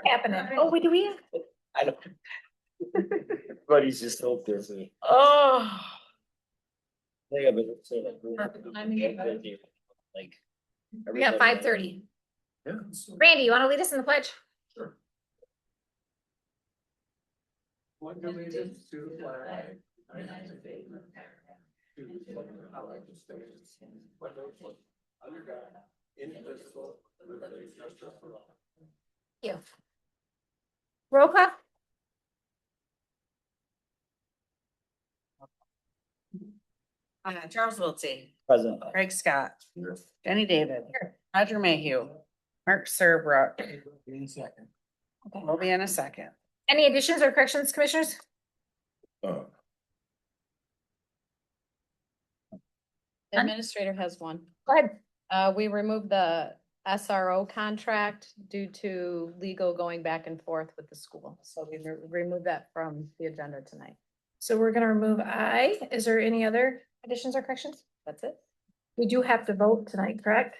Happening. Oh, wait, do we? I don't. But he's just so busy. Oh. Yeah, but it's like. We got 5:30. Yeah. Randy, you want to lead us in the pledge? Sure. One allegiance to the flag of the United States of America, to the republic for which it stands, one nation, under God, indivisible, with liberty and justice for all. Thank you. Roll call. Charles Wiltie, Present. Craig Scott, Here. Jenny David, Here. Roger Mayhew, Mark Serbrook. Second. Okay. We'll be in a second. Any additions or corrections, commissioners? The None? Administrator has one. Go ahead. We removed the SRO contract due to legal going back and forth with the school. So we removed that from the agenda tonight. So we're gonna remove I. Is there any other additions or corrections? That's it. We do have to vote tonight, correct?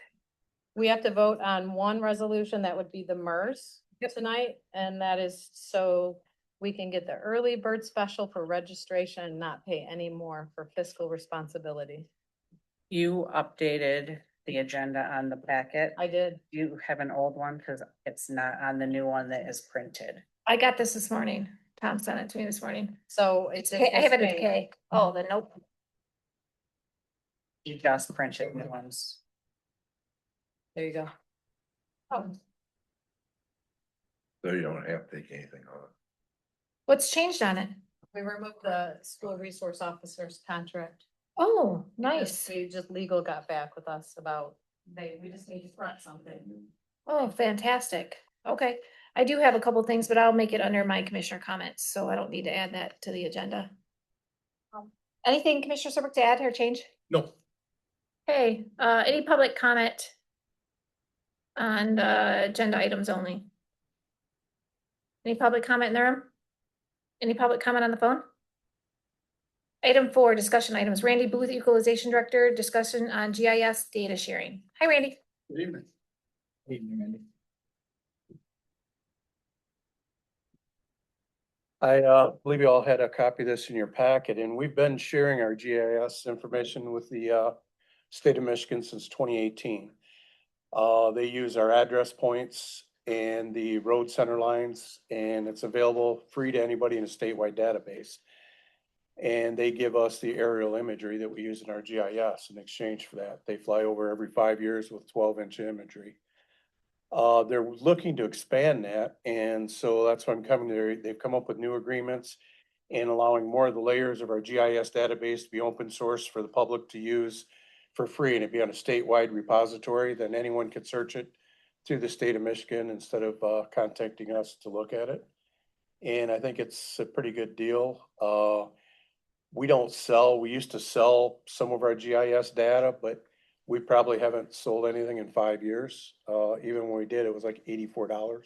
We have to vote on one resolution that would be the MERS tonight, and that is so we can get the early bird special for registration and not pay any more for fiscal responsibility. You updated the agenda on the packet. I did. You have an old one because it's not on the new one that is printed. I got this morning. Tom sent it to me this morning. So it's. I have it at K. Oh, then nope. You just printed new ones. There you go. Oh, So you don't have to take anything on. what's changed on it? We removed the school resource officer's contract. Oh, because nice. We just legal got back with us about, we just need to front something. Oh, fantastic. Okay. I do have a couple things, but I'll make it under my commissioner comments, so I don't need to add that to the agenda. Anything Commissioner Serbrook to add or change? No. Hey, any public comment on agenda items only? Any public comment in the room? Any public comment on the phone? Item 4, discussion items. Randy Booth, Equalization Director, discussion on GIS data sharing. Hi, Randy. Good evening. Evening, Randy. I believe you all had a copy of this in your packet, and we've been sharing our GIS information with the state of Michigan since 2018. They use our address points and the road center lines, and it's available free to anybody in a statewide database. And they give us the aerial imagery that we use in our GIS in exchange for that. They fly over every 5 years with 12-inch imagery. They're looking to expand that, and so that's why I'm coming there. They've come up with new agreements and allowing more of the layers of our GIS database to be open source for the public to use for free, and it'd be on a statewide repository. Then anyone could search it through the state of Michigan instead of contacting us to look at it. And I think it's a pretty good deal. We used to sell some of our GIS data, but we probably haven't sold anything in 5 years. Even when we did, it was like $84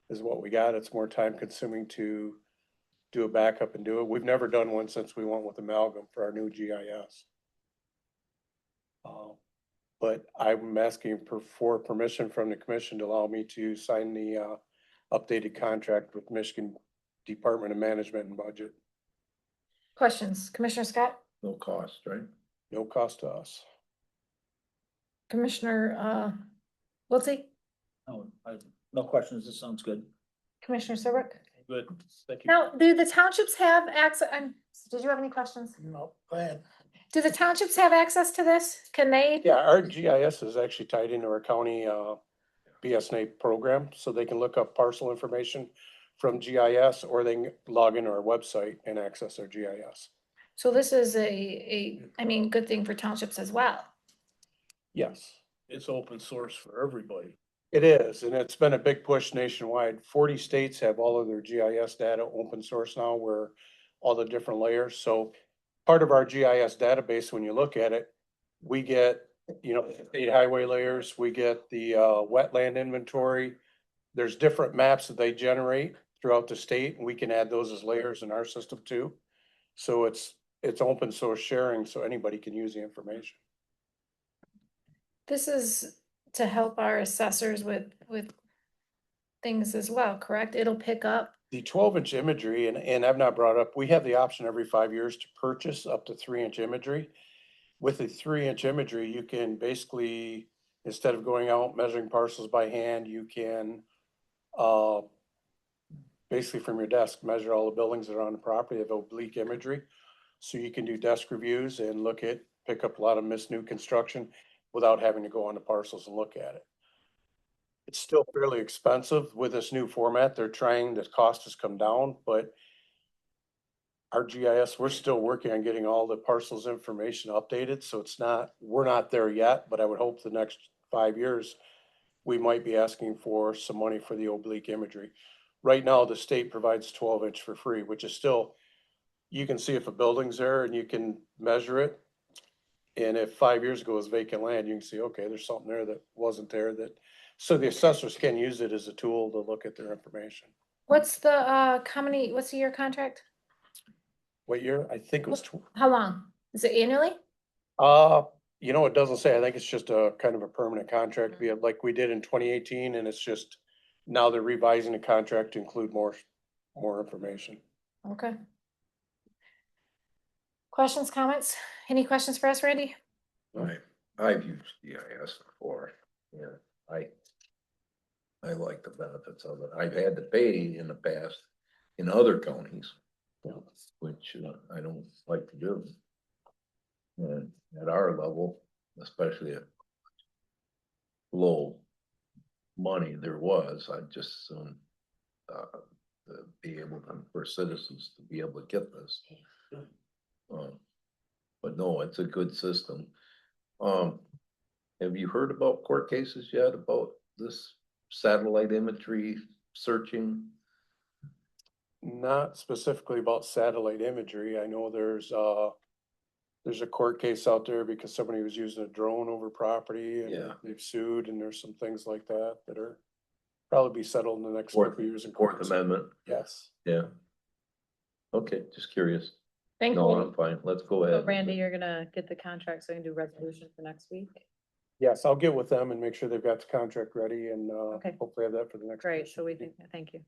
is what we got. It's more time consuming to do a backup and do it. We've never done one since we went with Amalgam for our new GIS. But I'm asking for permission from the commission to allow me to sign the updated contract with Michigan Department of Management and Budget. Questions? Commissioner Scott? No cost, right? No cost to us. Commissioner Wiltie? No questions. This sounds good. Commissioner Serbrook? Good. Thank you. Now, do the townships have access? Did you have any questions? No, go ahead. Do the townships have access to this? Can they? Yeah, our GIS is actually tied into our county BSNA program, so they can look up parcel information from GIS, or they can log into our website and access our GIS. So this is I mean, good thing for townships as well. Yes, It's open source for everybody. it is, and it's been a big push nationwide. 40 states have all of their GIS data open source now, where all the different layers. So part of our GIS database, when you look at it, we get, state highway layers, we get the wetland inventory. There's different maps that they generate throughout the state, and we can add those as layers in our system too. So it's open source sharing, so anybody can use the information. This is to help our assessors with things as well, correct? It'll pick up. The 12-inch imagery, and I've not brought up, we have the option every 5 years to purchase up to 3-inch imagery. With the 3-inch imagery, you can basically, instead of going out measuring parcels by hand, you can basically from your desk, measure all the buildings that are on the property of oblique imagery. So you can do desk reviews and pick up a lot of missed new construction without having to go on the parcels and look at it. It's still fairly expensive with this new format. The cost has come down, but our GIS, we're still working on getting all the parcels information updated, so we're not there yet, but I would hope the next 5 years, we might be asking for some money for the oblique imagery. Right now, the state provides 12-inch for free, which is still, you can see if a building's there and you can measure it. And if 5 years ago it was vacant land, you can see, okay, there's something there that wasn't there so the assessors can use it as a tool to look at their information. What's the what's the year contract? What year? I think it was, How long? Is it annually? it doesn't say. I think it's just a kind of a permanent contract, like we did in 2018, and it's just now they're revising the contract to include more information. Okay. Questions, comments? Any questions for us, Randy? I've used GIS before, yeah, I like the benefits of it. I've had to pay in the past in other counties, which I don't like to do. And at our level, especially at low money there was, I just to be able for citizens to be able to get this. But no, it's a good system. Have you heard about court cases yet about this satellite imagery searching? Not specifically about satellite imagery. I know there's a court case out there because somebody was using a drone over property and they've sued, and there's some things like that are probably be settled in the next couple of years in Fourth courts. Amendment? Yes. Yeah. Okay, just curious. Thank No, you. I'm fine. Let's go So ahead. Randy, you're gonna get the contract, so you can do resolution for next week. Yes, I'll get with them and make sure they've got the contract ready and Okay. hopefully have that for the next. Great, so thank you.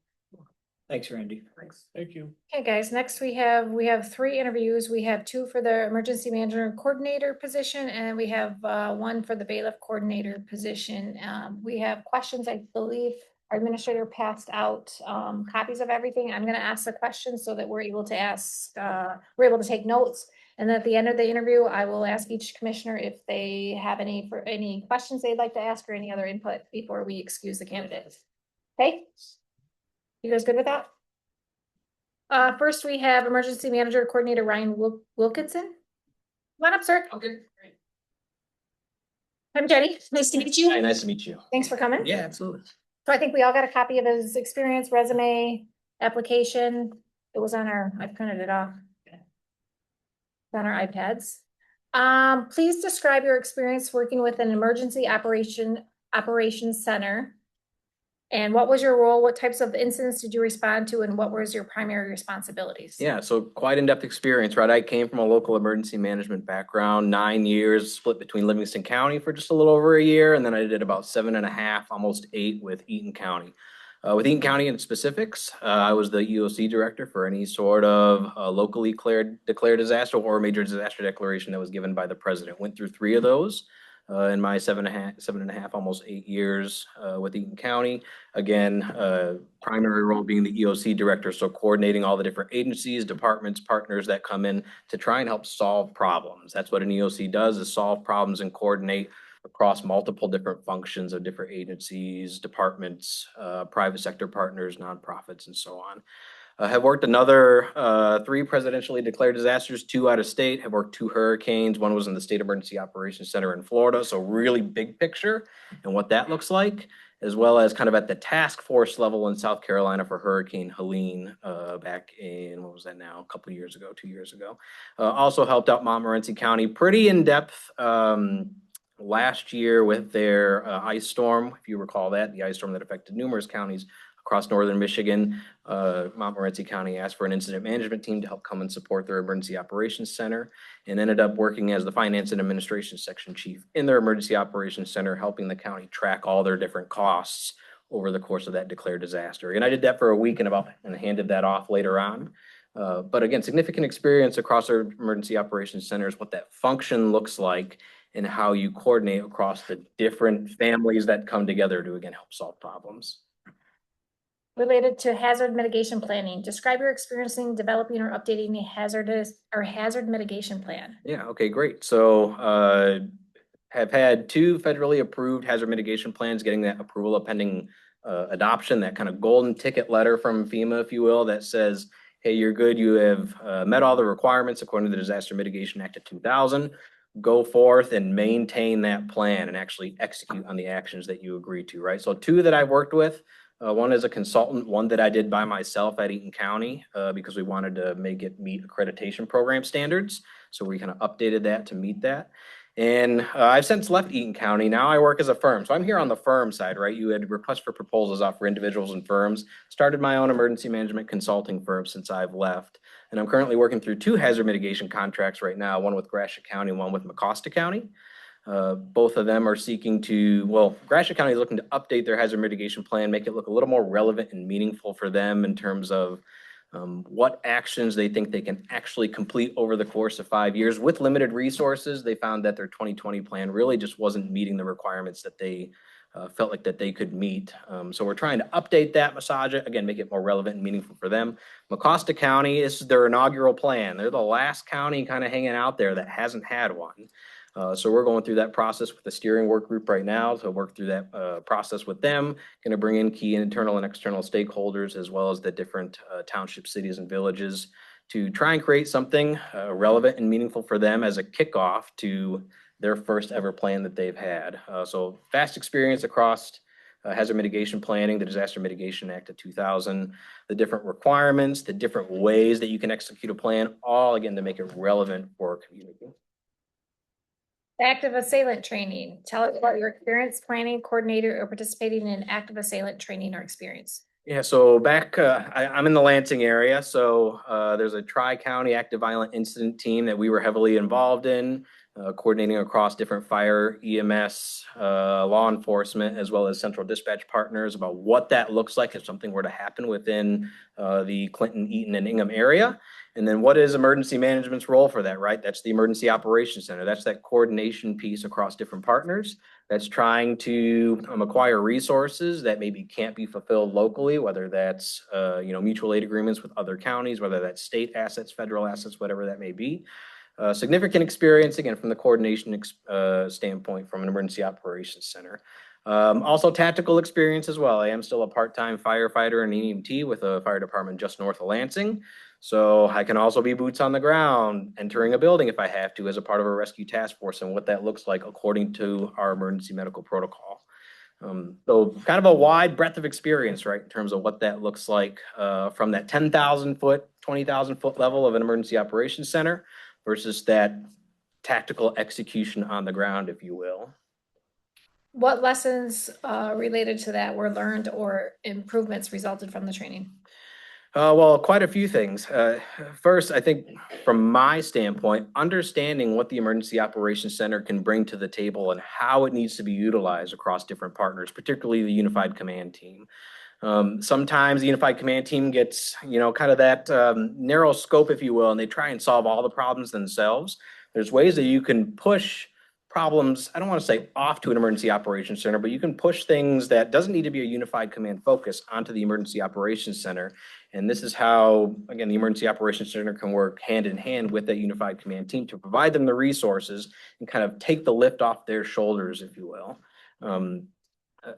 Thanks, Randy. Thanks. Thank you. Okay, guys, next we have 3 interviews. We have 2 for the emergency manager and coordinator position, and we have 1 for the bailiff coordinator position. We have questions. I believe our administrator passed out copies of everything. I'm gonna ask the questions so that we're able to take notes. And then at the end of the interview, I will ask each commissioner if they have any questions they'd like to ask or any other input before we excuse the candidates. Okay? You guys good with that? First we have emergency manager coordinator Ryan Wilkinson. Come on up, sir. Okay. I'm Jenny. Nice to meet you. Hi, nice to meet you. Thanks for coming. Yeah, absolutely. So I think we all got a copy of his experience, resume, application. It was I printed it off. It's on our iPads. Please describe your experience working with an emergency operations center. And what was your role? What types of incidents did you respond to? And what was your primary responsibilities? Yeah, so quite in-depth experience, right? I came from a local emergency management background, 9 years split between Livingston County for just a little over a year. And then I did about 7.5, almost 8 with Eaton County. With Eaton County in specifics, I was the EOC director for any sort of locally declared disaster or major disaster declaration that was given by the president. Went through 3 of those. In my 7.5, almost 8 years with Eaton County. Again, primary role being the EOC director, so coordinating all the different agencies, departments, partners that come in to try and help solve problems. That's what an EOC does, is solve problems and coordinate across multiple different functions of different agencies, departments, private sector partners, nonprofits, and so on. Have worked another 3 presidentially declared disasters, 2 out of state, have worked 2 hurricanes. One was in the State Emergency Operations Center in Florida. So really big picture and what that looks like, as well as kind of at the task force level in South Carolina for Hurricane Helene back in, what was that now? A couple of years ago, 2 years ago. Also helped out Montmorency County pretty in depth last year with their ice storm. If you recall that, the ice storm that affected numerous counties across northern Michigan, Montmorency County asked for an incident management team to help come and support their emergency operations center, and ended up working as the finance and administration section chief in their emergency operations center, helping the county track all their different costs over the course of that declared disaster. And I did that for a week and handed that off later on. But again, significant experience across our emergency operations centers, what that function looks like and how you coordinate across the different families that come together to, again, help solve problems. Related to hazard mitigation planning, describe your experience in developing or updating a hazard mitigation plan. Yeah, okay, great. So have had 2 federally approved hazard mitigation plans, getting that approval pending adoption, that kind of golden ticket letter from FEMA, if you will, that says, hey, you're good. You have met all the requirements according to the Disaster Mitigation Act of 2000. Go forth and maintain that plan and actually execute on the actions that you agree to, right? So 2 that I've worked with, one is a consultant, one that I did by myself at Eaton County because we wanted to make it meet accreditation program standards. So we kind of updated that to meet that. And I've since left Eaton County. Now I work as a firm. So I'm here on the firm side, right? You had requests for proposals out for individuals and firms. Started my own emergency management consulting firm since I've left. And I'm currently working through 2 hazard mitigation contracts right now, one with Gratiot County, one with Mecosta County. Both of them are seeking to, well, Gratiot County is looking to update their hazard mitigation plan, make it look a little more relevant and meaningful for them in terms of what actions they think they can actually complete over the course of 5 years. With limited resources, they found that their 2020 plan really just wasn't meeting the requirements that they felt like that they could meet. So we're trying to update that, massage it, again, make it more relevant and meaningful for them. Mecosta County, this is their inaugural plan. They're the last county kind of hanging out there that hasn't had one. So we're going through that process with the steering work group right now to work through that process with them. Going to bring in key internal and external stakeholders as well as the different townships, cities, and villages to try and create something relevant and meaningful for them as a kickoff to their first ever plan that they've had. So vast experience across hazard mitigation planning, the Disaster Mitigation Act of 2000, the different requirements, the different ways that you can execute a plan, all again to make it relevant for our community. Active assailant training. Tell us about your experience planning, coordinator, or participating in active assailant training or experience. Yeah, so back, I'm in the Lansing area, so there's a Tri-County Active Violent Incident team that we were heavily involved in, coordinating across different fire, EMS, law enforcement, as well as central dispatch partners about what that looks like if something were to happen within the Clinton, Eaton, and Ingham area. And then what is emergency management's role for that, right? That's the Emergency Operations Center. That's that coordination piece across different partners. That's trying to acquire resources that maybe can't be fulfilled locally, whether that's mutual aid agreements with other counties, whether that's state assets, federal assets, whatever that may be. Significant experience, again, from the coordination standpoint from an emergency operations center. Also tactical experience as well. I am still a part-time firefighter and EMT with a fire department just north of Lansing. So I can also be boots on the ground, entering a building if I have to as a part of a rescue task force and what that looks like according to our emergency medical protocol. So kind of a wide breadth of experience, right, in terms of what that looks like from that 10,000 foot, 20,000 foot level of an emergency operations center versus that tactical execution on the ground, if you will. What lessons related to that were learned or improvements resulted from the training? Well, quite a few things. First, I think from my standpoint, understanding what the Emergency Operations Center can bring to the table and how it needs to be utilized across different partners, particularly the Unified Command Team. Sometimes the Unified Command Team gets, kind of that narrow scope, if you will, and they try and solve all the problems themselves. There's ways that you can push problems, I don't want to say off to an emergency operations center, but you can push things that doesn't need to be a unified command focus onto the emergency operations center. And this is how, again, the emergency operations center can work hand in hand with that unified command team to provide them the resources and kind of take the lift off their shoulders, if you will.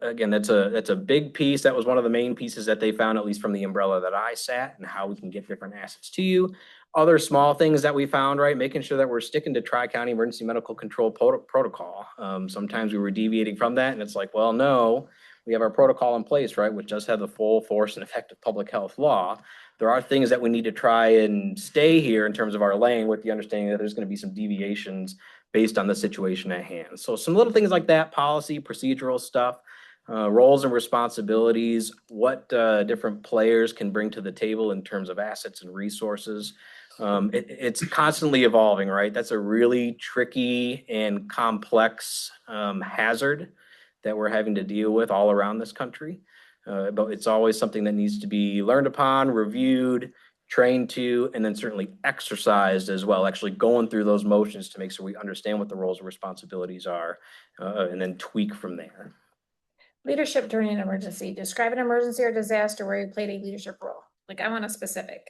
Again, that's a big piece. That was one of the main pieces that they found, at least from the umbrella that I sat, and how we can get different assets to you. Other small things that we found, right, making sure that we're sticking to Tri-County Emergency Medical Control protocol. Sometimes we were deviating from that, and it's like, well, no, we have our protocol in place, right, which does have the full force and effect of public health law. There are things that we need to try and stay here in terms of our lane, with the understanding that there's going to be some deviations based on the situation at hand. So some little things like that, policy, procedural stuff. roles and responsibilities, what different players can bring to the table in terms of assets and resources. It's constantly evolving, right? That's a really tricky and complex hazard that we're having to deal with all around this country. But it's always something that needs to be learned upon, reviewed, trained to, and then certainly exercised as well, actually going through those motions to make sure we understand what the roles and responsibilities are, and then tweak from there. Leadership during an emergency. Describe an emergency or disaster where you played a leadership role. Like, I want a specific.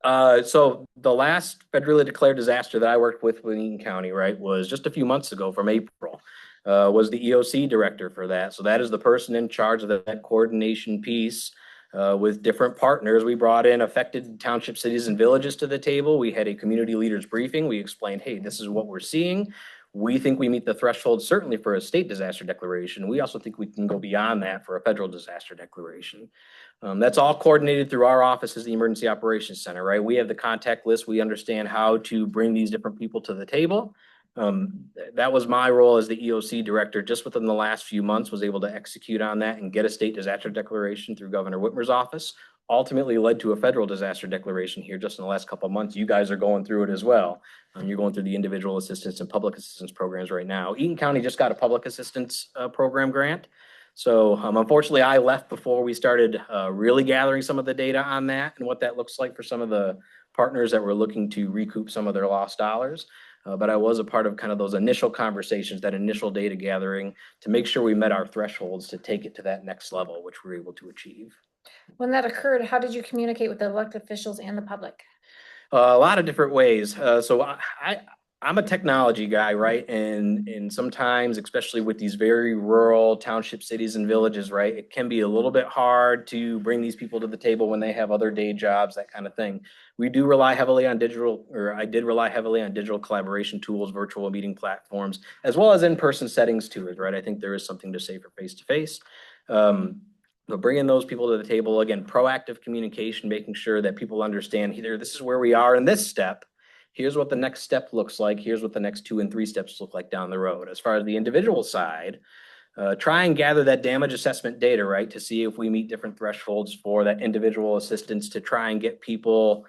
So the last federally declared disaster that I worked with in Eaton County, right, was just a few months ago from April. Was the EOC director for that. So that is the person in charge of that coordination piece with different partners. We brought in affected township, cities, and villages to the table. We had a community leaders briefing. We explained, hey, this is what we're seeing. We think we meet the threshold certainly for a state disaster declaration. We also think we can go beyond that for a federal disaster declaration. That's all coordinated through our office as the Emergency Operations Center, right? We have the contact list. We understand how to bring these different people to the table. That was my role as the EOC director. Just within the last few months, was able to execute on that and get a state disaster declaration through Governor Whitmer's office. Ultimately led to a federal disaster declaration here just in the last couple of months. You guys are going through it as well. You're going through the individual assistance and public assistance programs right now. Eaton County just got a public assistance program grant. So unfortunately, I left before we started really gathering some of the data on that and what that looks like for some of the partners that were looking to recoup some of their lost dollars. But I was a part of kind of those initial conversations, that initial data gathering to make sure we met our thresholds to take it to that next level, which we were able to achieve. When that occurred, how did you communicate with the elected officials and the public? A lot of different ways. So I'm a technology guy, right? And sometimes, especially with these very rural township, cities, and villages, right, it can be a little bit hard to bring these people to the table when they have other day jobs, that kind of thing. We do rely heavily on digital, or I did rely heavily on digital collaboration tools, virtual meeting platforms, as well as in-person settings to it, right? I think there is something to say for face-to-face. But bringing those people to the table, again, proactive communication, making sure that people understand either this is where we are in this step. Here's what the next step looks like. Here's what the next 2 and 3 steps look like down the road. As far as the individual side, try and gather that damage assessment data, right, to see if we meet different thresholds for that individual assistance to try and get people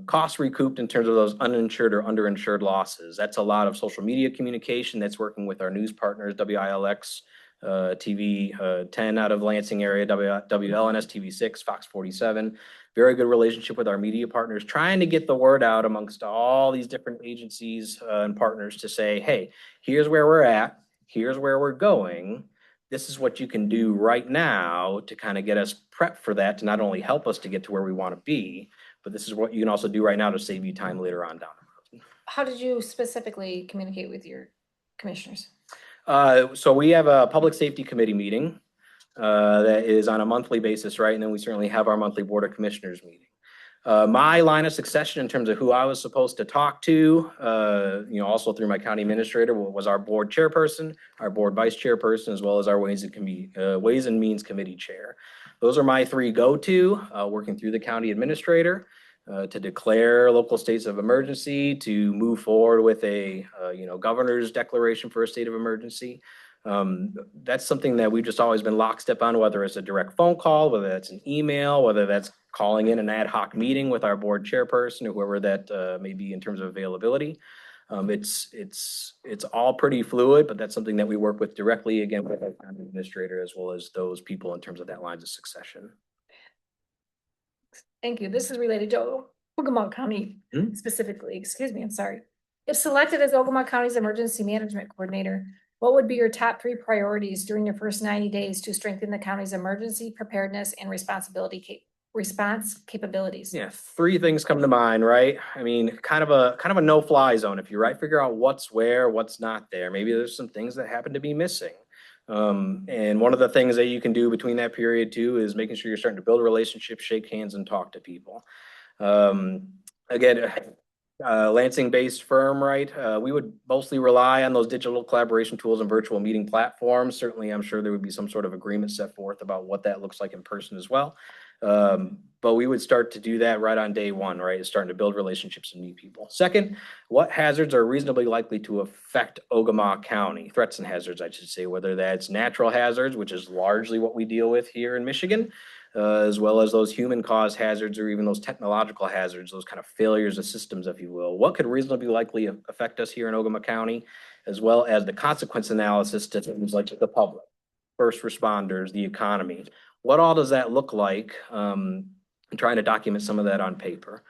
costs recouped in terms of those uninsured or underinsured losses. That's a lot of social media communication. That's working with our news partners, WILX, TV 10 out of Lansing area, WLNS TV 6, Fox 47. Very good relationship with our media partners, trying to get the word out amongst all these different agencies and partners to say, hey, here's where we're at, here's where we're going. This is what you can do right now to kind of get us prepped for that, to not only help us to get to where we want to be, but this is what you can also do right now to save you time later on down the road. How did you specifically communicate with your commissioners? So we have a public safety committee meeting that is on a monthly basis, right? And then we certainly have our monthly board of commissioners meeting. My line of succession in terms of who I was supposed to talk to, also through my county administrator, was our board chairperson, our board vice chairperson, as well as our Ways and Means Committee chair. Those are my 3 go-to, working through the county administrator. To declare local states of emergency, to move forward with a governor's declaration for a state of emergency. That's something that we've just always been lockstep on, whether it's a direct phone call, whether that's an email, whether that's calling in an ad hoc meeting with our board chairperson or whoever that may be in terms of availability. It's all pretty fluid, but that's something that we work with directly, again, with our county administrator, as well as those people in terms of that lines of succession. Thank you. This is related to Ogemaw County specifically. Excuse me, I'm sorry. If selected as Ogemaw County's emergency management coordinator, what would be your top 3 priorities during your first 90 days to strengthen the county's emergency preparedness and response capabilities? Yeah, 3 things come to mind, right? I mean, kind of a no-fly zone, if you right, figure out what's where, what's not there. Maybe there's some things that happen to be missing. And one of the things that you can do between that period too is making sure you're starting to build relationships, shake hands, and talk to people. Again, Lansing-based firm, right? We would mostly rely on those digital collaboration tools and virtual meeting platforms. Certainly, I'm sure there would be some sort of agreement set forth about what that looks like in person as well. But we would start to do that right on day one, right? Starting to build relationships and meet people. Second, what hazards are reasonably likely to affect Ogemaw County? Threats and hazards, I should say, whether that's natural hazards, which is largely what we deal with here in Michigan, as well as those human-caused hazards or even those technological hazards, those kind of failures of systems, if you will. What could reasonably likely affect us here in Ogemaw County, as well as the consequence analysis to things like the public, first responders, the economy. What all does that look like? I'm trying to document some of that on paper.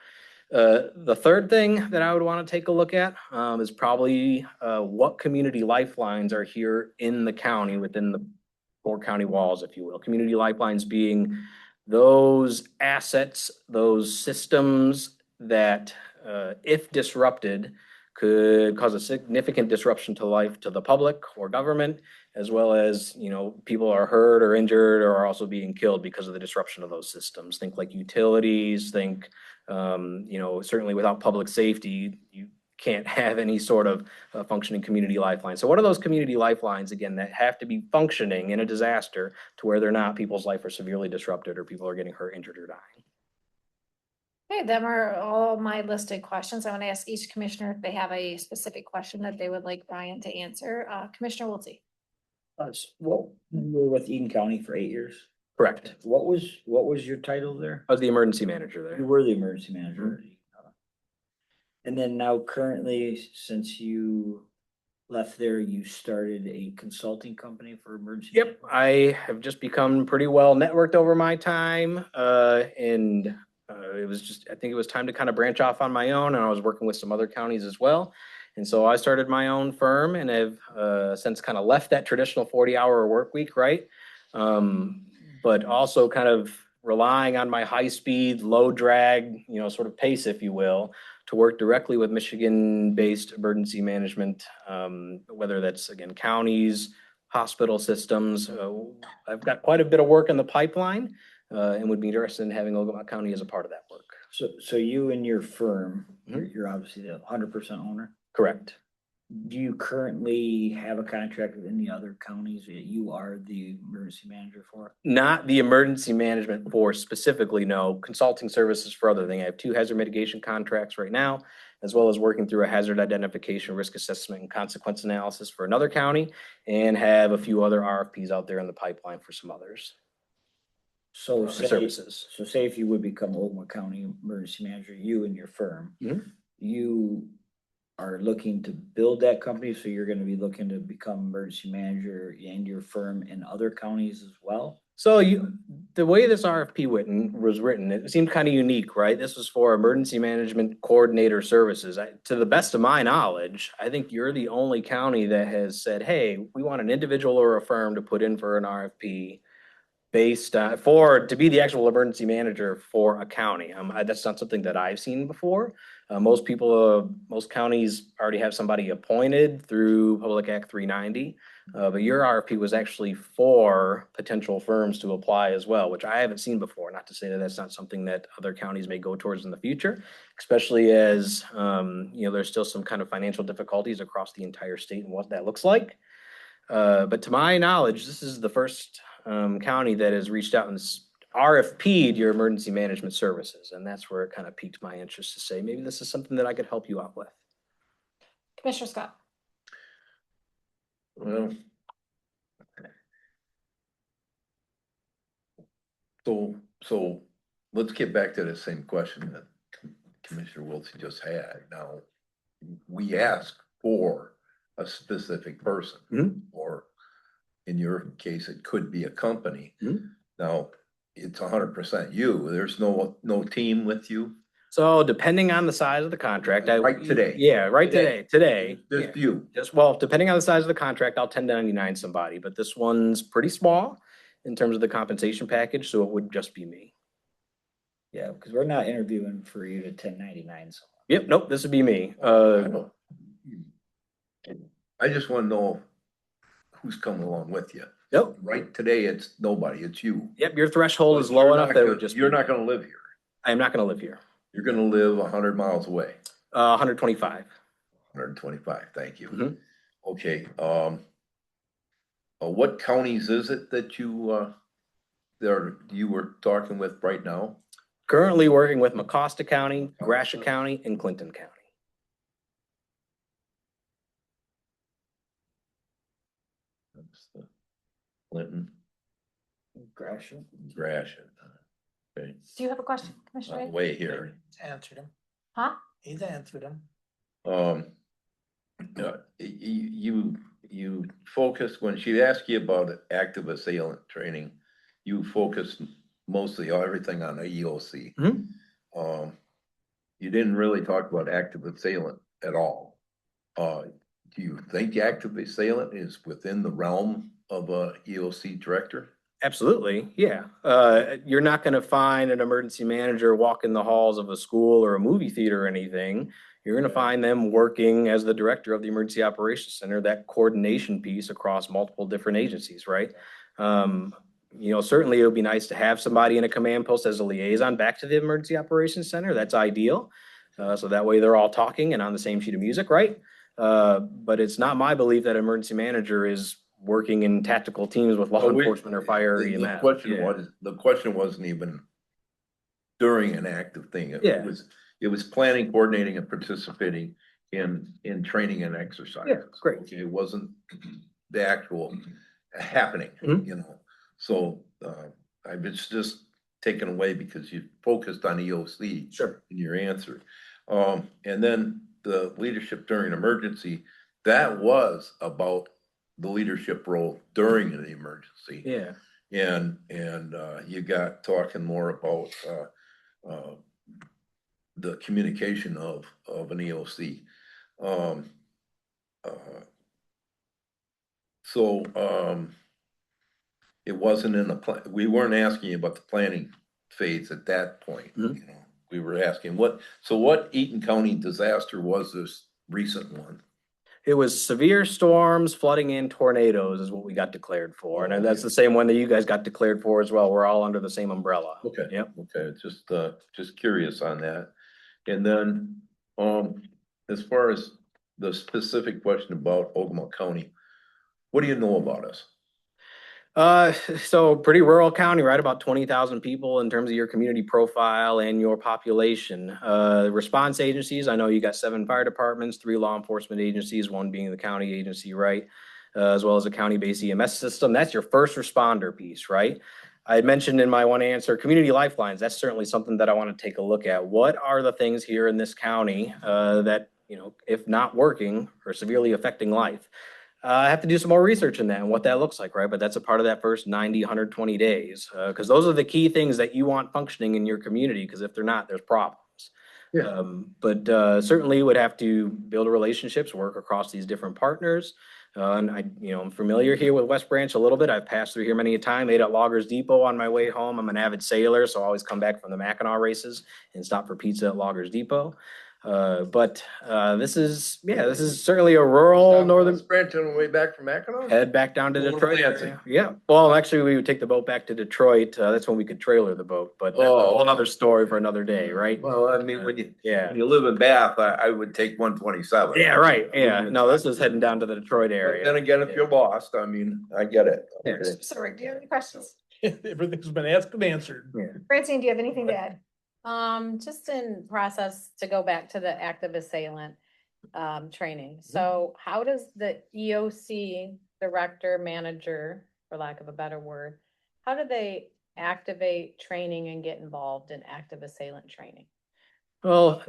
The third thing that I would want to take a look at is probably what community lifelines are here in the county within the 4 county walls, if you will. Community lifelines being those assets, those systems that if disrupted, could cause a significant disruption to life to the public or government, as well as, people are hurt or injured or are also being killed because of the disruption of those systems. Think like utilities, think, certainly without public safety, you can't have any sort of functioning community lifeline. So what are those community lifelines, again, that have to be functioning in a disaster to where they're not, people's life are severely disrupted or people are getting hurt, injured, or dying? Okay, them are all my listed questions. I want to ask each commissioner if they have a specific question that they would like Brian to answer. Commissioner Wiltie. Well, you were with Eden County for 8 years. Correct. What was your title there? I was the emergency manager You there. were the emergency manager. And then now currently, since you left there, you started a consulting company for emergency. Yep, I have just become pretty well networked over my time, and it was just, I think it was time to kind of branch off on my own, and I was working with some other counties as well. And so I started my own firm and have since kind of left that traditional 40-hour work week, right? But also kind of relying on my high-speed, low-drag, sort of pace, if you will, to work directly with Michigan-based emergency management, whether that's, again, counties, hospital systems. I've got quite a bit of work in the pipeline and would be interested in having Ogemaw County as a part of that work. So you and your firm, Mhm. you're obviously the 100% owner. Correct. Do you currently have a contract with any other counties that you are the emergency manager for? Not the emergency management force specifically, no. Consulting services for other things. I have 2 hazard mitigation contracts right now, as well as working through a hazard identification, risk assessment, and consequence analysis for another county, and have a few other RFPs out there in the pipeline for some others. So For say, services. so say if you would become Ogemaw County emergency manager, you and your firm, Mhm. you are looking to build that company, so you're gonna be looking to become emergency manager and your firm in other counties as well? So the way this RFP was written, it seemed kind of unique, right? This was for emergency management coordinator services. To the best of my knowledge, I think you're the only county that has said, hey, we want an individual or a firm to put in for an RFP based on, to be the actual emergency manager for a county. That's not something that I've seen before. Most counties already have somebody appointed through Public Act 390. But your RFP was actually for potential firms to apply as well, which I haven't seen before. Not to say that that's not something that other counties may go towards in the future, especially as, there's still some kind of financial difficulties across the entire state and what that looks like. But to my knowledge, this is the first county that has reached out and RFP'd your emergency management services. And that's where it kind of piqued my interest to say, maybe this is something that I could help you out with. Commissioner Scott. Well. So let's get back to the same question that Commissioner Wilson just had. Now, we ask for a specific person, Mhm. or in your case, it could be a company. Mhm. Now, it's 100% you. There's no team with you. So depending on the size of the contract, Right today. Yeah, right today. Just you. Depending on the size of the contract, I'll 1099 somebody, but this one's pretty small in terms of the compensation package, so it would just be me. Yeah, because we're not interviewing for you to 1099 someone. Yep, nope, this would be me. I just want to know who's coming along with you. Yep. Right today, it's nobody, it's you. Yep, your threshold is But low you're enough not that it gonna- would just You're be not me. gonna live here. I am not gonna live here. You're gonna live 100 miles away. 125. 125, thank you. Mhm. Okay, what counties is it that you, you were talking with right now? Currently working with Mecosta County, Gratiot County, and Clinton County. That's the Clinton, Gratiot. Gratiot. Okay, Do you have a question, on Commissioner? the Ray? way here. Answered him. Huh? He's answered him. You focus, when she asked you about active assailant training, you focused mostly on everything on the EOC. Mhm. You didn't really talk about active assailant at all. Do you think active assailant is within the realm of a EOC director? Absolutely, yeah. You're not gonna find an emergency manager walking the halls of a school or a movie theater or anything. You're gonna find them working as the director of the Emergency Operations Center, that coordination piece across multiple different agencies, right? Certainly it would be nice to have somebody in a command post as a liaison back to the Emergency Operations Center. That's ideal. So that way they're all talking and on the same sheet of music, right? But it's not my belief that emergency manager is working in tactical teams with law Well, enforcement or fire or The EMS. question Yeah. was, the question wasn't even during an active thing. Yeah. It was planning, coordinating and participating in training and exercises. Yeah, great. Okay, it wasn't the actual happening, Mhm. you know, so, I was just taken away because you focused on EOC. Sure. In your answer. And then the leadership during emergency, that was about the leadership role during an emergency. Yeah. And you got talking more about, the communication of an EOC. Um, uh, So, it wasn't in the plan, we weren't asking you about the planning phase at that point, Mhm. you know? We were asking what Eaton County disaster was this recent one? It was severe storms, flooding and tornadoes is what we got declared for. Oh, And that's yeah. the same one that you guys got declared for as well. We're all under the same umbrella. Okay. Yep. Okay, just curious on that. And then, as far as the specific question about Ogemaw County, what do you know about us? So pretty rural county, right? About 20,000 people in terms of your community profile and your population. Response agencies, I know you got 7 fire departments, 3 law enforcement agencies, 1 being the county agency, right? As well as a county-based EMS system. That's your first responder piece, right? I had mentioned in my one answer, community lifelines. That's certainly something that I want to take a look at. What are the things here in this county that, if not working, are severely affecting life? I have to do some more research in that and what that looks like, right? But that's a part of that first 90, 120 days. Because those are the key things that you want functioning in your community, because if they're not, there's problems. Yeah. But certainly would have to build relationships, work across these different partners. And I'm familiar here with West Branch a little bit. I've passed through here many a time, ate at Loggers Depot on my way home. I'm an avid sailor, so I always come back from the Mackinac races and stop for pizza at Loggers Depot. But this is certainly a rural northern. Branch on the way back from Mackinac? Head back down to Little Detroit fancy. area. Yeah, well, actually, we would take the boat back to Detroit. That's when we could trailer the boat, but that's a Oh. whole nother story for another day, right? Well, I mean, Yeah. when you live in Bath, I would take 127. Yeah, right. Yeah. No, this is heading down to the Detroit But area. then again, if you're lost, I mean, I get it. Yeah. Okay. So Rick, do you have any questions? Everything's been asked and answered. Francine, do you have anything to add? Just in process to go back to the active assailant training. So how does the EOC director, manager, for lack of a better word, how do they activate training and get involved in active assailant training? Well,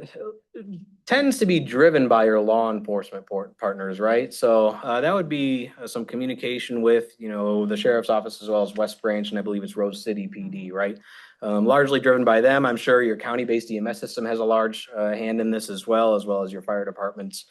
it tends to be driven by your law enforcement partners, right? So that would be some communication with, the sheriff's office as well as West Branch, and I believe it's Rose City PD, right? Largely driven by them. I'm sure your county-based EMS system has a large hand in this as well as your fire departments.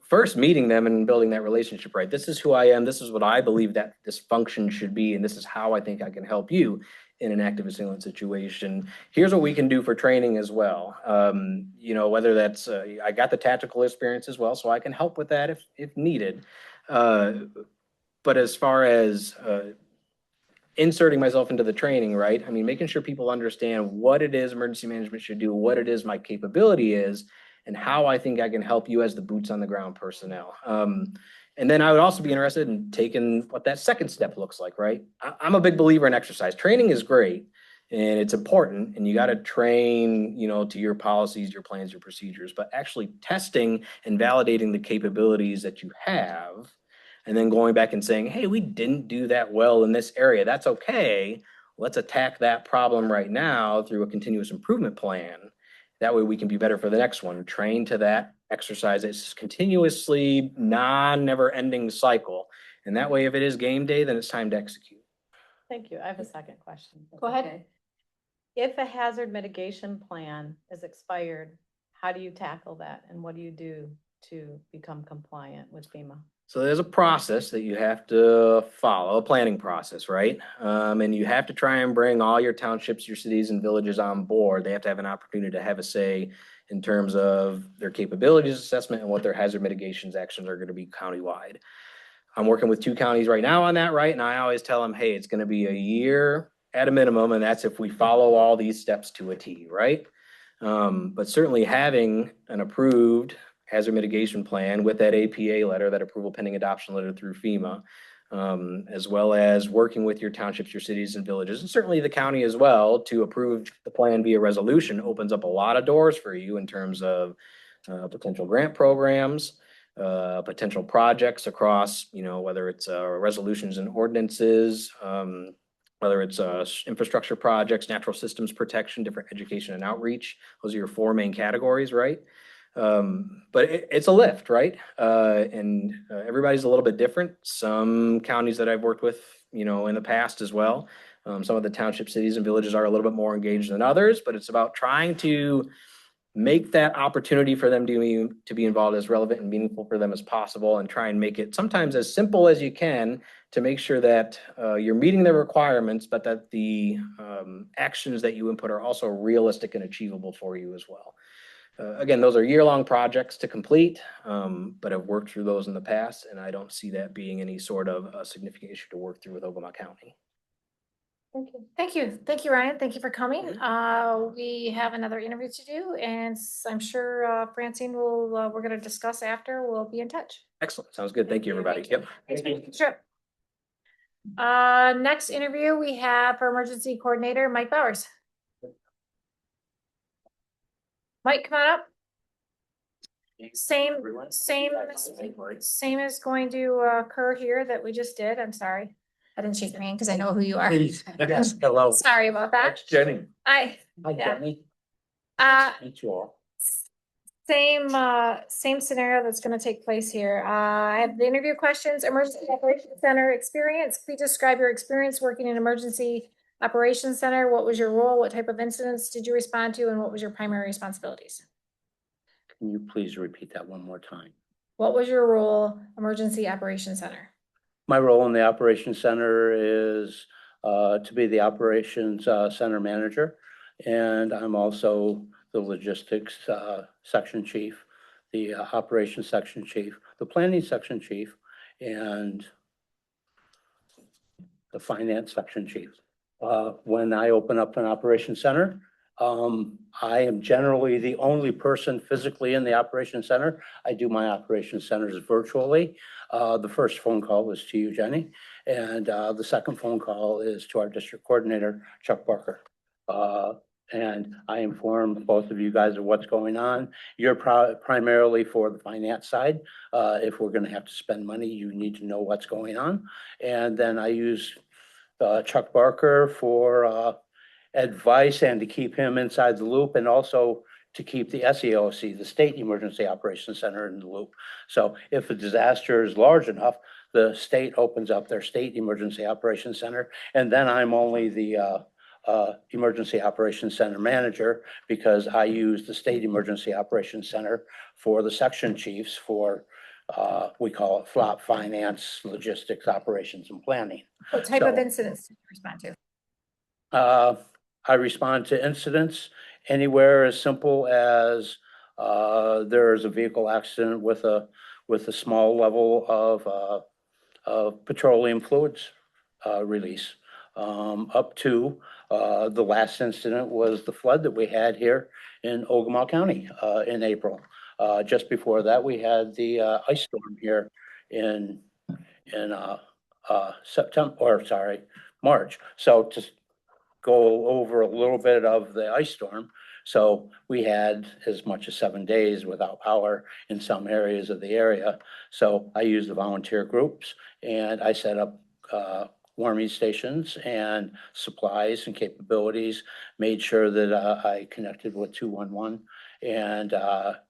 First meeting them and building that relationship, right? This is who I am. This is what I believe that this function should be, and this is how I think I can help you in an active assailant situation. Here's what we can do for training as well. Whether that's, I got the tactical experience as well, so I can help with that if needed. But as far as inserting myself into the training, right? I mean, making sure people understand what it is emergency management should do, what it is my capability is, and how I think I can help you as the boots on the ground personnel. And then I would also be interested in taking what that second step looks like, right? I'm a big believer in exercise. Training is great and it's important, and you got to train, to your policies, your plans, your procedures, but actually testing and validating the capabilities that you have, and then going back and saying, hey, we didn't do that well in this area. That's okay. Let's attack that problem right now through a continuous improvement plan. That way we can be better for the next one. Train to that exercise. It's continuously never ending cycle. And that way, if it is game day, then it's time to execute. Thank you. I have a second question. Go ahead. Okay. If a hazard mitigation plan is expired, how do you tackle that? And what do you do to become compliant with FEMA? So there's a process that you have to follow, a planning process, right? And you have to try and bring all your townships, your cities and villages on board. They have to have an opportunity to have a say in terms of their capabilities assessment and what their hazard mitigations actions are going to be countywide. I'm working with 2 counties right now on that, right? And I always tell them, hey, it's going to be a year at a minimum, and that's if we follow all these steps to a T, right? But certainly having an approved hazard mitigation plan with that APA letter, that approval pending adoption letter through FEMA, as well as working with your townships, your cities and villages, and certainly the county as well, to approve the plan via resolution opens up a lot of doors for you in terms of potential grant programs, potential projects across, whether it's resolutions and ordinances, whether it's infrastructure projects, natural systems protection, different education and outreach. Those are your 4 main categories, right? But it's a lift, right? And everybody's a little bit different. Some counties that I've worked with, in the past as well, some of the township cities and villages are a little bit more engaged than others, but it's about trying to make that opportunity for them to be involved as relevant and meaningful for them as possible, and try and make it sometimes as simple as you can to make sure that you're meeting the requirements, but that the actions that you input are also realistic and achievable for you as well. Again, those are year-long projects to complete, but I've worked through those in the past, and I don't see that being any sort of a significant issue to work through with Ogemaw County. Thank you. Thank you. Thank you, Ryan. Thank you for coming. We have another interview to do, and I'm sure Francine we're gonna discuss after. We'll be in touch. Excellent. Sounds good. Thank you, everybody. Yep. Sure. Next interview we have for emergency coordinator, Mike Bowers. Mike, come on up. Same as going to occur here that we just did. I'm sorry. I didn't shake your hand because I know who you are. Please. Yes, hello. Sorry about that. That's Jenny. Hi, Hi, Yeah. Jenny. Meet you all. same scenario that's gonna take place here. I have the interview questions, emergency operations center experience. Please describe your experience working in emergency operations center. What was your role? What type of incidents did you respond to? And what was your primary responsibilities? Can you please repeat that one more time? What was your role, emergency operations center? My role in the operations center is to be the operations center manager. And I'm also the logistics section chief, the operations section chief, the planning section chief, and the finance section chief. When I open up an operations center, I am generally the only person physically in the operations center. I do my operations centers virtually. The first phone call is to you, Jenny, and the second phone call is to our district coordinator, Chuck Barker. And I inform both of you guys of what's going on. You're primarily for the finance side. If we're gonna have to spend money, you need to know what's going on. And then I use Chuck Barker for advice and to keep him inside the loop, and also to keep the SEOC, the State Emergency Operations Center, in the loop. So if a disaster is large enough, the state opens up their State Emergency Operations Center, and then I'm only the Emergency Operations Center manager, because I use the State Emergency Operations Center for the section chiefs for we call it FLOP, finance, logistics, operations, and planning. What type of So- incidents did you respond to? I respond to incidents anywhere as simple as there's a vehicle accident with a small level of petroleum fluids release, up to the last incident was the flood that we had here in Ogemaw County in April. Just before that, we had the ice storm here in, September, or sorry, March. So to go over a little bit of the ice storm. So we had as much as 7 days without power in some areas of the area. So I used the volunteer groups and I set up warming stations and supplies and capabilities, made sure that I connected with 211 and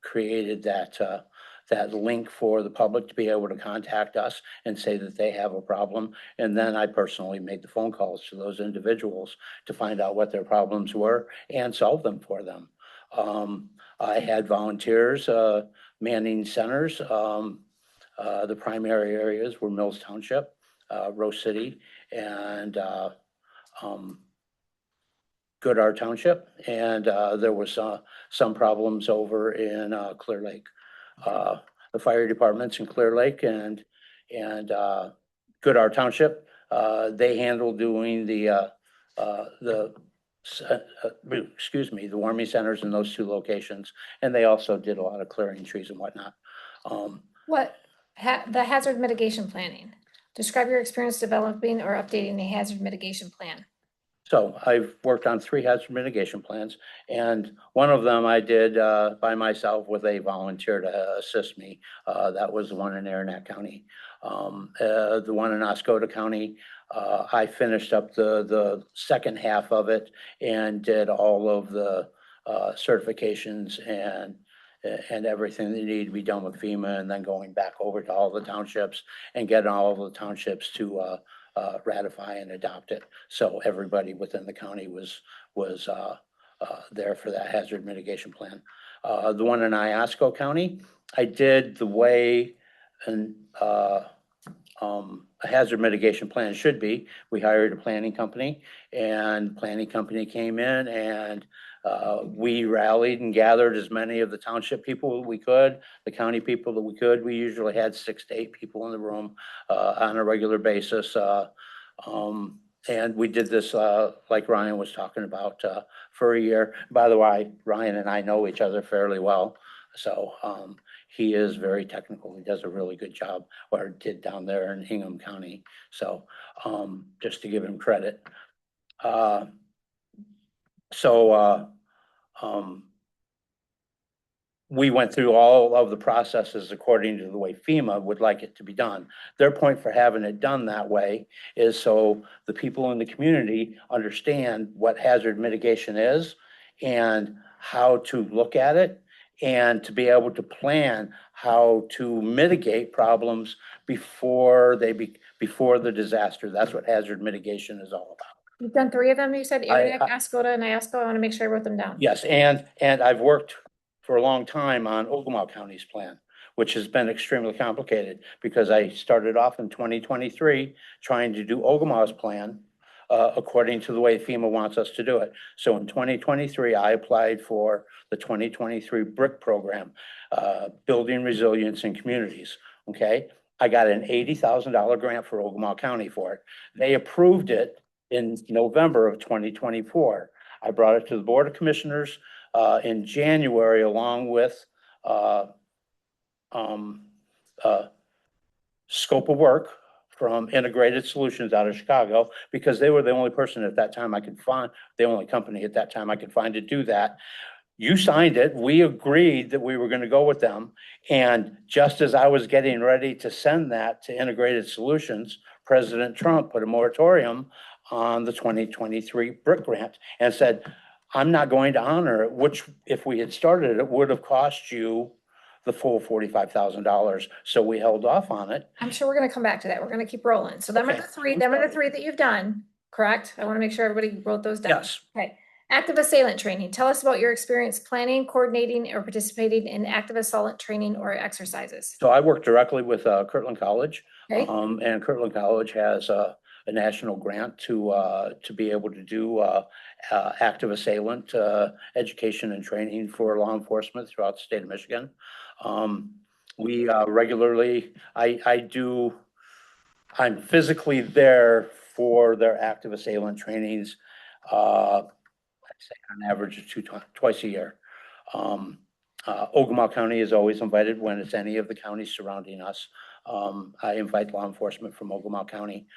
created that link for the public to be able to contact us and say that they have a problem. And then I personally made the phone calls to those individuals to find out what their problems were and solve them for them. I had volunteers manning centers. The primary areas were Mills Township, Rose City, and Goodar Township. And there was some problems over in Clear Lake. The fire departments in Clear Lake and Goodar Township, they handled doing the the warming centers in those two locations. And they also did a lot of clearing trees and whatnot. The hazard mitigation planning. Describe your experience developing or updating the hazard mitigation plan. So I've worked on 3 hazard mitigation plans, and one of them I did by myself with a volunteer to assist me. That was the one in Aranac County. The one in Oscoda County, I finished up the second half of it and did all of the certifications and everything that needed to be done with FEMA, and then going back over to all the townships and getting all of the townships to ratify and adopt it. So everybody within the county was there for that hazard mitigation plan. The one in Iosco County, I did the way a hazard mitigation plan should be. We hired a planning company, and planning company came in and we rallied and gathered as many of the township people that we could, the county people that we could. We usually had 6 to 8 people in the room on a regular basis. And we did this, like Ryan was talking about, for a year. By the way, Ryan and I know each other fairly well. So he is very technical. He does a really good job, or did down there in Hingham County. So just to give him credit. We went through all of the processes according to the way FEMA would like it to be done. Their point for having it done that way is so the people in the community understand what hazard mitigation is and how to look at it, and to be able to plan how to mitigate problems before the disaster. That's what hazard mitigation is all about. You've done 3 of them, you said, Aranac, Oscoda, and Iosco. I want to make sure I wrote them down. Yes, and I've worked for a long time on Ogemaw County's plan, which has been extremely complicated because I started off in 2023 trying to do Ogemaw's plan according to the way FEMA wants us to do it. So in 2023, I applied for the 2023 BRIC program, Building Resilience in Communities, okay? I got an $80,000 grant for Ogemaw County for it. They approved it in November of 2024. I brought it to the Board of Commissioners in January, along with scope of work from Integrated Solutions out of Chicago, because they were the only person at that time I could find, the only company at that time I could find to do that. You signed it. We agreed that we were going to go with them. And just as I was getting ready to send that to Integrated Solutions, President Trump put a moratorium on the 2023 BRIC grant and said, I'm not going to honor it, which if we had started, it would have cost you the full $45,000. So we held off on it. I'm sure we're going to come back to that. We're going to keep rolling. So them are the 3, them are the 3 that you've done, correct? I want to make sure everybody wrote those down. Yes. Okay. Active assailant training. Tell us about your experience planning, coordinating, or participating in active assailant training or exercises. So I work directly with Kirtland College. Okay. And Kirtland College has a national grant to be able to do active assailant education and training for law enforcement throughout the state of Michigan. We regularly, I'm physically there for their active assailant trainings, I'd say on average of twice a year. Ogemaw County is always invited when it's any of the counties surrounding us. I invite law enforcement from Ogemaw County.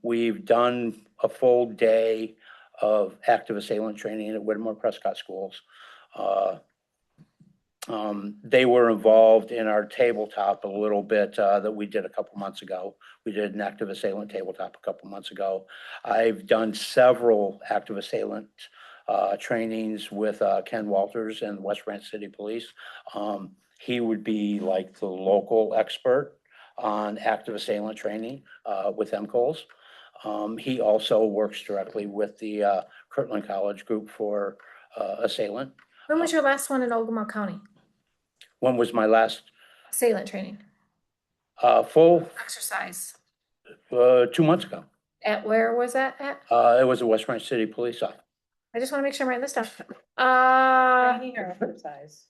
We've done a full day of active assailant training at Whittemore Prescott Schools. They were involved in our tabletop a little bit, that we did a couple months ago. We did an active assailant tabletop a couple months ago. I've done several active assailant, trainings with, Ken Walters and West Branch City Police. He would be like the local expert on active assailant training, with MCOs. He also works directly with the, Kirtland College group for, assailant. When was your last one in Ogemaw County? When was my last, Assailant training, full, exercise. 2 months ago? At where was that at? It was a West Branch City Police officer. I just want to make sure I'm writing this down. Training or exercise?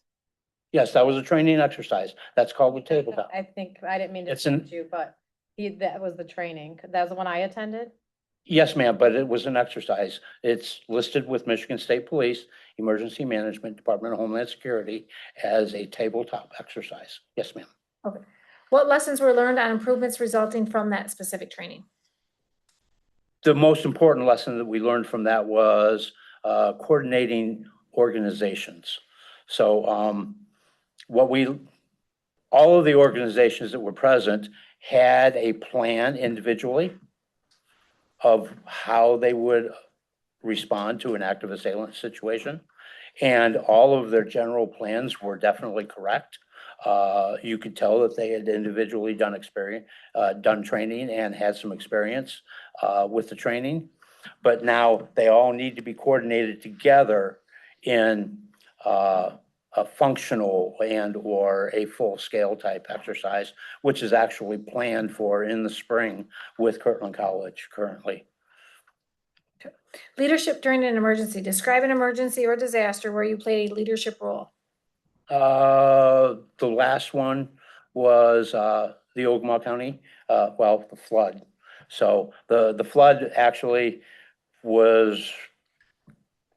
Yes, that was a training exercise. That's called the tabletop. I think, I didn't mean to It's an- interrupt you, but that was the training. That was the one I attended. Yes, ma'am, but it was an exercise. It's listed with Michigan State Police, Emergency Management, Department of Homeland Security as a tabletop exercise. Yes, ma'am. Okay. What lessons were learned on improvements resulting from that specific training? The most important lesson that we learned from that was coordinating organizations. So all of the organizations that were present had a plan individually of how they would respond to an active assailant situation. And all of their general plans were definitely correct. You could tell that they had individually done training and had some experience with the training. But now they all need to be coordinated together in a functional and or a full-scale type exercise, which is actually planned for in the spring with Kirtland College currently. Leadership during an emergency. Describe an emergency or disaster where you played a leadership role. The last one was the Ogemaw County, the flood. So the flood actually was,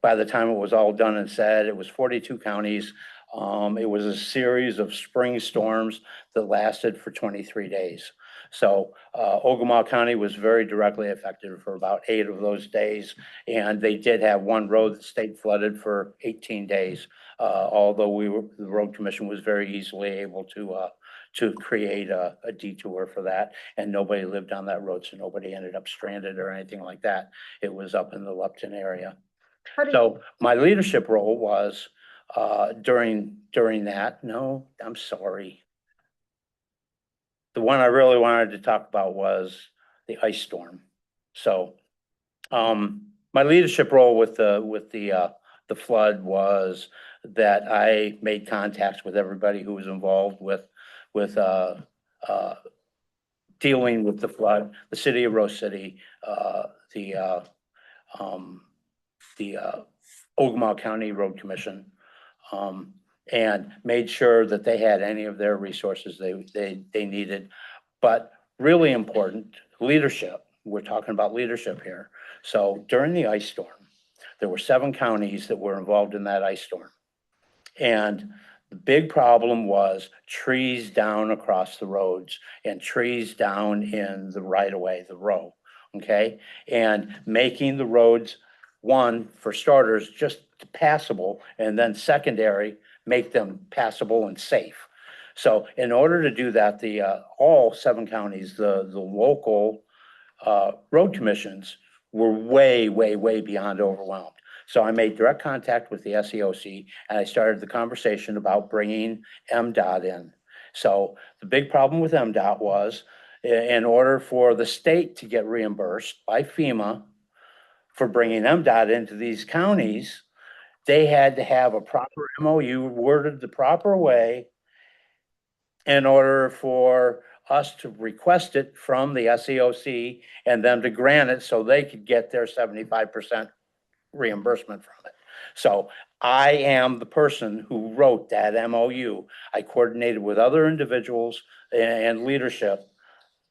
by the time it was all done and said, it was 42 counties. It was a series of spring storms that lasted for 23 days. So Ogemaw County was very directly affected for about 8 of those days. And they did have one road that stayed flooded for 18 days. Although the road commission was very easily able to create a detour for that. And nobody lived on that road, so nobody ended up stranded or anything like that. It was up in the Lupton area. So my leadership role was during that. No, I'm sorry. The one I really wanted to talk about was the ice storm. So my leadership role with the flood was that I made contacts with everybody who was involved with dealing with the flood, the city of Rose City, the Ogemaw County Road Commission, and made sure that they had any of their resources they needed. But really important, leadership. We're talking about leadership here. So during the ice storm, there were 7 counties that were involved in that ice storm. And the big problem was trees down across the roads and trees down in the right-of-way, the row, okay? And making the roads, one, for starters, just passable, and then secondary, make them passable and safe. So in order to do that, all 7 counties, the local road commissions were way, way, way beyond overwhelmed. So I made direct contact with the SEOC and I started the conversation about bringing MDOT in. So the big problem with MDOT was in order for the state to get reimbursed by FEMA for bringing MDOT into these counties, they had to have a proper MOU worded the proper way in order for us to request it from the SEOC and them to grant it so they could get their 75% reimbursement from it. So I am the person who wrote that MOU. I coordinated with other individuals and leadership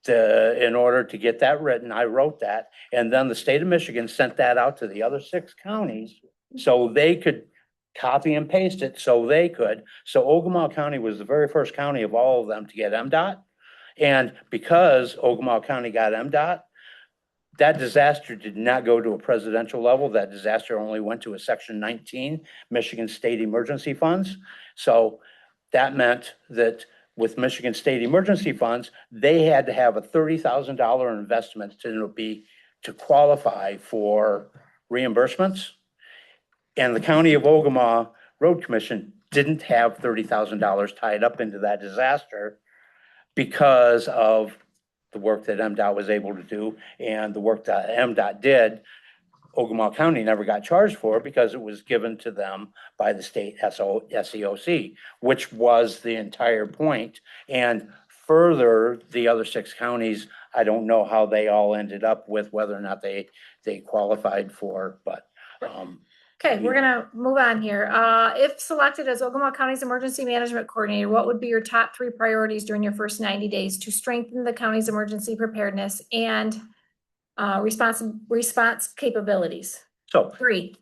in order to get that written. I wrote that. And then the state of Michigan sent that out to the other 6 counties so they could copy and paste it so they could. So Ogemaw County was the very first county of all of them to get MDOT. And because Ogemaw County got MDOT, that disaster did not go to a presidential level. That disaster only went to a Section 19 Michigan State Emergency Funds. So that meant that with Michigan State Emergency Funds, they had to have a $30,000 investment to qualify for reimbursements. And the County of Ogemaw Road Commission didn't have $30,000 tied up into that disaster because of the work that MDOT was able to do and the work that MDOT did. Ogemaw County never got charged for it because it was given to them by the state SEOC, which was the entire point. And further, the other 6 counties, I don't know how they all ended up with whether or not they qualified for, but, Okay, we're gonna move on here. If selected as Ogemaw County's Emergency Management Coordinator, what would be your top 3 priorities during your first 90 days to strengthen the county's emergency preparedness and response capabilities? so 3.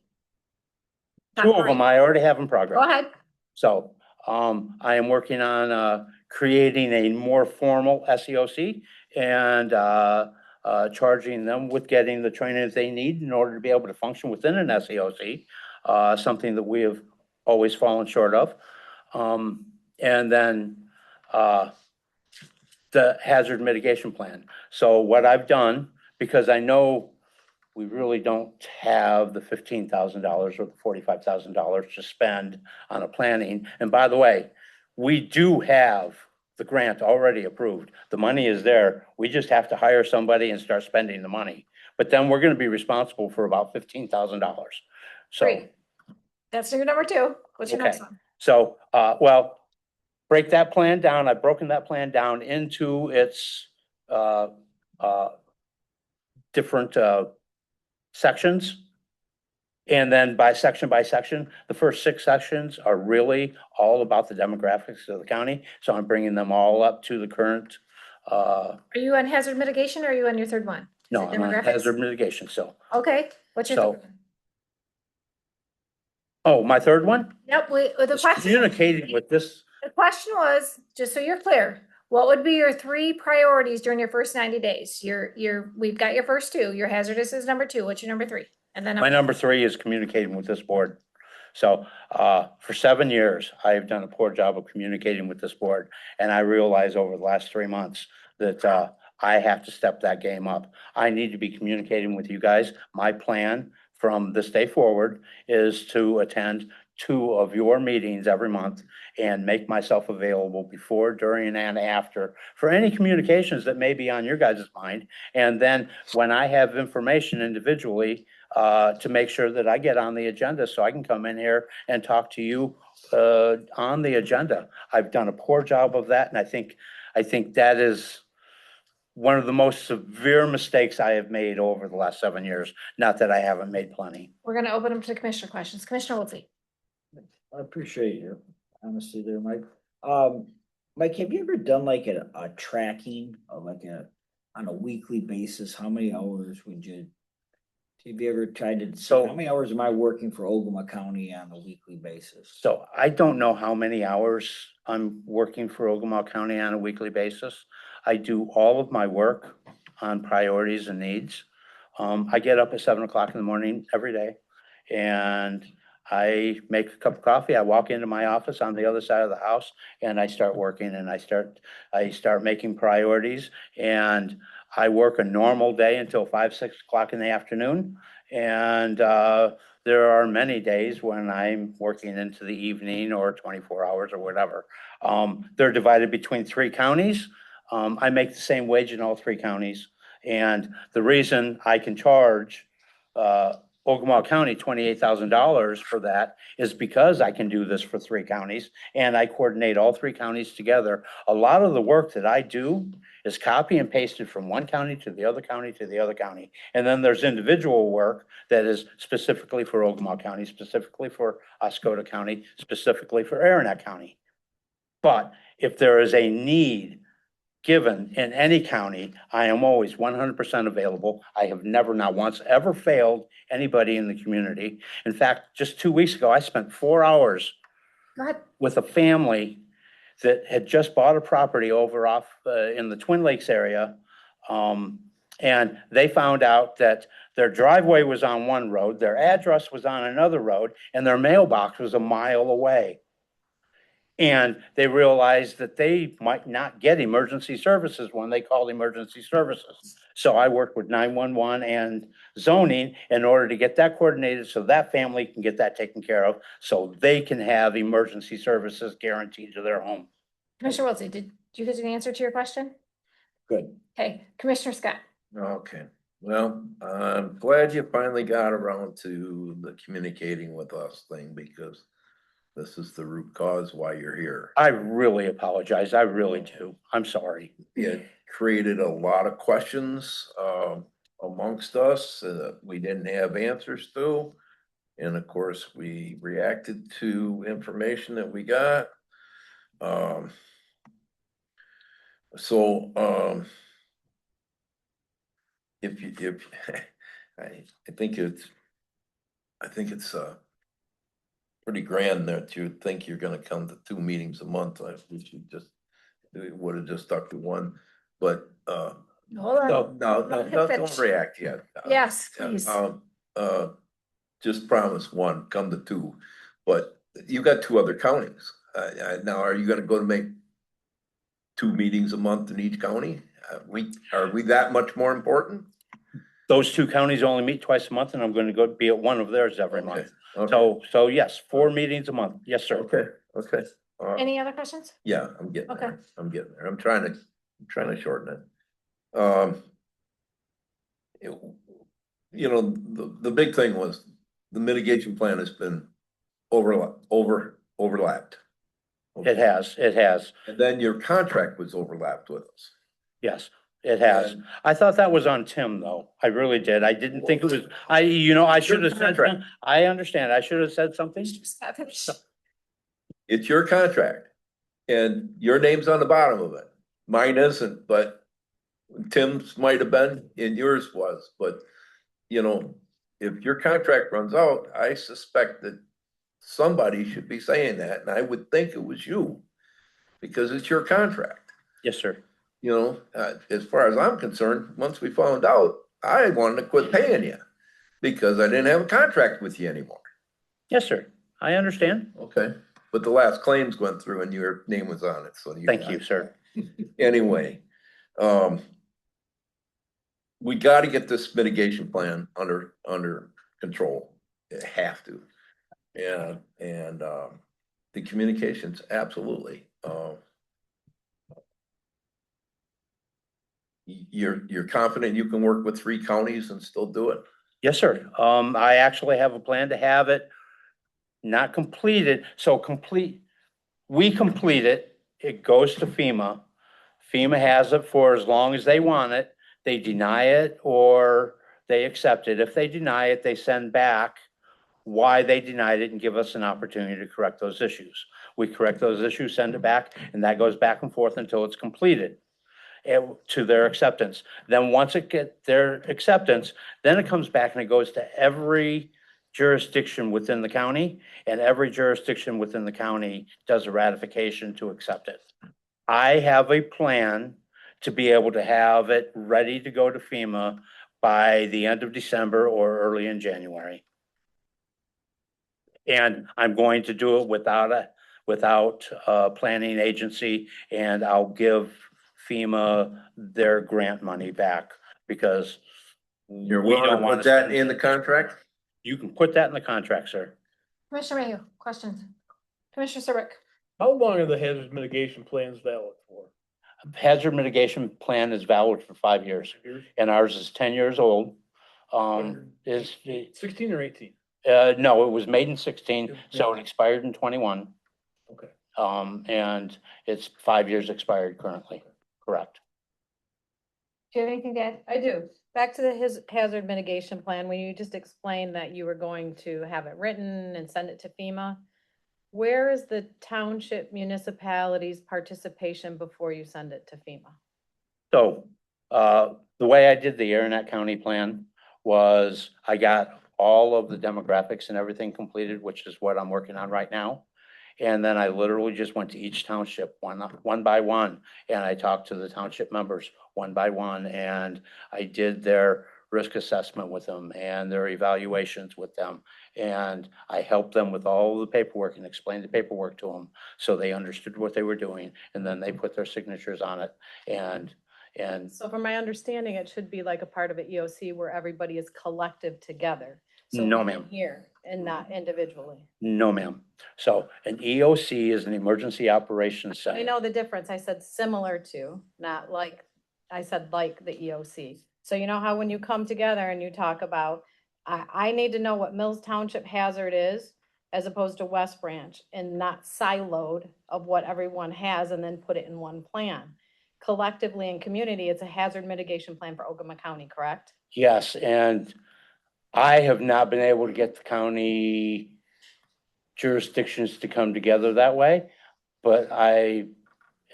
2 of them I already have in progress. Go ahead. So, I am working on, creating a more formal SEOC and, charging them with getting the training that they need in order to be able to function within an SEOC, something that we have always fallen short of. And then, the hazard mitigation plan. So what I've done, because I know we really don't have the $15,000 or the $45,000 to spend on a planning. And by the way, we do have the grant already approved. The money is there. We just have to hire somebody and start spending the money. But then we're gonna be responsible for about $15,000. So, Great. That's your number 2. What's your next Okay. one? so, well, break that plan down. I've broken that plan down into its, different, sections. And then by section, the first 6 sections are really all about the demographics of the county. So I'm bringing them all up to the current, Are you on hazard mitigation or are you on your 3rd one? Is no, it I'm on demographics? hazard mitigation, so. Okay, what's your So- 3rd one? Oh, my 3rd one? Yep, the Is question. communicating with this, The question was, just so you're clear, what would be your 3 priorities during your first 90 days? We've got your first 2, your hazardous is number 2, what's your number 3? And then, my number 3 is communicating with this board. So, for 7 years, I've done a poor job of communicating with this board. And I realize over the last 3 months that, I have to step that game up. I need to be communicating with you guys. My plan from this day forward is to attend 2 of your meetings every month and make myself available before, during, and after for any communications that may be on your guys' mind. And then when I have information individually, to make sure that I get on the agenda so I can come in here and talk to you, on the agenda. I've done a poor job of that, and I think that is one of the most severe mistakes I have made over the last 7 years. Not that I haven't made plenty. we're gonna open them to commissioner questions. Commissioner Wiltie. I appreciate your honesty there, Mike. Mike, have you ever done like a tracking of on a weekly basis? How many hours would you? Have you ever tried to, So- how many hours am I working for Ogemaw County on a weekly basis? So I don't know how many hours I'm working for Ogemaw County on a weekly basis. I do all of my work on priorities and needs. I get up at 7 o'clock in the morning every day and I make a cup of coffee. I walk into my office on the other side of the house and I start working and I start making priorities, and I work a normal day until 5, 6 o'clock in the afternoon. And, there are many days when I'm working into the evening or 24 hours or whatever. They're divided between 3 counties. I make the same wage in all 3 counties. And the reason I can charge, Ogemaw County $28,000 for that is because I can do this for 3 counties and I coordinate all 3 counties together. A lot of the work that I do is copy and pasted from one county to the other county to the other county. And then there's individual work that is specifically for Ogemaw County, specifically for Oscoda County, specifically for Aranac County. But if there is a need given in any county, I am always 100% available. I have never, not once, ever failed anybody in the community. In fact, just 2 weeks ago, I spent 4 hours Go ahead. with a family that had just bought a property over off, in the Twin Lakes area. And they found out that their driveway was on one road, their address was on another road, and their mailbox was a mile away. And they realized that they might not get emergency services when they called emergency services. So I worked with 911 and zoning in order to get that coordinated so that family can get that taken care of, so they can have emergency services guaranteed to their home. Commissioner Wiltie, did you get an answer to your question? Good. Okay, Commissioner Scott. Okay, well, I'm glad you finally got around to the communicating with us thing, because this is the root cause why you're here. I really apologize. I really do. I'm sorry. It created a lot of questions, amongst us, we didn't have answers to. And of course, we reacted to information that we got. So, if, I think it's pretty grand that you think you're gonna come to 2 meetings a month. We should just, we would have just stuck to one, but, Hold on. no, don't Finish. react yet. Yes, please. Just promise one, come to 2, but you got 2 other counties. Now, are you gonna go to make 2 meetings a month in each county? Are we that much more important? Those 2 counties only meet twice a month, and I'm gonna go be at one of theirs every month. Okay, So yes, 4 meetings a month. Yes, sir. okay. Any other questions? Yeah, I'm getting Okay. there. I'm getting there. I'm trying to shorten it. The big thing was the mitigation plan has been overlapped. It has. And then your contract was overlapped with us. Yes, it has. And- I thought that was on Tim, though. I really did. I didn't think it was, I should have said, Contract. I understand. I should have said something. Scott, finish. It's your contract and your name's on the bottom of it. Mine isn't, but Tim's might have been and yours was, but if your contract runs out, I suspect that somebody should be saying that, and I would think it was you, because it's your contract. Yes, sir. As far as I'm concerned, once we found out, I wanted to quit paying you because I didn't have a contract with you anymore. Yes, sir. I understand. Okay, but the last claims went through and your name was on it, so. Thank you, sir. Anyway, we gotta get this mitigation plan under control. It have to. And the communications, absolutely. You're confident you can work with 3 counties and still do it? Yes, sir. I actually have a plan to have it not completed, we complete it, it goes to FEMA. FEMA has it for as long as they want it. They deny it or they accept it. If they deny it, they send back why they denied it and give us an opportunity to correct those issues. We correct those issues, send it back, and that goes back and forth until it's completed to their acceptance. Then once it gets their acceptance, then it comes back and it goes to every jurisdiction within the county, and every jurisdiction within the county does a ratification to accept it. I have a plan to be able to have it ready to go to FEMA by the end of December or early in January. And I'm going to do it without a planning agency, and I'll give FEMA their grant money back because You're we willing don't to want put to that spend. in the contract? You can put that in the contract, sir. Commissioner Mayhew, questions? Commissioner Serbrook. How long are the hazard mitigation plans valid for? Hazard mitigation plan is valid for 5 years, Years? and ours is 10 years old. Is 16 or 18? no, it was made in 16, so it expired in 21. Okay. And it's 5 years expired currently, correct? Do you have anything to add? I do. Back to the hazard mitigation plan, when you just explained that you were going to have it written and send it to FEMA. Where is the township municipalities' participation before you send it to FEMA? So, the way I did the Aranet County plan was I got all of the demographics and everything completed, which is what I'm working on right now. And then I literally just went to each township, one by one, and I talked to the township members one by one, and I did their risk assessment with them and their evaluations with them. And I helped them with all the paperwork and explained the paperwork to them, so they understood what they were doing, and then they put their signatures on it, and So from my understanding, it should be like a part of an EOC where everybody is collective together. So No, we ma'am. can hear and not individually. no, ma'am. So an EOC is an Emergency Operations I Center. know the difference. I said similar to, not like, I said like the EOC. So you know how when you come together and you talk about, I need to know what Mills Township hazard is as opposed to West Branch and not siloed of what everyone has and then put it in one plan. Collectively in community, it's a hazard mitigation plan for Ogemaw County, correct? Yes, and I have not been able to get the county jurisdictions to come together that way, but I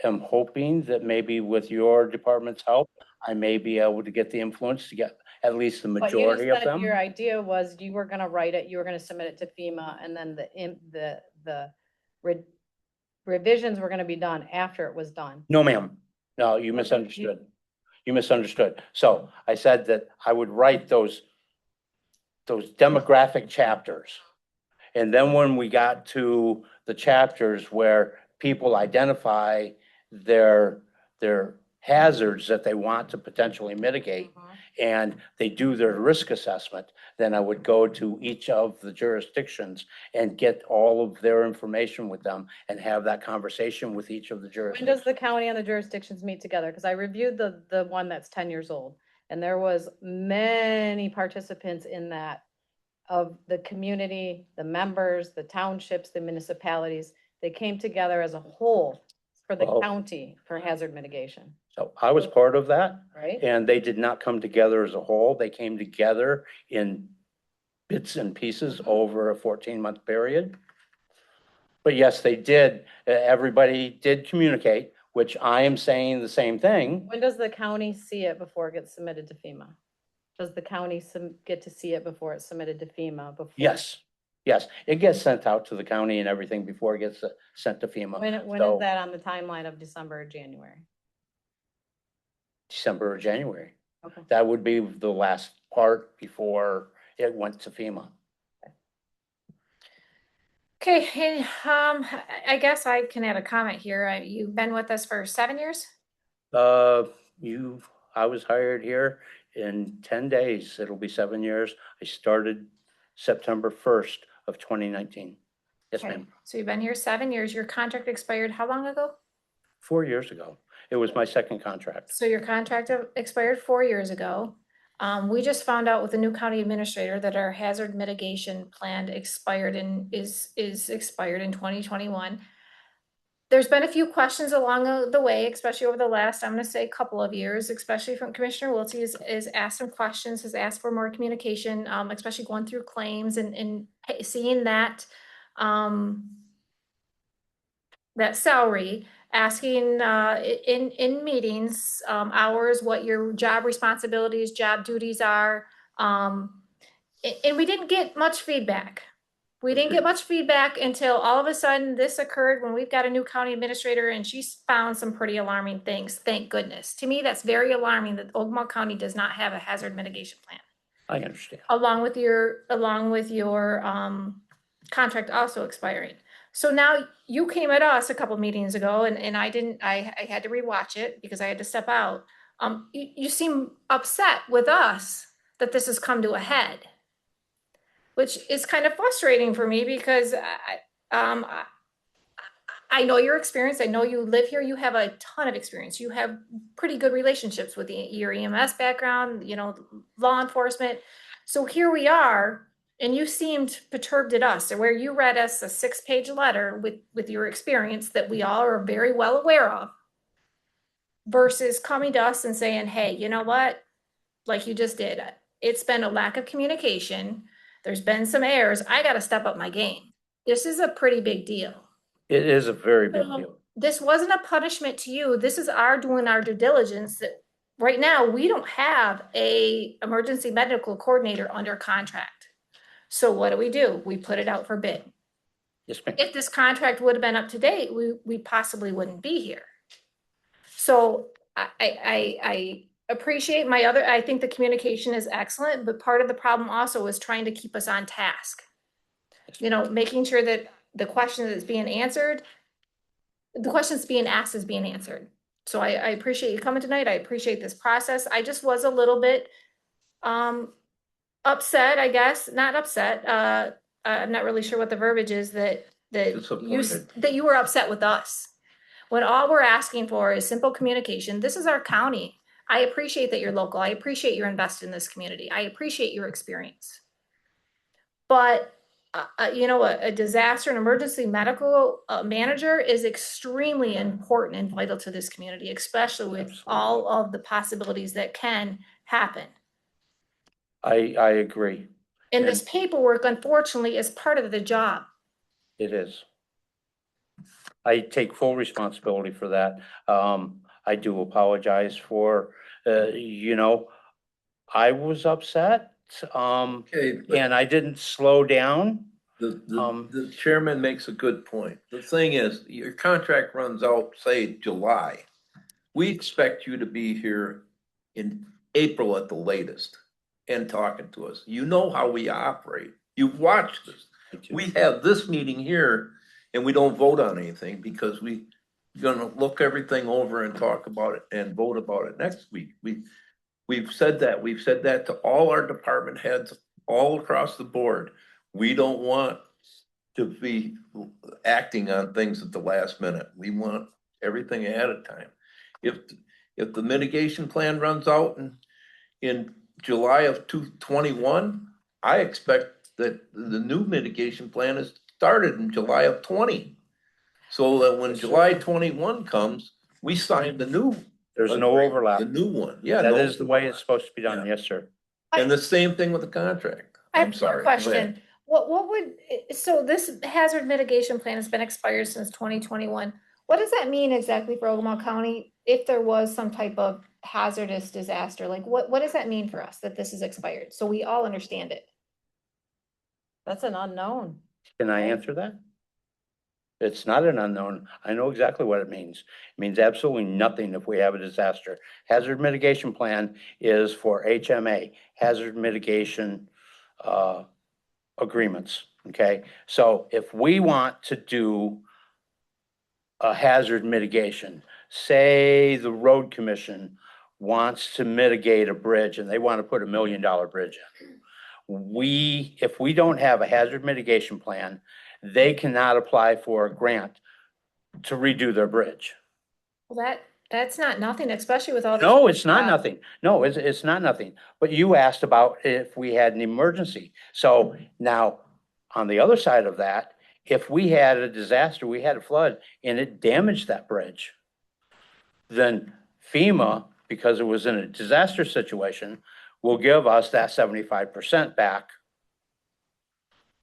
am hoping that maybe with your department's help, I may be able to get the influence to get at least the But you just majority of said them. your idea was you were gonna write it, you were gonna submit it to FEMA, and then the revisions were gonna be done after it was done. No, ma'am. No, you Okay, misunderstood. You misunderstood. So I said that I would write those demographic chapters. And then when we got to the chapters where people identify their hazards that they want to potentially mitigate, and they do their risk assessment, then I would go to each of the jurisdictions and get all of their information with them and have that conversation with each of the When does jurisdictions. the county and the jurisdictions meet together? Because I reviewed the one that's 10 years old, and there was many participants in that of the community, the members, the townships, the municipalities. They came together as a whole for the Well- county for hazard mitigation, So I was part of that, right? and they did not come together as a whole. They came together in bits and pieces over a 14-month period. But yes, they did. Everybody did communicate, which I am saying the same thing. When does the county see it before it gets submitted to FEMA? Does the county get to see it before it's submitted to FEMA before? Yes, yes. It gets sent out to the county and everything before it gets sent to FEMA. When So- is that on the timeline of December or January? December or January. Okay. That would be the last part before it went to FEMA. Okay, and, I guess I can add a comment here. You've been with us for 7 years? I was hired here in 10 days. It'll be 7 years. I started September 1st of 2019. Yes, Okay, ma'am. so you've been here 7 years. Your contract expired how long ago? 4 years ago. It was my second contract. So your contract expired 4 years ago. We just found out with the new county administrator that our hazard mitigation plan expired and is expired in 2021. There's been a few questions along the way, especially over the last, I'm gonna say, couple of years, especially from Commissioner Wiltie is asked some questions, has asked for more communication, especially going through claims and seeing that, that salary, asking in meetings, hours, what your job responsibilities, job duties are. And we didn't get much feedback. We didn't get much feedback until all of a sudden this occurred when we've got a new county administrator and she's found some pretty alarming things. Thank goodness. To me, that's very alarming that Ogemaw County does not have a hazard mitigation plan. I understand. Along with your contract also expiring. So now you came at us a couple meetings ago and I had to rewatch it because I had to step out. You seem upset with us that this has come to a head, which is kind of frustrating for me because I know your experience. I know you live here. You have a ton of experience. You have pretty good relationships with your EMS background, law enforcement. So here we are, and you seemed perturbed at us, or where you read us a 6-page letter with your experience that we all are very well aware of, versus coming to us and saying, hey, you know what? Like you just did. It's been a lack of communication. There's been some errors. I got to step up my game. This is a pretty big deal. It is a very big deal. This wasn't a punishment to you. This is our doing our due diligence that right now we don't have a emergency medical coordinator under contract. So what do? We put it out for bid. Yes, ma'am. if this contract would have been up to date, we possibly wouldn't be here. So I appreciate I think the communication is excellent, but part of the problem also is trying to keep us on task. You know, making sure that the question that's being answered, the questions being asked is being answered. So I appreciate you coming tonight. I appreciate this process. I just was a little bit upset, I guess, not upset. I'm not really sure what the verbiage is Disappointed. that you were upset with us. When all we're asking for is simple communication. This is our county. I appreciate that you're local. I appreciate you're invested in this community. I appreciate your experience. But you know, a disaster and emergency medical manager is extremely important and vital to this community, especially with all of the possibilities that can happen. I agree. And this paperwork, unfortunately, is part of the job. It is. I take full responsibility for that. I do apologize for, you know, I was upset. Okay, but And I didn't slow down. the chairman makes a good point. The thing is, your contract runs out, say, July. We expect you to be here in April at the latest and talking to us. You know how we operate. You've watched this. We have this meeting here and we don't vote on anything because we're gonna look everything over and talk about it and vote about it next week. We've said that. We've said that to all our department heads all across the board. We don't want to be acting on things at the last minute. We want everything ahead of time. If the mitigation plan runs out in July of 2021, I expect that the new mitigation plan is started in July of 20. So that when July 21 comes, we sign the new. There's no overlap. The new one, yeah. That no is the way overlap. it's supposed to be done. Yes, sir. And the same thing with the contract. I I'm have a sorry. Go ahead. question. What would, so this hazard mitigation plan has been expired since 2021. What does that mean exactly for Ogemaw County if there was some type of hazardous disaster? Like what does that mean for us that this is expired? So we all understand it. That's an unknown. Can I answer that? It's not an unknown. I know exactly what it means. It means absolutely nothing if we have a disaster. Hazard mitigation plan is for HMA, hazard mitigation agreements, okay? So if we want to do a hazard mitigation, say the road commission wants to mitigate a bridge and they want to put $1 million bridge in. If we don't have a hazard mitigation plan, they cannot apply for a grant to redo their bridge. Well, that's not nothing, especially with all. No, it's not nothing. No, it's not nothing. But you asked about if we had an emergency. So now, on the other side of that, if we had a disaster, we had a flood and it damaged that bridge, then FEMA, because it was in a disaster situation, will give us that 75% back.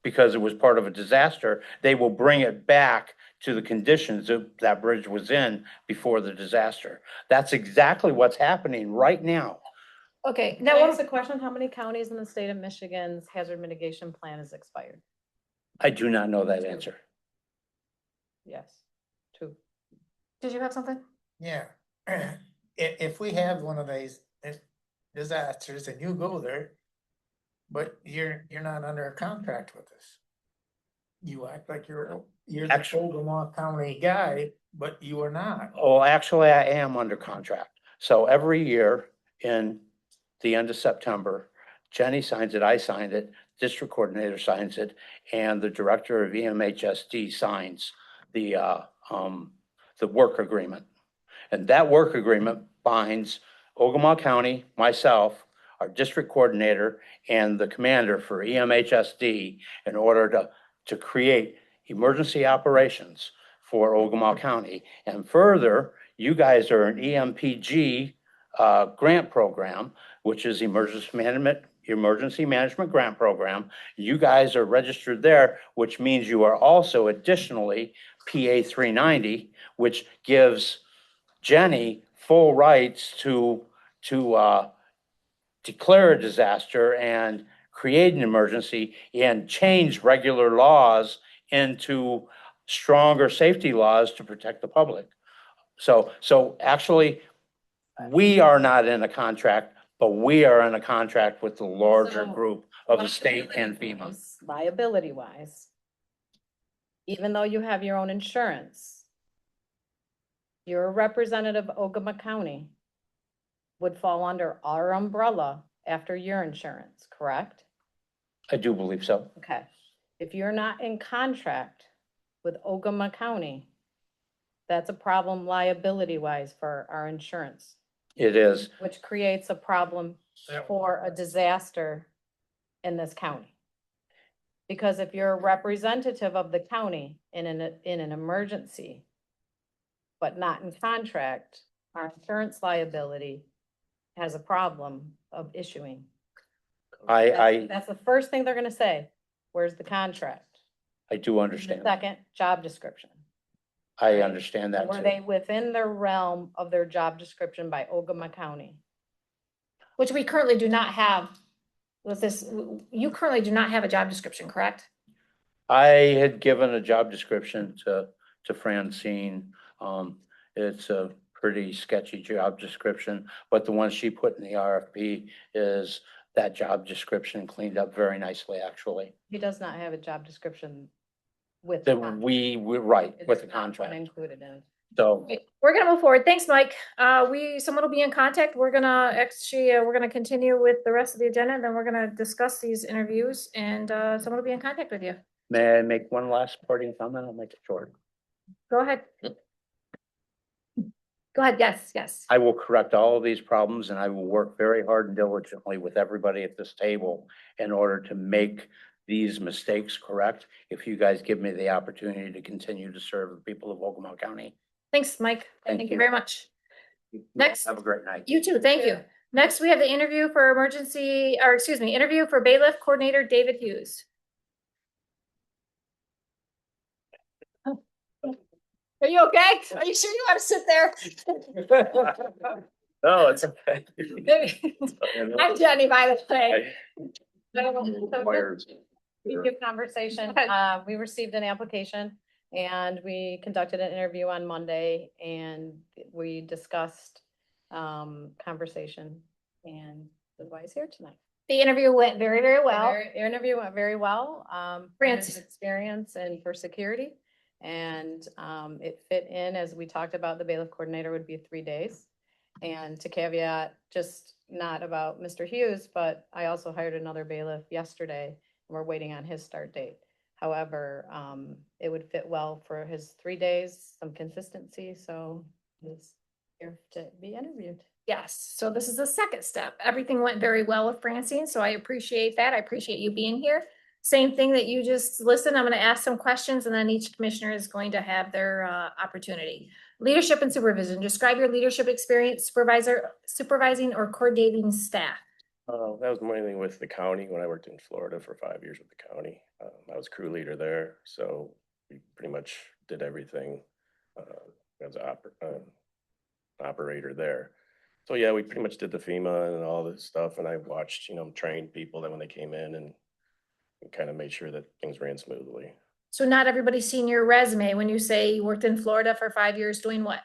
Because it was part of a disaster, they will bring it back to the conditions that bridge was in before the disaster. That's exactly what's happening right now. Okay, Can now I what ask a question? How many counties in the state of Michigan's hazard mitigation plan is expired? I do not know that answer. Yes, 2. did you have something? Yeah, if we have one of these disasters and you go there, but you're not under a contract with us. You act like you're the Actually- Ogemaw County guy, but you are not. Oh, actually, I am under contract. So every year in the end of September, Jenny signs it, I signed it, district coordinator signs it, and the director of EMHSD signs the work agreement. And that work agreement binds Ogemaw County, myself, our district coordinator, and the commander for EMHSD in order to create emergency operations for Ogemaw County. And further, you guys are an EMPG grant program, which is emergency management grant program. You guys are registered there, which means you are also additionally PA 390, which gives Jenny full rights to declare a disaster and create an emergency and change regular laws into stronger safety laws to protect the public. So actually, we are not in a contract, but we are in a contract with the larger So, group of the state and FEMA. Liability wise. Even though you have your own insurance. You're a representative of Ogemaw County. Would fall under our umbrella after your insurance, correct? I do believe so. Okay. If you're not in contract with Ogemaw County, that's a problem liability wise for our insurance, It is. which creates a problem for a disaster in this county. Because if you're a representative of the county in an emergency, but not in contract, our insurance liability has a problem of issuing. That's the first thing they're gonna say. Where's the contract? I do The understand. second, job description. I understand that Were too. they within the realm of their job description by Ogemaw County? Which we currently do not have with this, you currently do not have a job description, correct? I had given a job description to Francine. It's a pretty sketchy job description, but the one she put in the RFP is that job description cleaned up very nicely, actually. He does not have a job description with. the That contract. we're right It with is the not one contract. included in. So Okay, we're gonna move forward. Thanks, Mike. Someone will be in contact. We're gonna continue with the rest of the agenda, and then we're gonna discuss these interviews, and, someone will be in contact with you. may I make one last parting comment? I'll make it short. Go ahead. Go ahead. Yes. I will correct all of these problems and I will work very hard and diligently with everybody at this table in order to make these mistakes correct. If you guys give me the opportunity to continue to serve the people of Ogemaw County. Thanks, Mike. Thank Thank you. you very much. Next. Have a great night. You too. Thank you. Next, we have the interview for interview for bailiff coordinator David Hughes. Are you okay? Are you sure you want to sit there? No, it's okay. I'm Jenny, by the way. Good conversation. We received an application and we conducted an interview on Monday and we discussed conversation and that's why he's here tonight. The interview went very, very well. The interview went very well. Francis. Experience and for security. And it fit in as we talked about, the bailiff coordinator would be 3 days. And to caveat, just not about Mr. Hughes, but I also hired another bailiff yesterday. And we're waiting on his start date. However, it would fit well for his 3 days, some consistency, so he's here to be interviewed. Yes, so this is the second step. Everything went very well with Francine, so I appreciate that. I appreciate you being here. Same thing that you just listened. I'm going to ask some questions and then each commissioner is going to have their opportunity. Leadership and supervision. Describe your leadership experience, supervising or coordinating staff. That was mainly with the county when I worked in Florida for 5 years with the county. I was crew leader there, so we pretty much did everything as an operator there. So yeah, we pretty much did the FEMA and all this stuff, and I watched, trained people that when they came in and kind of made sure that things ran smoothly. So not everybody's seen your resume when you say you worked in Florida for 5 years doing what?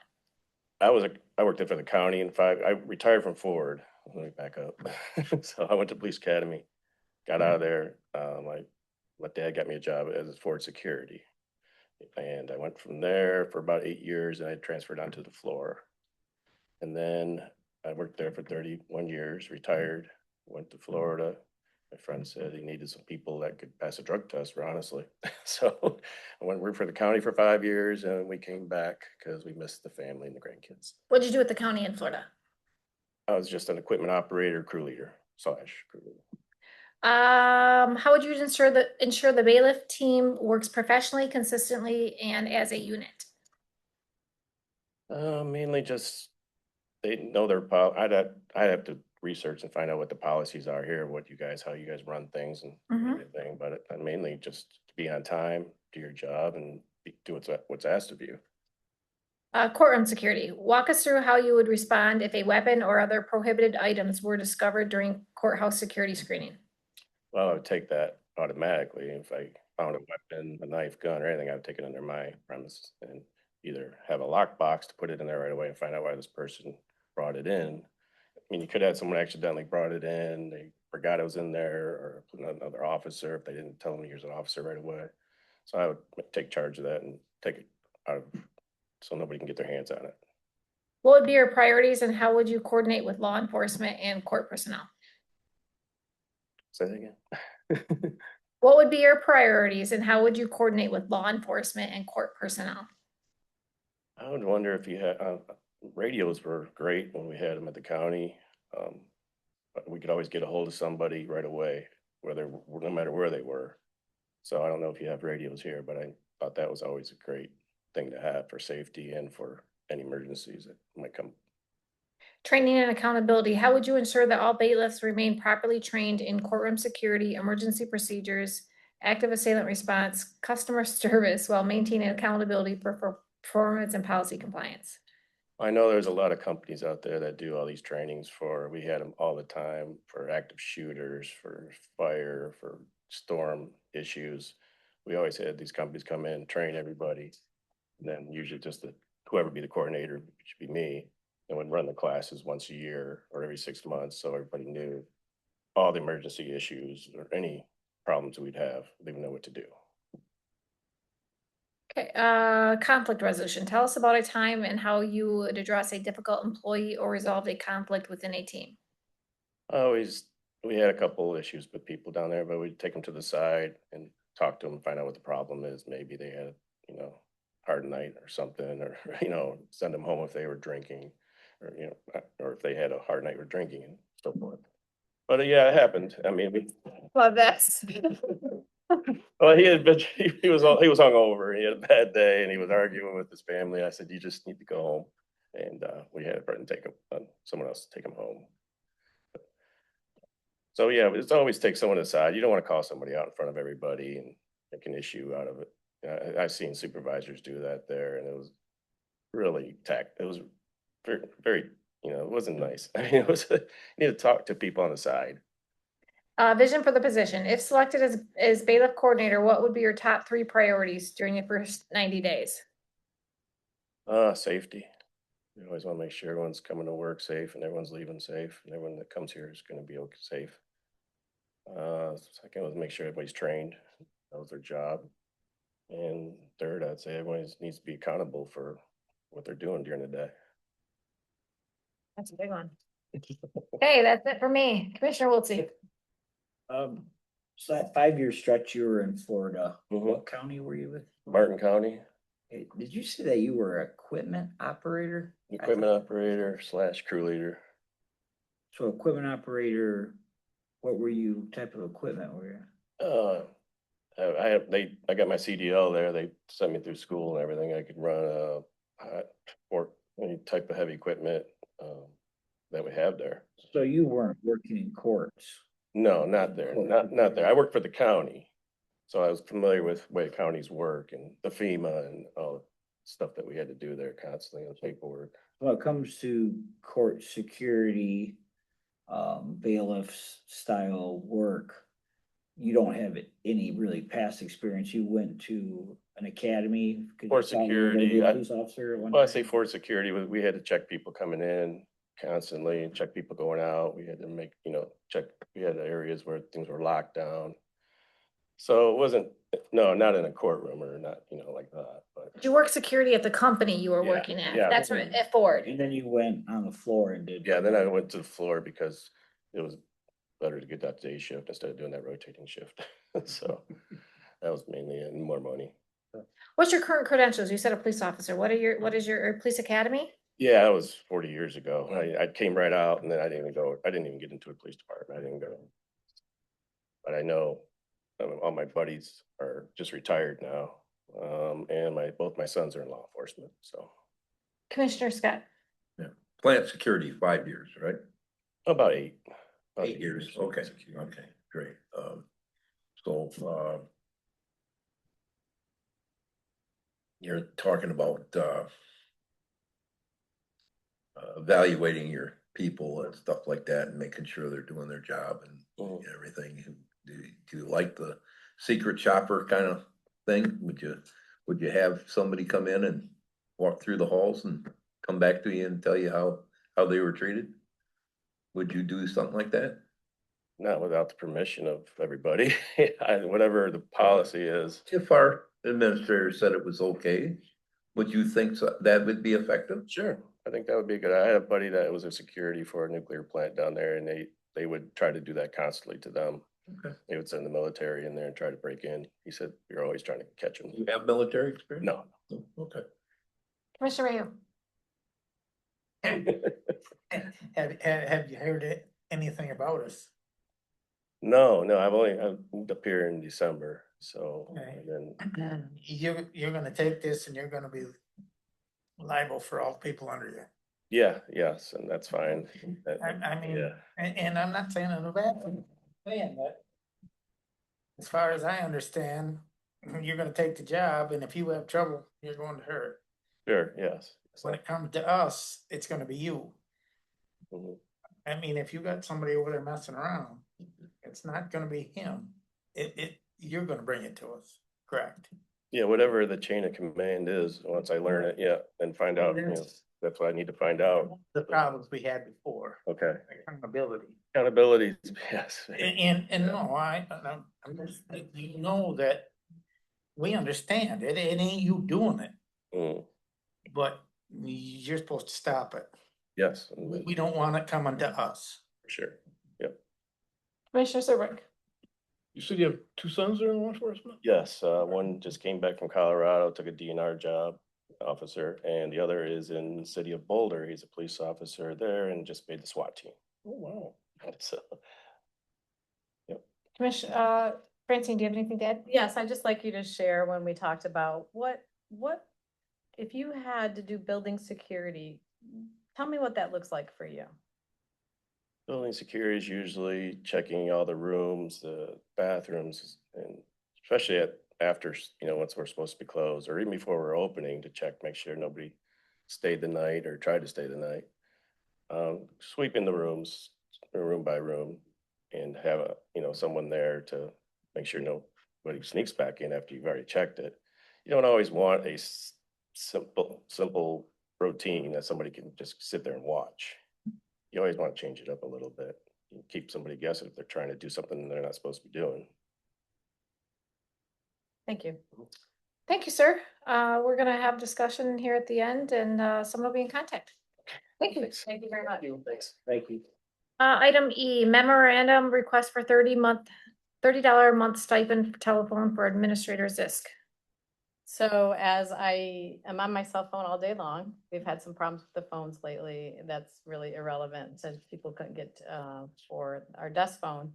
I worked there for the county I retired from Ford. Let me back up. So I went to police academy, got out of there. My dad got me a job as Ford security. And I went from there for about 8 years and I transferred onto the floor. And then I worked there for 31 years, retired, went to Florida. My friend said he needed some people that could pass a drug test, honestly. So I went and worked for the county for 5 years and we came back because we missed the family and the grandkids. What'd you do with the county in Florida? I was just an equipment operator, crew leader / crew leader. How would you ensure the bailiff team works professionally, consistently, and as a unit? Mainly just, they know their I'd have to research and find out what the policies are here, how you guys run things and everything, but mainly just to be on time, do your job and do what's asked of you. Courtroom security. Walk us through how you would respond if a weapon or other prohibited items were discovered during courthouse security screening. Well, I would take that automatically. If found a weapon, a knife, gun, or anything, I would take it under my premise and either have a lockbox to put it in there right away and find out why this person brought it in. I mean, you could have someone accidentally brought it in, they forgot it was in there, or another officer if they didn't tell him he was an officer right away. So I would take charge of that and take it out of, so nobody can get their hands on it. What would be your priorities and how would you coordinate with law enforcement and court personnel? Say that again. What would be your priorities and how would you coordinate with law enforcement and court personnel? I would wonder if you had, radios were great when we had them at the county. But we could always get a hold of somebody right away, no matter where they were. So I don't know if you have radios here, but I thought that was always a great thing to have for safety and for any emergencies that might come. Training and accountability. How would you ensure that all bailiffs remain properly trained in courtroom security, emergency procedures, active assailant response, customer service while maintaining accountability for performance and policy compliance? I know there's a lot of companies out there that do all these trainings we had them all the time for active shooters, for fire, for storm issues. We always had these companies come in, train everybody. And then usually just whoever be the coordinator, which should be me, and would run the classes once a year or every 6 months. So everybody knew all the emergency issues or any problems we'd have, they would know what to do. Okay, conflict resolution. Tell us about a time and how you would address a difficult employee or resolve a conflict within a team. We had a couple issues with people down there, but we'd take them to the side and talk to them, find out what the problem is. Maybe they had, hard night or something, or, send them home if they were drinking or, or if they had a hard night with drinking and so forth. But yeah, it happened. I mean, Love this. well, he was hungover. He had a bad day and he was arguing with his family. I said, you just need to go home. And we had a friend take him, someone else to take him home. So yeah, it's always take someone aside. You don't want to call somebody out in front of everybody and make an issue out of it. I've seen supervisors do that there, and it was really it was very, very, it wasn't nice. I mean, you need to talk to people on the side. Vision for the position. If selected as bailiff coordinator, what would be your top 3 priorities during the first 90 days? Safety. We always want to make sure everyone's coming to work safe and everyone's leaving safe and everyone that comes here is going to be safe. Second was make sure everybody's trained. That was their job. And third, I'd say everyone needs to be accountable for what they're doing during the day. That's a big one. Okay, that's it for me. Commissioner Wiltie. So that 5-year stretch you were in Florida, Mhm. what county were you with? Martin County, Hey, did you say that you were equipment operator? equipment operator / crew leader. So equipment operator, what were you, type of equipment were you? I got my CDL there. They sent me through school and everything. I could run or any type of heavy equipment that we have there. So you weren't working in courts? No, not there. Not there. I worked for the county, so I was familiar with the way counties work and the FEMA and all the stuff that we had to do there constantly on paperwork. When it comes to court security, bailiffs style work, you don't have any really past experience. You went to an academy. 'Cause you For thought you were gonna be security, a police officer at one Well, I time? say for security, we had to check people coming in constantly and check people going out. We had to make, check, we had areas where things were locked down. So it wasn't, no, not in a courtroom or not, like that, but Did you work security at the company you were Yeah, working at? yeah. That's right, at Ford. And then you went on the floor and did. yeah, then I went to the floor because it was better to get that day shift instead of doing that rotating shift. So that was mainly it, and more money. What's your current credentials? You said a police officer. What is your police academy? Yeah, that was 40 years ago. I came right out and then I didn't even get into a police department. I didn't go. But I know all my buddies are just retired now. And both my sons are in law enforcement, so Commissioner Scott. Plant security, 5 years, right? about 8. About 8 years, okay, okay, great. So, you're talking about, evaluating your people and stuff like that and making sure they're doing their job and Mhm. everything. Do you like the secret shopper kind of thing? Would you have somebody come in and walk through the halls and come back to you and tell you how they were treated? Would you do something like that? Not without the permission of everybody, whatever the policy is. If our administrator said it was okay, would you think that would be effective? Sure. I think that would be good. I had a buddy that was a security for a nuclear plant down there, and they would try to do that constantly to them. Okay. They would send the military in there and try to break in. He said, you're always trying to catch them. You have military experience? No. Okay. Commissioner Mayhew. Have you heard anything about us? No, I moved up here in December, so, Okay. and then, You're gonna take this and you're gonna be liable for all people under you. yes, and that's fine. I mean, Yeah. and I'm not saying I'm a bad thing, but as far as I understand, you're gonna take the job, and if you have trouble, you're going to her. Sure, yes. When it comes to us, it's gonna be you. Mhm. I mean, if you got somebody over there messing around, it's not gonna be him. You're gonna bring it to us, correct? Yeah, whatever the chain of command is, once I learn it, yeah, and find out, that's what I need to find out. The problems we had before, Okay, accountability. accountability, yes. And no, I'm just, you know that we understand it, it ain't you doing it, Mm, but you're supposed to stop it. yes, We don't want it coming to us. for sure. Commissioner Serbrook. You said you have two sons that are in law enforcement? Yes, one just came back from Colorado, took a DNR job, officer, and the other is in the city of Boulder. He's a police officer there and just made the SWAT team. Oh, wow. So, Commissioner, Francine, do you have anything to add? Yes, I'd just like you to share when we talked about what, if you had to do building security, tell me what that looks like for you. building security is usually checking all the rooms, the bathrooms, and especially after, once we're supposed to be closed, or even before we're opening to check, make sure nobody stayed the night or tried to stay the night. Sweeping the rooms, room by room, and have someone there to make sure nobody sneaks back in after you've already checked it. You don't always want a simple routine that somebody can just sit there and watch. You always want to change it up a little bit. You keep somebody guessing if they're trying to do something they're not supposed to be doing. Thank you. Thank you, sir. We're gonna have discussion here at the end and someone will be in contact. Thank you. Thank you very much. Thanks. Thank you. Item E, memorandum request for $30 a month stipend for telephone for administrator Zisk. So as I am on my cell phone all day long, we've had some problems with the phones lately. That's really irrelevant since people couldn't get for our desk phone.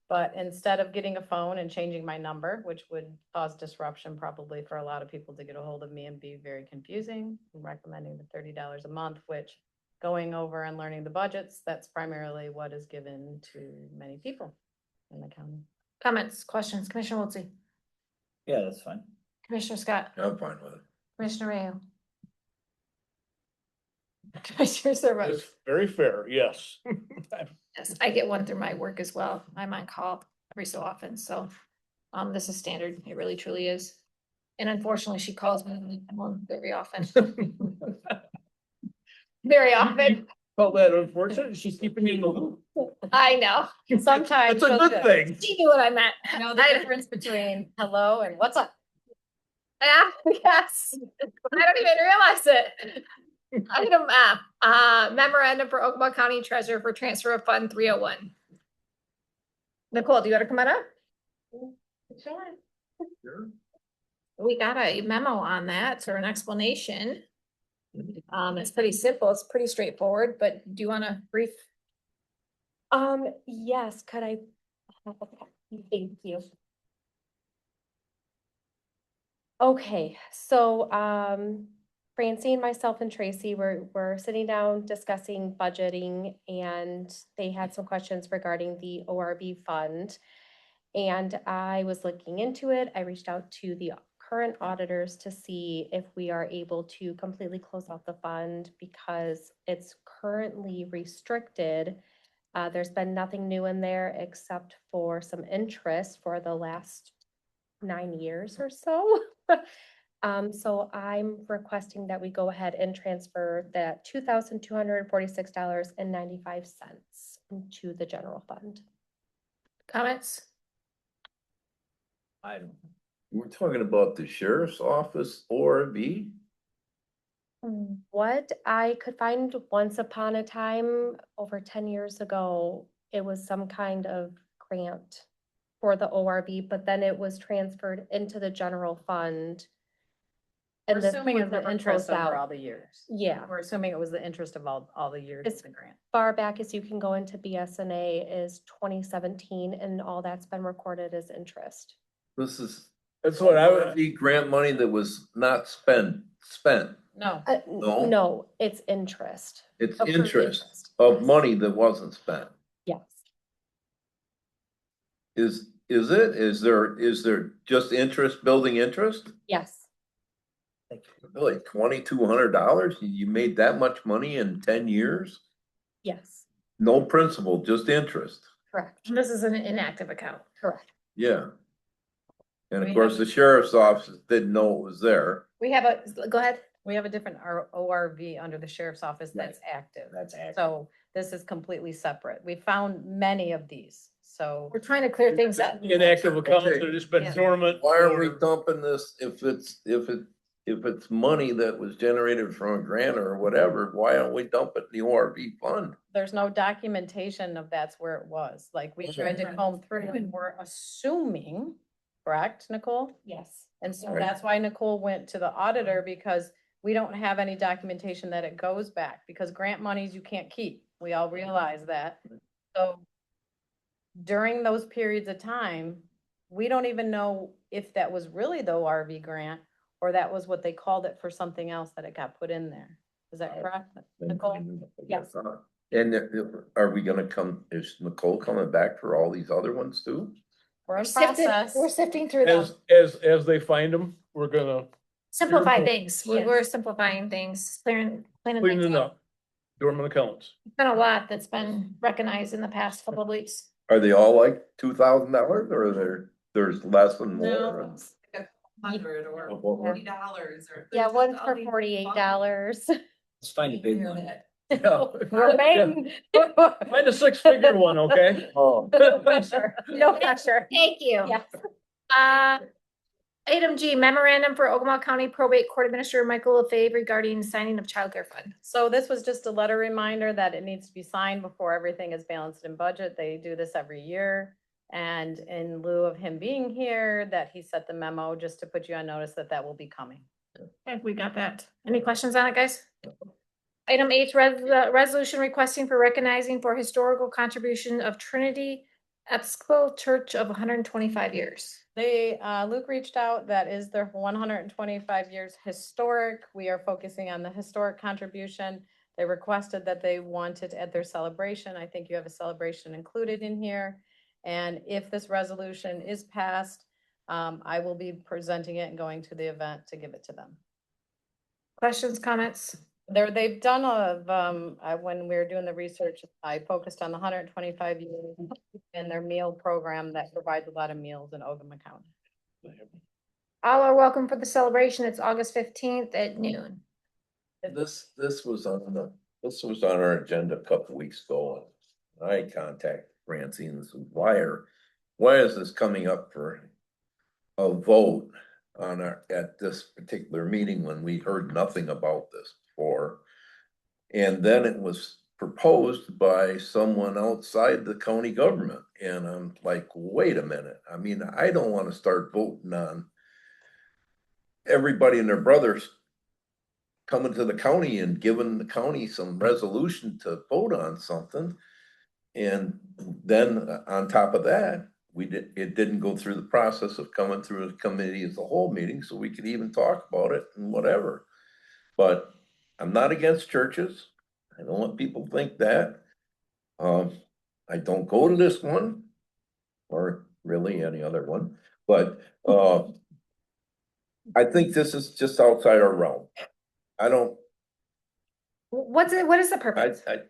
But instead of getting a phone and changing my number, which would cause disruption probably for a lot of people to get a hold of me and be very confusing, I'm recommending the $30 a month, which going over and learning the budgets, that's primarily what is given to many people in the county. Comments, questions, Commissioner Wiltie, Yeah, that's fine. Commissioner Scott, I'm fine with it. Commissioner Rayo. Commissioner Serbrook. It's very fair, yes. Yes, I get one through my work as well. I'm on call every so often, so this is standard. It really truly is. And unfortunately, she calls me very often. Very often. Call that unfortunate, she's keeping you in the loop. I know. Sometimes. That's a she'll good do- thing. She knew what I meant. Know the difference between hello and what's up? Yeah, yes. I don't even realize it. Item F, memorandum for Ogemaw County Treasurer for transfer of Fund 301. Nicole, do you want to come on up? Sure. We got a memo on that, or an explanation. It's pretty simple, it's pretty straightforward, but do you want to brief? Yes, could I? Thank you. Okay, so, Francine, myself and Tracy were sitting down discussing budgeting and they had some questions regarding the ORB fund. And I was looking into it. I reached out to the current auditors to see if we are able to completely close out the fund because it's currently restricted. There's been nothing new in there except for some interest for the last 9 years or so. So I'm requesting that we go ahead and transfer that $2,246.95 into the general fund. Comments? I don't. We're talking about the sheriff's office ORV? What I could find once upon a time, over 10 years ago, it was some kind of grant for the ORV, but then it was transferred into the general fund. We're And this assuming was it's the never interest closed over out. all the years. Yeah, We're assuming it was the interest of all the years It's- of the grant. far back as you can go into BSNA is 2017, and all that's been recorded as interest. This is. That's what I would- ORV grant money that was not spent. No, No? No, it's interest. It's Accrued interest of yes. money that wasn't spent. Yes, Is it? Is there just interest, building interest? yes, Really, $2,200? You made that much money in 10 years? yes, No principal, just interest. correct, This is an inactive account. correct. Yeah. And of We course, have- the sheriff's office didn't know it was there. We have go ahead. we have a different ORV under the sheriff's office that's active. That's accurate. So this is completely separate. We found many of these, so. We're trying to clear things up. Inactive accounts Okay. that have just been Yeah. dormant. Why are we or- dumping this if it's money that was generated from a grant or whatever? Why don't we dump it in the ORV fund? There's no documentation of that's where it was. Like, we tried to comb through and we're assuming, correct, Nicole? Yes. And so Right. that's why Nicole went to the auditor, because we don't have any documentation that it goes back, because grant monies you can't keep. We all realize that. So during those periods of time, we don't even know if that was really the ORV grant or that was what they called it for something else that it got put in there. Is that correct, Nicole? Yes. And are we gonna is Nicole coming back for all these other ones too? We're in We're process. sifting through them. As they find them, we're gonna Simplify things. Yes. We're simplifying things, cleaning clean things it up. up. Dormant accounts. It's been a lot that's been recognized in the past couple of weeks. Are they all like $2,000 or there's less and more? No. $100 or Or- $40 or. Yeah, there's one's just for all these $48. Let's find a big one. We're waiting. Find a six-figure one, okay? Oh, No pressure. No pressure. Thank you. Yes. Item G, memorandum for Ogemaw County Probate Court Administrator Michael LaFave regarding signing of childcare fund. So this was just a letter reminder that it needs to be signed before everything is balanced in budget. They do this every year. And in lieu of him being here, that he sent the memo just to put you on notice that that will be coming. Okay, we got that. Any questions on it, guys? Item H, resolution requesting for recognizing for historical contribution of Trinity Episcopal Church of 125 years. They, Luke reached out, that is their 125 years historic. We are focusing on the historic contribution. They requested that they wanted at their celebration. I think you have a celebration included in here. And if this resolution is passed, I will be presenting it and going to the event to give it to them. Questions, comments? They've done when we were doing the research, I focused on the 125 years and their meal program that provides a lot of meals in Ogemaw County. All are welcome for the celebration. It's August 15th at noon. this was on our agenda a couple weeks ago. And I contacted Francine and said, why is this coming up for a vote at this particular meeting when we heard nothing about this before? And then it was proposed by someone outside the county government. And I'm like, wait a minute. I mean, I don't want to start voting on everybody and their brothers coming to the county and giving the county some resolution to vote on something. And then on top of that, it didn't go through the process of coming through the committee as a whole meeting, so we could even talk about it and whatever. But I'm not against churches. I don't want people to think that. I don't go to this one or really any other one, but I think this is just outside our realm. I don't, What is the purpose? I,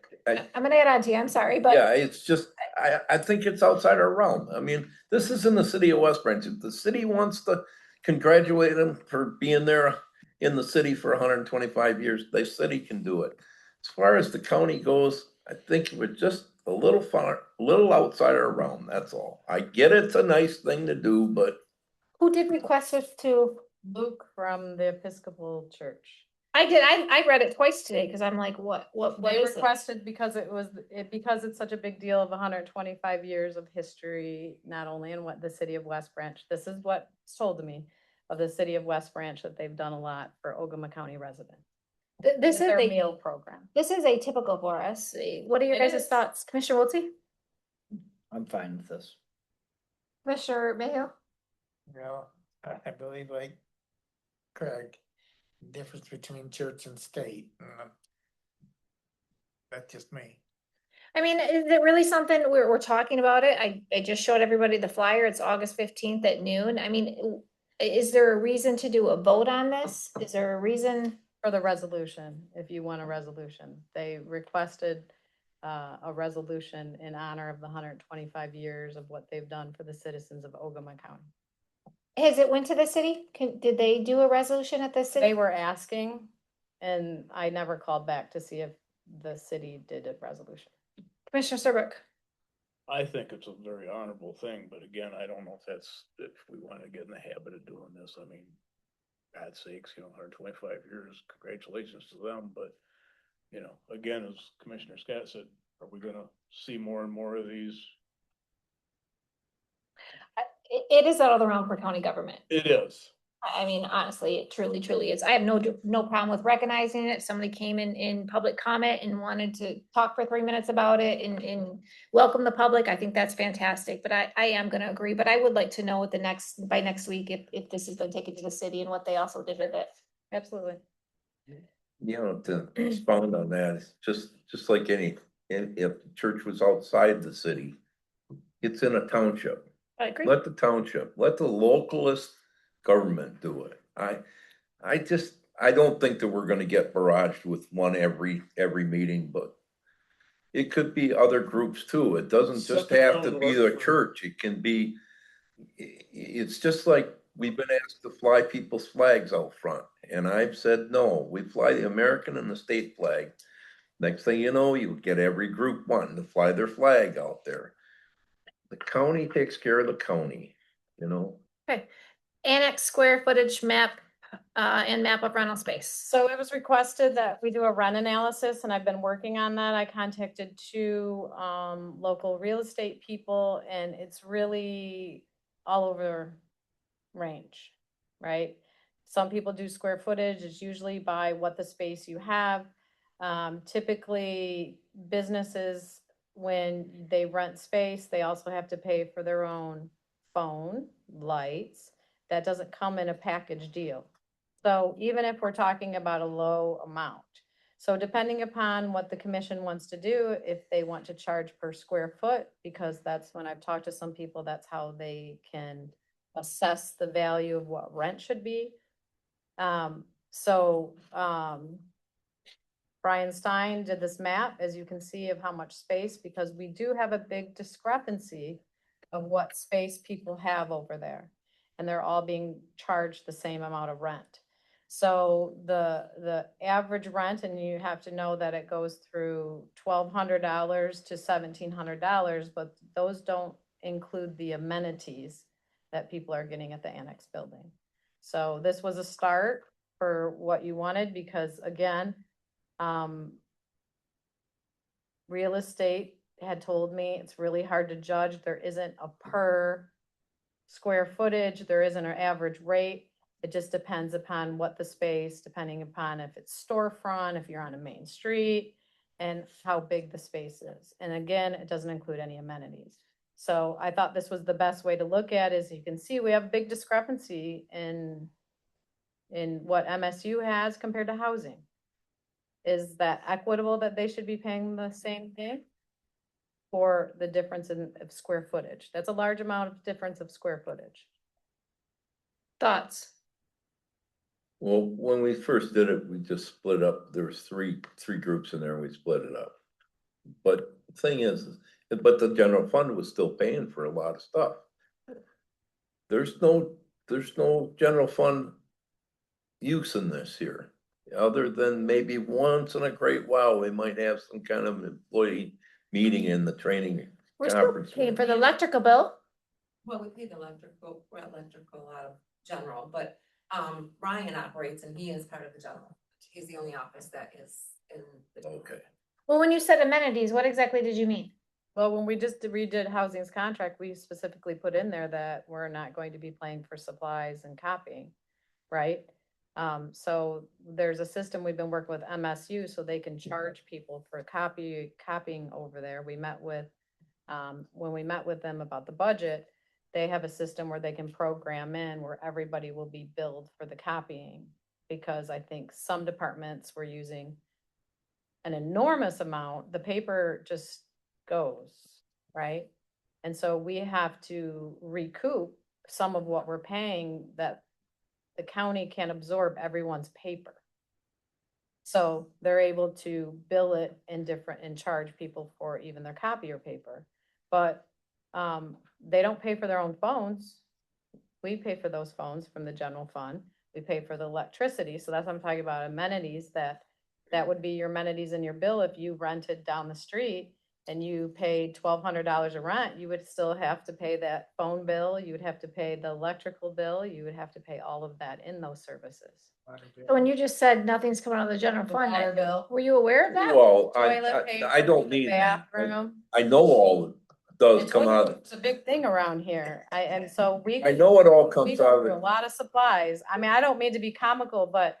I'm gonna add on to you. I'm sorry, but yeah, it's just, I think it's outside our realm. I mean, this is in the city of West Branch. If the city wants to congratulate them for being there in the city for 125 years, the city can do it. As far as the county goes, I think we're just a little far, a little outside our realm, that's all. I get it's a nice thing to do, but Who did request us to? Luke from the Episcopal Church. I did, I read it twice today, cause I'm like, what They is it? requested because because it's such a big deal of 125 years of history, not only in what the city of West Branch, this is what's told to me of the city of West Branch, that they've done a lot for Ogemaw County residents. This is Their a meal program. This is atypical for us. What are your It guys' is. thoughts? Commissioner Wiltie? I'm fine with this. Commissioner Mayhew? Well, I believe like Craig, difference between church and state. That's just me. I mean, is it really something we're talking about it? I just showed everybody the flyer. It's August 15th at noon. I mean, is there a reason to do a vote on this? Is there a reason? For the resolution, if you want a resolution, they requested a resolution in honor of the 125 years of what they've done for the citizens of Ogemaw County. Has it went to the city? Did they do a resolution at the city? They were asking, and I never called back to see if the city did a resolution. Commissioner Serbrook? I think it's a very honorable thing, but again, I don't know if we want to get in the habit of doing this. I mean, God's sakes, 125 years, congratulations to them, but, again, as Commissioner Scott said, are we gonna see more and more of these? It is out of the realm for county government. It is. I mean, honestly, it truly is. I have no problem with recognizing it. Somebody came in public comment and wanted to talk for 3 minutes about it and welcome the public. I think that's fantastic, but I am gonna agree, but I would like to know what by next week, if this has been taken to the city and what they also did with it. Absolutely. to expound on that, it's just like if the church was outside the city, it's in a township. I agree. Let the township, let the localist government do it. I don't think that we're gonna get barraged with one every meeting, but it could be other groups too. It doesn't just have to be the church. It can be, it's just like we've been asked to fly people's flags out front. And I've said, no, we fly the American and the state flag. Next thing you know, you get every group wanting to fly their flag out there. The county takes care of the county, Okay. Annex square footage map, and map of rental space. So it was requested that we do a rent analysis, and I've been working on that. I contacted two local real estate people, and it's really all over range, right? Some people do square footage. It's usually by what the space you have. Typically, businesses, when they rent space, they also have to pay for their own phone, lights. That doesn't come in a package deal. So even if we're talking about a low amount, so depending upon what the commission wants to do, if they want to charge per square foot, because that's when I've talked to some people, that's how they can assess the value of what rent should be. Brian Stein did this map, as you can see, of how much space, because we do have a big discrepancy of what space people have over there. And they're all being charged the same amount of rent. So the average rent, and you have to know that it goes through $1,200 to $1,700, but those don't include the amenities that people are getting at the annex building. So this was a start for what you wanted, because again, real estate had told me it's really hard to judge. There isn't a per square footage, there isn't an average rate. It just depends upon what the space, depending upon if it's storefront, if you're on a main street, and how big the space is. And again, it doesn't include any amenities. So I thought this was the best way to look at it. As you can see, we have big discrepancy in what MSU has compared to housing. Is that equitable that they should be paying the same thing? For the difference of square footage? That's a large amount of difference of square footage. Thoughts? Well, when we first did it, we just split up. There was three groups in there and we split it up. But the thing is, but the general fund was still paying for a lot of stuff. There's no general fund use in this here. Other than maybe once in a great while, we might have some kind of employee meeting in the training We're still conference. paying for the electrical bill. Well, we pay the electrical out of general, but Ryan operates and he is part of the general. He's the only office that is in the. Okay. Well, when you said amenities, what exactly did you mean? Well, when we just redid housing's contract, we specifically put in there that we're not going to be paying for supplies and copying, right? So there's a system we've been working with MSU so they can charge people for copying over there. We met with, when we met with them about the budget, they have a system where they can program in where everybody will be billed for the copying. Because I think some departments were using an enormous amount, the paper just goes, right? And so we have to recoup some of what we're paying that the county can absorb everyone's paper. So they're able to bill it in and charge people for even their copier paper. But they don't pay for their own phones. We pay for those phones from the general fund. We pay for the electricity. So that's what I'm talking about, amenities that would be your amenities in your bill. If you rented down the street and you paid $1,200 of rent, you would still have to pay that phone bill. You would have to pay the electrical bill. You would have to pay all of that in those services. So when you just said nothing's coming out of the general The fund, water bill. were you aware of that? Well, Toilet paper, I don't need that. bathroom. I know all does It's come out of, It's a big thing around here. And so we. I know it all We comes go out of through a it. lot of supplies. I mean, I don't mean to be comical, but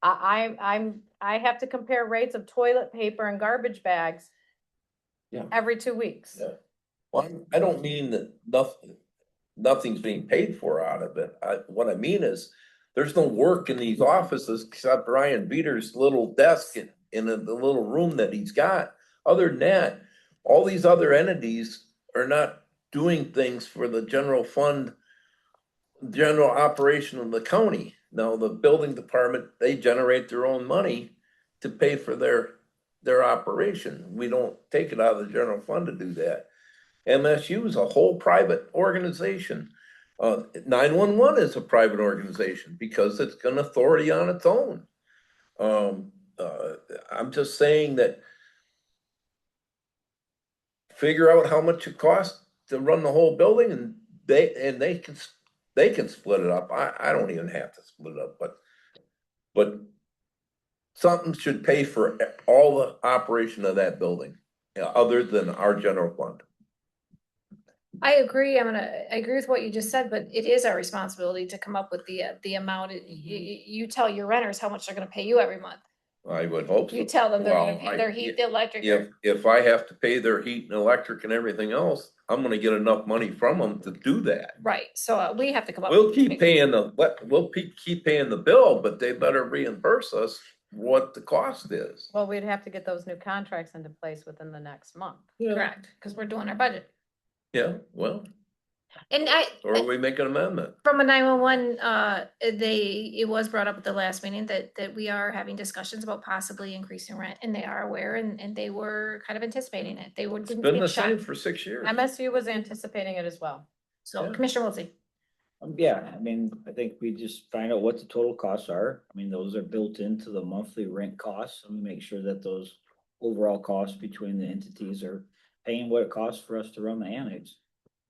I have to compare rates of toilet paper and garbage bags. Yeah. Every 2 weeks. Yeah. Well, I don't mean that nothing's being paid for out of it. What I mean is, there's no work in these offices except Brian Beater's little desk in the little room that he's got. Other than that, all these other entities are not doing things for the general fund, general operation of the county. Now, the building department, they generate their own money to pay for their operation. We don't take it out of the general fund to do that. MSU is a whole private organization. 911 is a private organization because it's an authority on its own. I'm just saying that figure out how much it costs to run the whole building and they can split it up. I don't even have to split it up, but something should pay for all the operation of that building, other than our general fund. I agree. I agree with what you just said, but it is our responsibility to come up with the amount. You tell your renters how much they're gonna pay you every month. I would hope so. You tell them they're gonna Well, pay their heat, the electric. If I have to pay their heat and electric and everything else, I'm gonna get enough money from them to do that. Right, so we have to come up. We'll keep paying keep paying the bill, but they better reimburse us what the cost is. Well, we'd have to get those new contracts into place within the next month. Correct, because we're doing our budget. Yeah, well, And or we make an amendment. from a 911, it was brought up at the last meeting that we are having discussions about possibly increasing rent, and they are aware, and they were kind of anticipating it. They were. It's been the same for 6 years. MSU was anticipating it as well. So Yeah. Commissioner Wiltie. Yeah, I mean, I think we just find out what the total costs are. I mean, those are built into the monthly rent costs, and we make sure that those overall costs between the entities are paying what it costs for us to run the annex.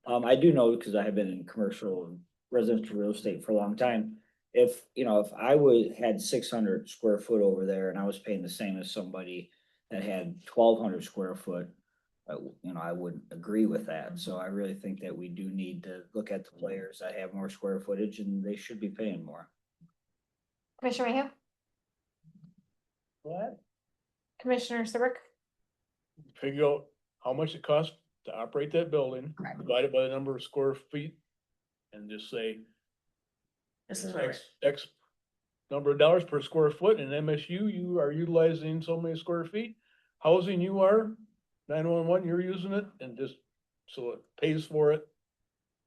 I do know, because I have been in commercial and residential real estate for a long time. If I had 600 square foot over there and I was paying the same as somebody that had 1,200 square foot, I wouldn't agree with that. So I really think that we do need to look at the players that have more square footage and they should be paying more. Commissioner Mayhew? What? Commissioner Serbrook? Figure out how much it costs to operate that building, divided by the number of square feet, and just say This is X number of dollars per square foot. In MSU, you are utilizing so many square feet. Housing, you are 911, you're using it, and just so it pays for it.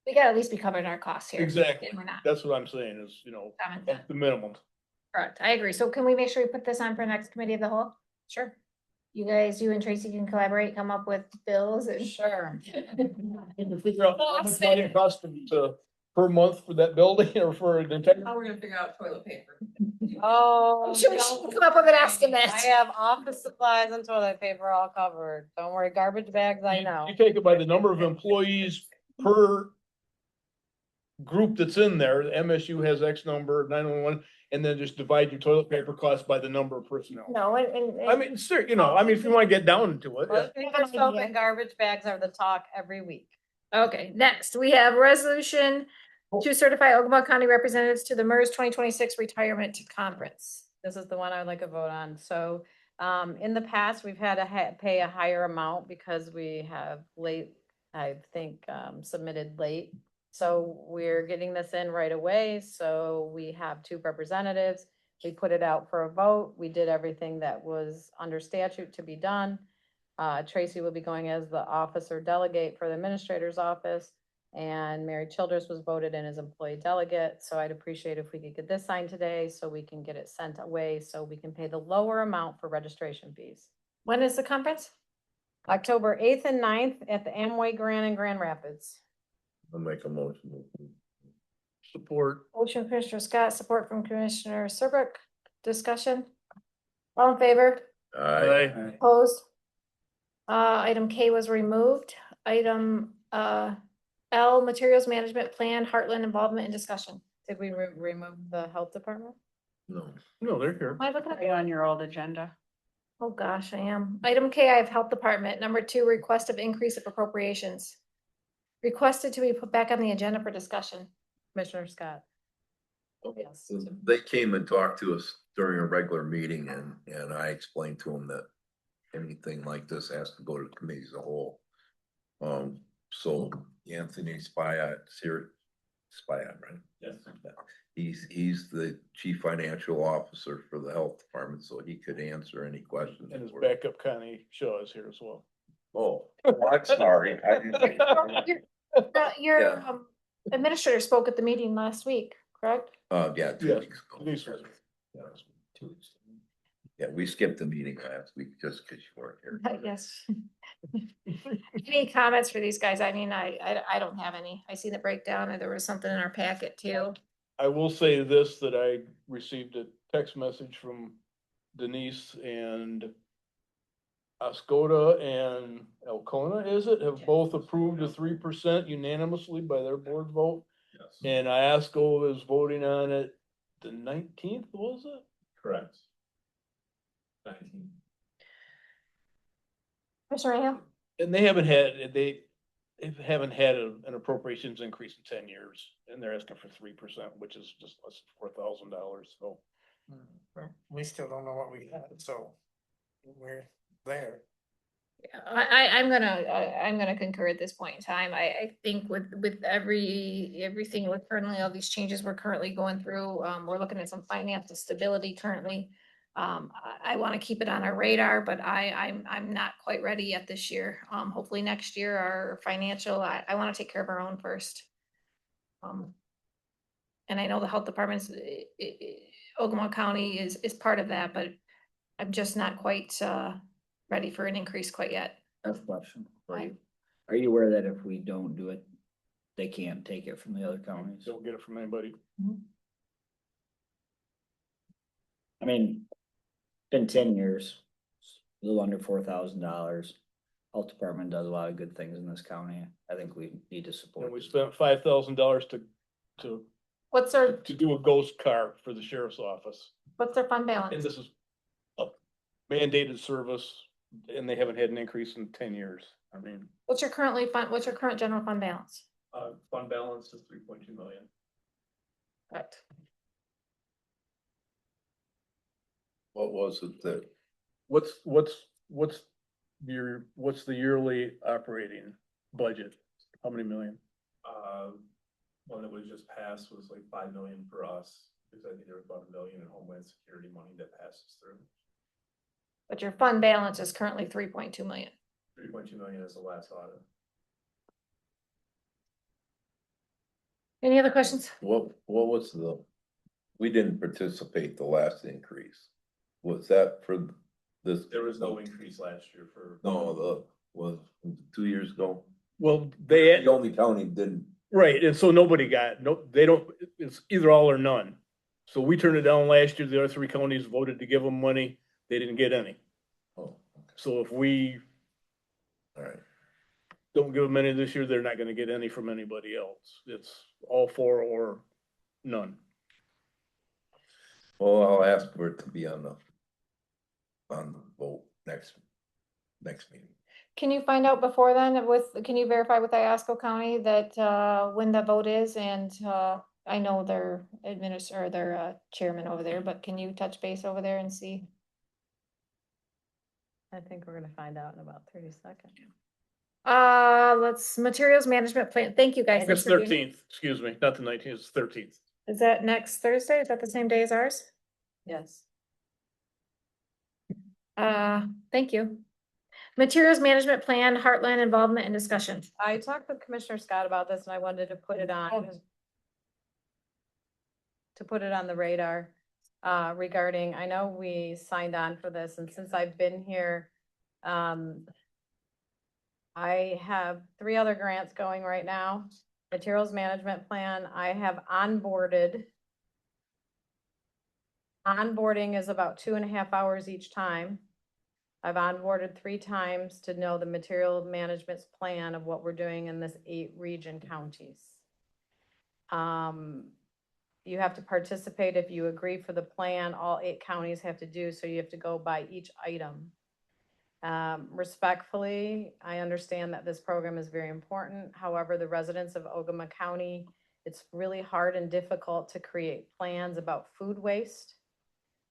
We gotta at least be covering our costs here. Exactly. And we're not. That's what I'm saying is, Common sense. the minimum. Correct, I agree. So can we make sure we put this on for next committee of the whole? Sure. you guys, you and Tracy can collaborate, come up with bills and. Sure. Figure out how much money it costs to, per month for that building or for the entire. How we're gonna figure out toilet paper. Oh. I'm sure she can come up with an estimate. I have office supplies and toilet paper all covered. Don't worry, garbage bags, I You- know. You take it by the number of employees per group that's in there. The MSU has X number, 911, and then just divide your toilet paper cost by the number of personnel. No, and. I mean, sir, you know, I mean, if you wanna get down to it. yeah. Toilet paper, soap, and garbage bags are the talk every week. Okay, next, we have resolution to certify Ogemaw County representatives to the MERS 2026 Retirement Conference. This is the one I would like a vote on. So, in the past, we've had to pay a higher amount because we have late, I think, submitted late. So we're getting this in right away. So we have 2 representatives. We put it out for a vote. We did everything that was under statute to be done. Tracy will be going as the officer delegate for the administrator's office. And Mary Childress was voted in as employee delegate. So I'd appreciate if we could get this signed today so we can get it sent away so we can pay the lower amount for registration fees. When is the conference? October 8th and 9th at the Amway Grand in Grand Rapids. I'll make a motion. Support. Motion Commissioner Scott, support from Commissioner Serbrook. Discussion? All in favor? Aye. Opposed? Item K was removed. Item, L, Materials Management Plan, Heartland involvement and discussion. Did we remove the health department? No. No, they're here. Am I looking Are you at? on your old agenda? Oh, gosh, I am. Item K, I have Health Department. Number 2, request of increase of appropriations. Requested to be put back on the agenda for discussion. Commissioner Scott. Yes. They came and talked to us during a regular meeting and I explained to them that anything like this has to go to the committee as a whole. So Anthony Spyat's here, Spyat, right? Yes. He's the chief financial officer for the health department, so he could answer any questions. And his for- backup Connie Shaw is here as well. Oh, I'm sorry. I didn't- Your Yeah. administrator spoke at the meeting last week, correct? Yeah, 2 Yes, weeks ago. Denise was here. 2 weeks. Yeah, we skipped the meeting last week just because you weren't here. Yes. Any comments for these guys? I mean, I don't have any. I see the breakdown and there was something in our packet too. I will say this, that I received a text message from Denise and Oscoda and Elkona, is it, have both approved the 3% unanimously by their board vote. Yes. And Iasco is voting on it the 19th, was it? Correct. Commissioner Rahal? And they haven't had, they haven't had an appropriations increase in 10 years, and they're asking for 3%, which is just less than $4,000, so. We still don't know what we got, so we're there. I'm gonna concur at this point in time. I think with everything we're currently, all these changes we're currently going through, we're looking at some financial stability currently. I want to keep it on our radar, but I'm not quite ready yet this year. Hopefully next year, our financial, I want to take care of our own first. And I know the health department's, Ogemaw County is part of that, but I'm just not quite, ready for an increase quite yet. I have a question for you. Are you aware that if we don't do it, they can't take it from the other counties? Don't get it from anybody. I mean, been 10 years, a little under $4,000. Health department does a lot of good things in this county. I think we need to support. And we this. spent $5,000 to What's their do a ghost car for the sheriff's office. fund And balance? this is a mandated service, and they haven't had an increase in 10 years. I mean, What's your current general fund balance? fund balance is 3.2 million. Correct. What was it that, What's the yearly operating budget? How many million? One that was just passed was like 5 million for us, because I think there was about 1 million in Homeland Security money that passes through. But your fund balance is currently 3.2 million. 3.2 million is the last audit. Any other questions? what was we didn't participate the last increase. Was that for This. There was no increase last year for. No, was 2 years ago. Well, they, The only county didn't. right, and so nobody got, no, they don't, it's either all or none. So we turned it down last year, the other three counties voted to give them money, they didn't get any. Oh, So if we all right. don't give them any this year, they're not gonna get any from anybody else. It's all four or none. Well, I'll ask for it to be on the vote next meeting. Can you find out before then can you verify with Iosco County that, when the vote is and, I know their their chairman over there, but can you touch base over there and see? I think we're gonna find out in about 30 seconds. Materials management plan. Thank you guys. August Thanks for being here. 13th, excuse me, not the 19th, it's 13th. Is that next Thursday? Is that the same day as ours? Yes. Thank you. Materials management plan, Heartland involvement and discussion. I talked with Commissioner Scott about this and I wanted to put it on. To put it on the radar, regarding, I know we signed on for this and since I've been here, I have 3 other grants going right now. Materials management plan, I have onboarded. Onboarding is about 2.5 hours each time. I've onboarded 3 times to know the material management's plan of what we're doing in this 8 region counties. You have to participate if you agree for the plan, all 8 counties have to do, so you have to go by each item. Respectfully, I understand that this program is very important. However, the residents of Ogemaw County, it's really hard and difficult to create plans about food waste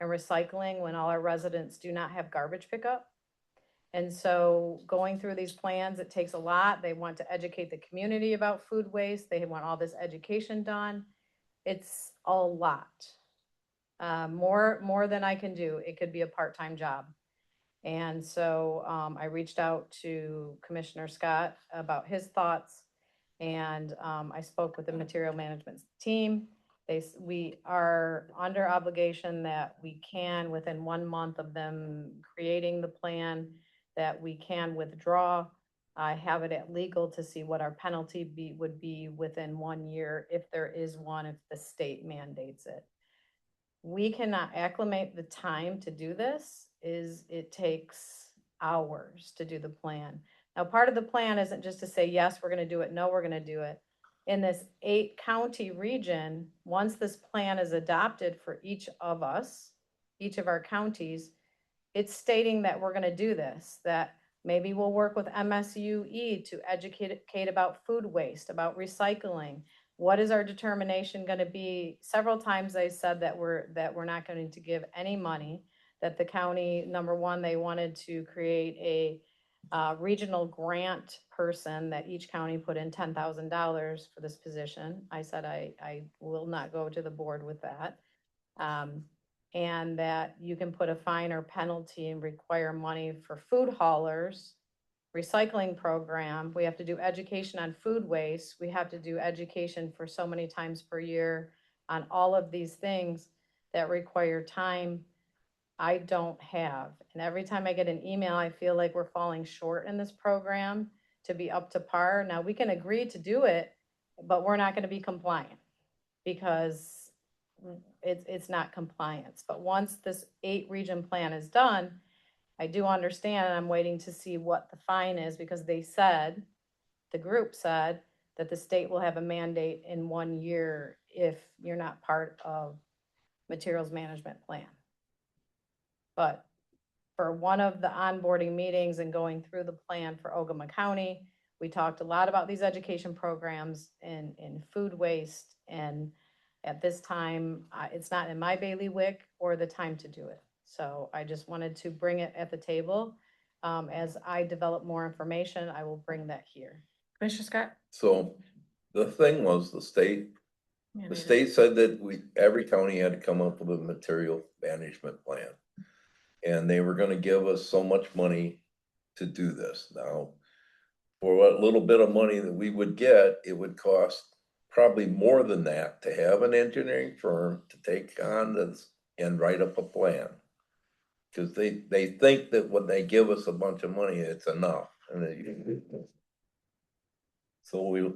and recycling when all our residents do not have garbage pickup. And so going through these plans, it takes a lot. They want to educate the community about food waste. They want all this education done. It's a lot. More than I can do. It could be a part-time job. And so I reached out to Commissioner Scott about his thoughts. And I spoke with the material management team. We are under obligation that we can, within 1 month of them creating the plan, that we can withdraw. I have it at legal to see what our penalty would be within 1 year, if there is one, if the state mandates it. We cannot acclimate the time to do this. It takes hours to do the plan. Now, part of the plan isn't just to say, yes, we're gonna do it, no, we're gonna do it. In this 8 county region, once this plan is adopted for each of us, each of our counties, it's stating that we're gonna do this, that maybe we'll work with MSUE to educate about food waste, about recycling. What is our determination gonna be? Several times they said that we're not going to give any money, that the county, number one, they wanted to create a regional grant person, that each county put in $10,000 for this position. I said I will not go to the board with that. And that you can put a fine or penalty and require money for food haulers, recycling program. We have to do education on food waste. We have to do education for so many times per year on all of these things that require time I don't have. And every time I get an email, I feel like we're falling short in this program to be up to par. Now, we can agree to do it, but we're not going to be compliant because it's not compliance. But once this 8 region plan is done, I do understand, and I'm waiting to see what the fine is, because they said, the group said, that the state will have a mandate in 1 year if you're not part of materials management plan. But for one of the onboarding meetings and going through the plan for Ogemaw County, we talked a lot about these education programs in food waste. And at this time, it's not in my bailiwick or the time to do it. So I just wanted to bring it at the table. As I develop more information, I will bring that here. Commissioner Scott? So the thing was, the state said that every county had to come up with a material management plan. And they were gonna give us so much money to do this. Now, for what little bit of money that we would get, it would cost probably more than that to have an engineering firm to take on this and write up a plan. Cause they think that when they give us a bunch of money, it's enough, and so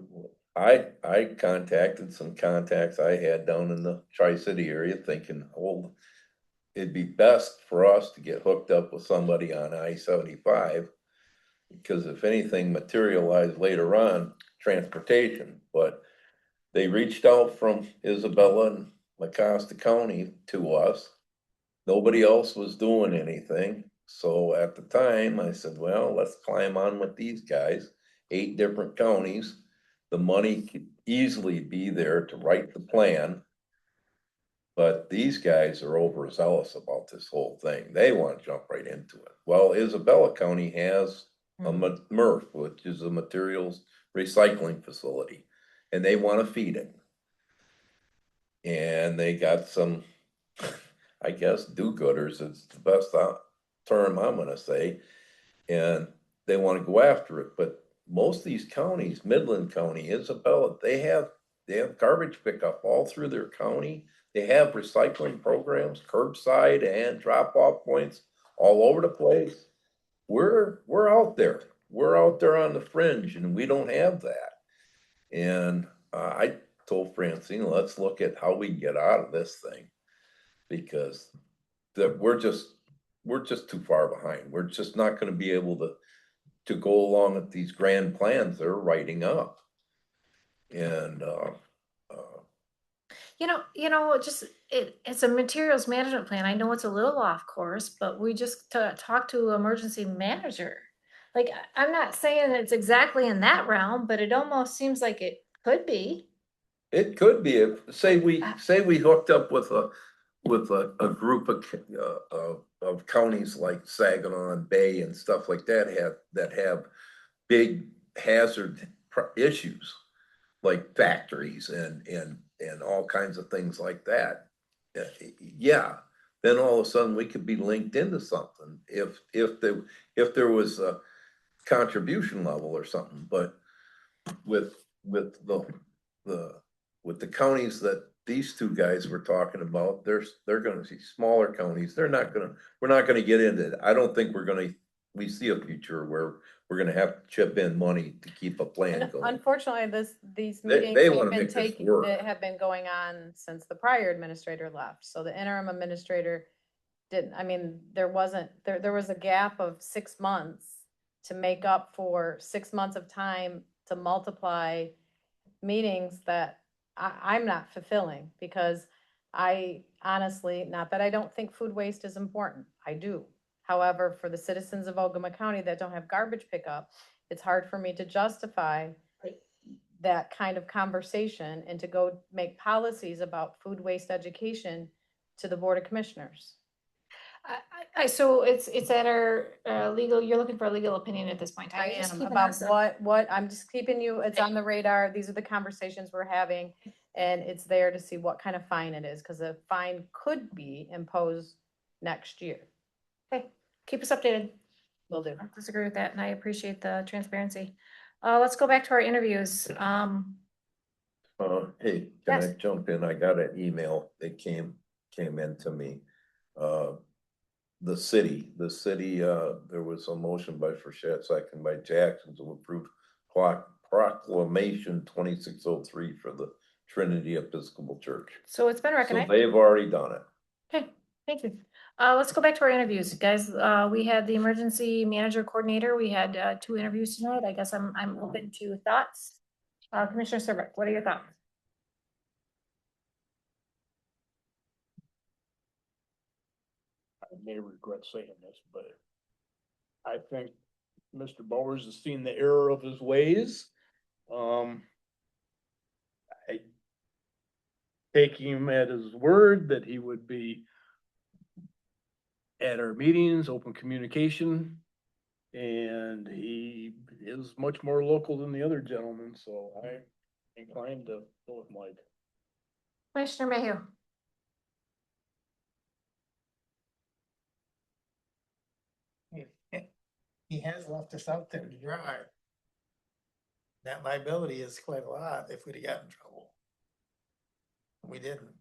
I contacted some contacts I had down in the Tri-City area thinking, well, it'd be best for us to get hooked up with somebody on I-75. Because if anything materialized later on, transportation, but they reached out from Isabella and Lacosta County to us. Nobody else was doing anything, so at the time, I said, well, let's climb on with these guys, 8 different counties. The money could easily be there to write the plan. But these guys are overzealous about this whole thing. They want to jump right into it. Well, Isabella County has a MRF, which is a materials recycling facility, and they want to feed it. And they got some, I guess, do-gooders, it's the best term I'm gonna say. And they want to go after it, but most of these counties, Midland County, Isabella, they have garbage pickup all through their county. They have recycling programs, curbside and drop-off points all over the place. We're out there. We're out there on the fringe and we don't have that. And I told Francine, let's look at how we get out of this thing. Because we're just too far behind. We're just not gonna be able to go along with these grand plans they're writing up. And, just, it's a materials management plan. I know it's a little off course, but we just talked to emergency manager. Like, I'm not saying it's exactly in that realm, but it almost seems like it could be. it could be, if, say we hooked up with a group of counties like Saginaw and Bay and stuff like that have big hazard issues, like factories and all kinds of things like that. Yeah, then all of a sudden we could be linked into something if there was a contribution level or something. But with the with the counties that these two guys were talking about, they're gonna see smaller counties. We're not gonna get into it. I don't think we see a future where we're gonna have to chip in money to keep a plan going. Unfortunately, these They meetings have wanna been make this taking, work. that have been going on since the prior administrator left. So the interim administrator didn't, I mean, there was a gap of 6 months to make up for 6 months of time to multiply meetings that I'm not fulfilling, because I honestly, not that I don't think food waste is important, I do. However, for the citizens of Ogemaw County that don't have garbage pickup, it's hard for me to justify that kind of conversation and to go make policies about food waste education to the Board of Commissioners. So it's at our legal, you're looking for a legal opinion at this point. I Just am, keeping about us up- what, I'm just keeping you, it's on the radar, these are the conversations we're having. And it's there to see what kind of fine it is, because a fine could be imposed next year. Okay, keep us updated. Will do. I don't disagree with that, and I appreciate the transparency. Let's go back to our interviews. Hey, can I Yes. jump in? I got an email that came in to me. The city, there was a motion by Frechette, second by Jackson to approve proclamation 2603 for the Trinity Episcopal Church. So it's been So recognized. they've already done it. Okay, thank you. Let's go back to our interviews, guys. We had the emergency manager coordinator. We had 2 interviews tonight. I guess I'm open to thoughts. Commissioner Serbrook, what are your thoughts? I may regret saying this, but I think Mr. Bowers has seen the error of his ways. I take him at his word that he would be at our meetings, open communication. And he is much more local than the other gentleman, so I'm inclined to go with Mike. Commissioner Mayhew. He has left us out there to dry. That liability is quite a lot if we'd have gotten in trouble. We didn't,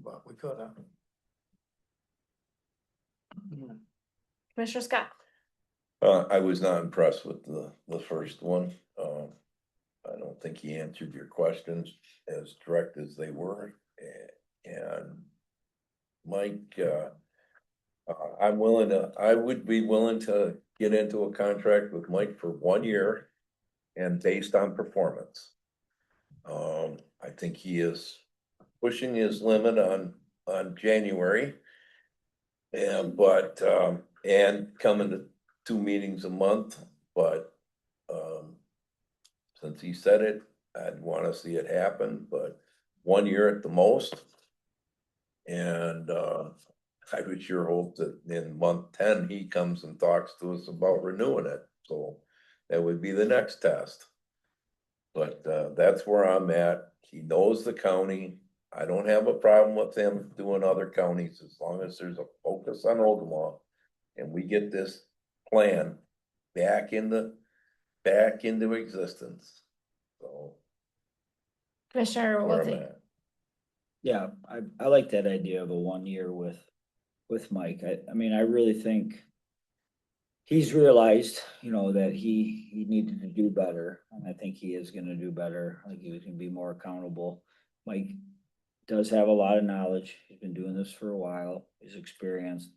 but we could have. Commissioner Scott? I was not impressed with the first one. I don't think he answered your questions as direct as they were. And Mike, I would be willing to get into a contract with Mike for 1 year and based on performance. I think he is pushing his limit on January. And coming to 2 meetings a month, but, since he said it, I'd wanna see it happen, but 1 year at the most. And, I would sure hope that in month 10, he comes and talks to us about renewing it, so that would be the next test. But, that's where I'm at, he knows the county, I don't have a problem with him doing other counties as long as there's a focus on Ogemaw. And we get this plan back into existence, so. Commissioner Where I'm Wiltie? at. Yeah, I like that idea of a 1 year with Mike. I mean, I really think he's realized, that he needed to do better, and I think he is gonna do better. I think he can be more accountable. Mike does have a lot of knowledge. He's been doing this for a while. He's experienced.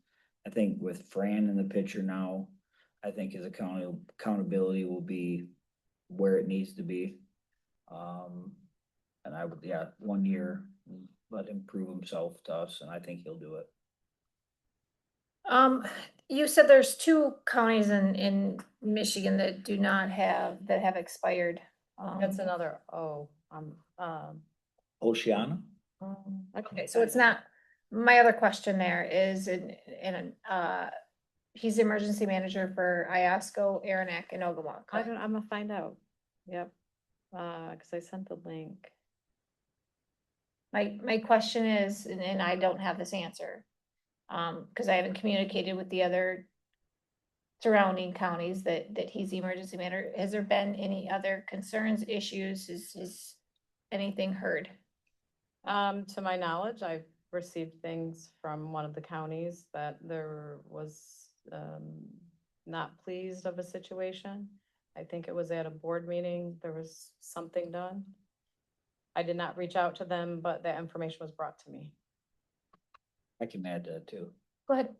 I think with Fran in the picture now, I think his accountability will be where it needs to be. And I would, 1 year, let him prove himself to us, and I think he'll do it. You said there's 2 counties in Michigan that have expired. That's another, Oceana? Okay, so it's not, my other question there is he's the emergency manager for Iosco, Aranac, and Ogemaw. I'm gonna find out. Yep. Cause I sent the link. My question is, and I don't have this answer, cause I haven't communicated with the other surrounding counties that he's the emergency manager. Has there been any other concerns, issues? Is anything heard? To my knowledge, I've received things from one of the counties that there was, not pleased of a situation. I think it was at a board meeting, there was something done. I did not reach out to them, but that information was brought to me. I can add that too. Go ahead.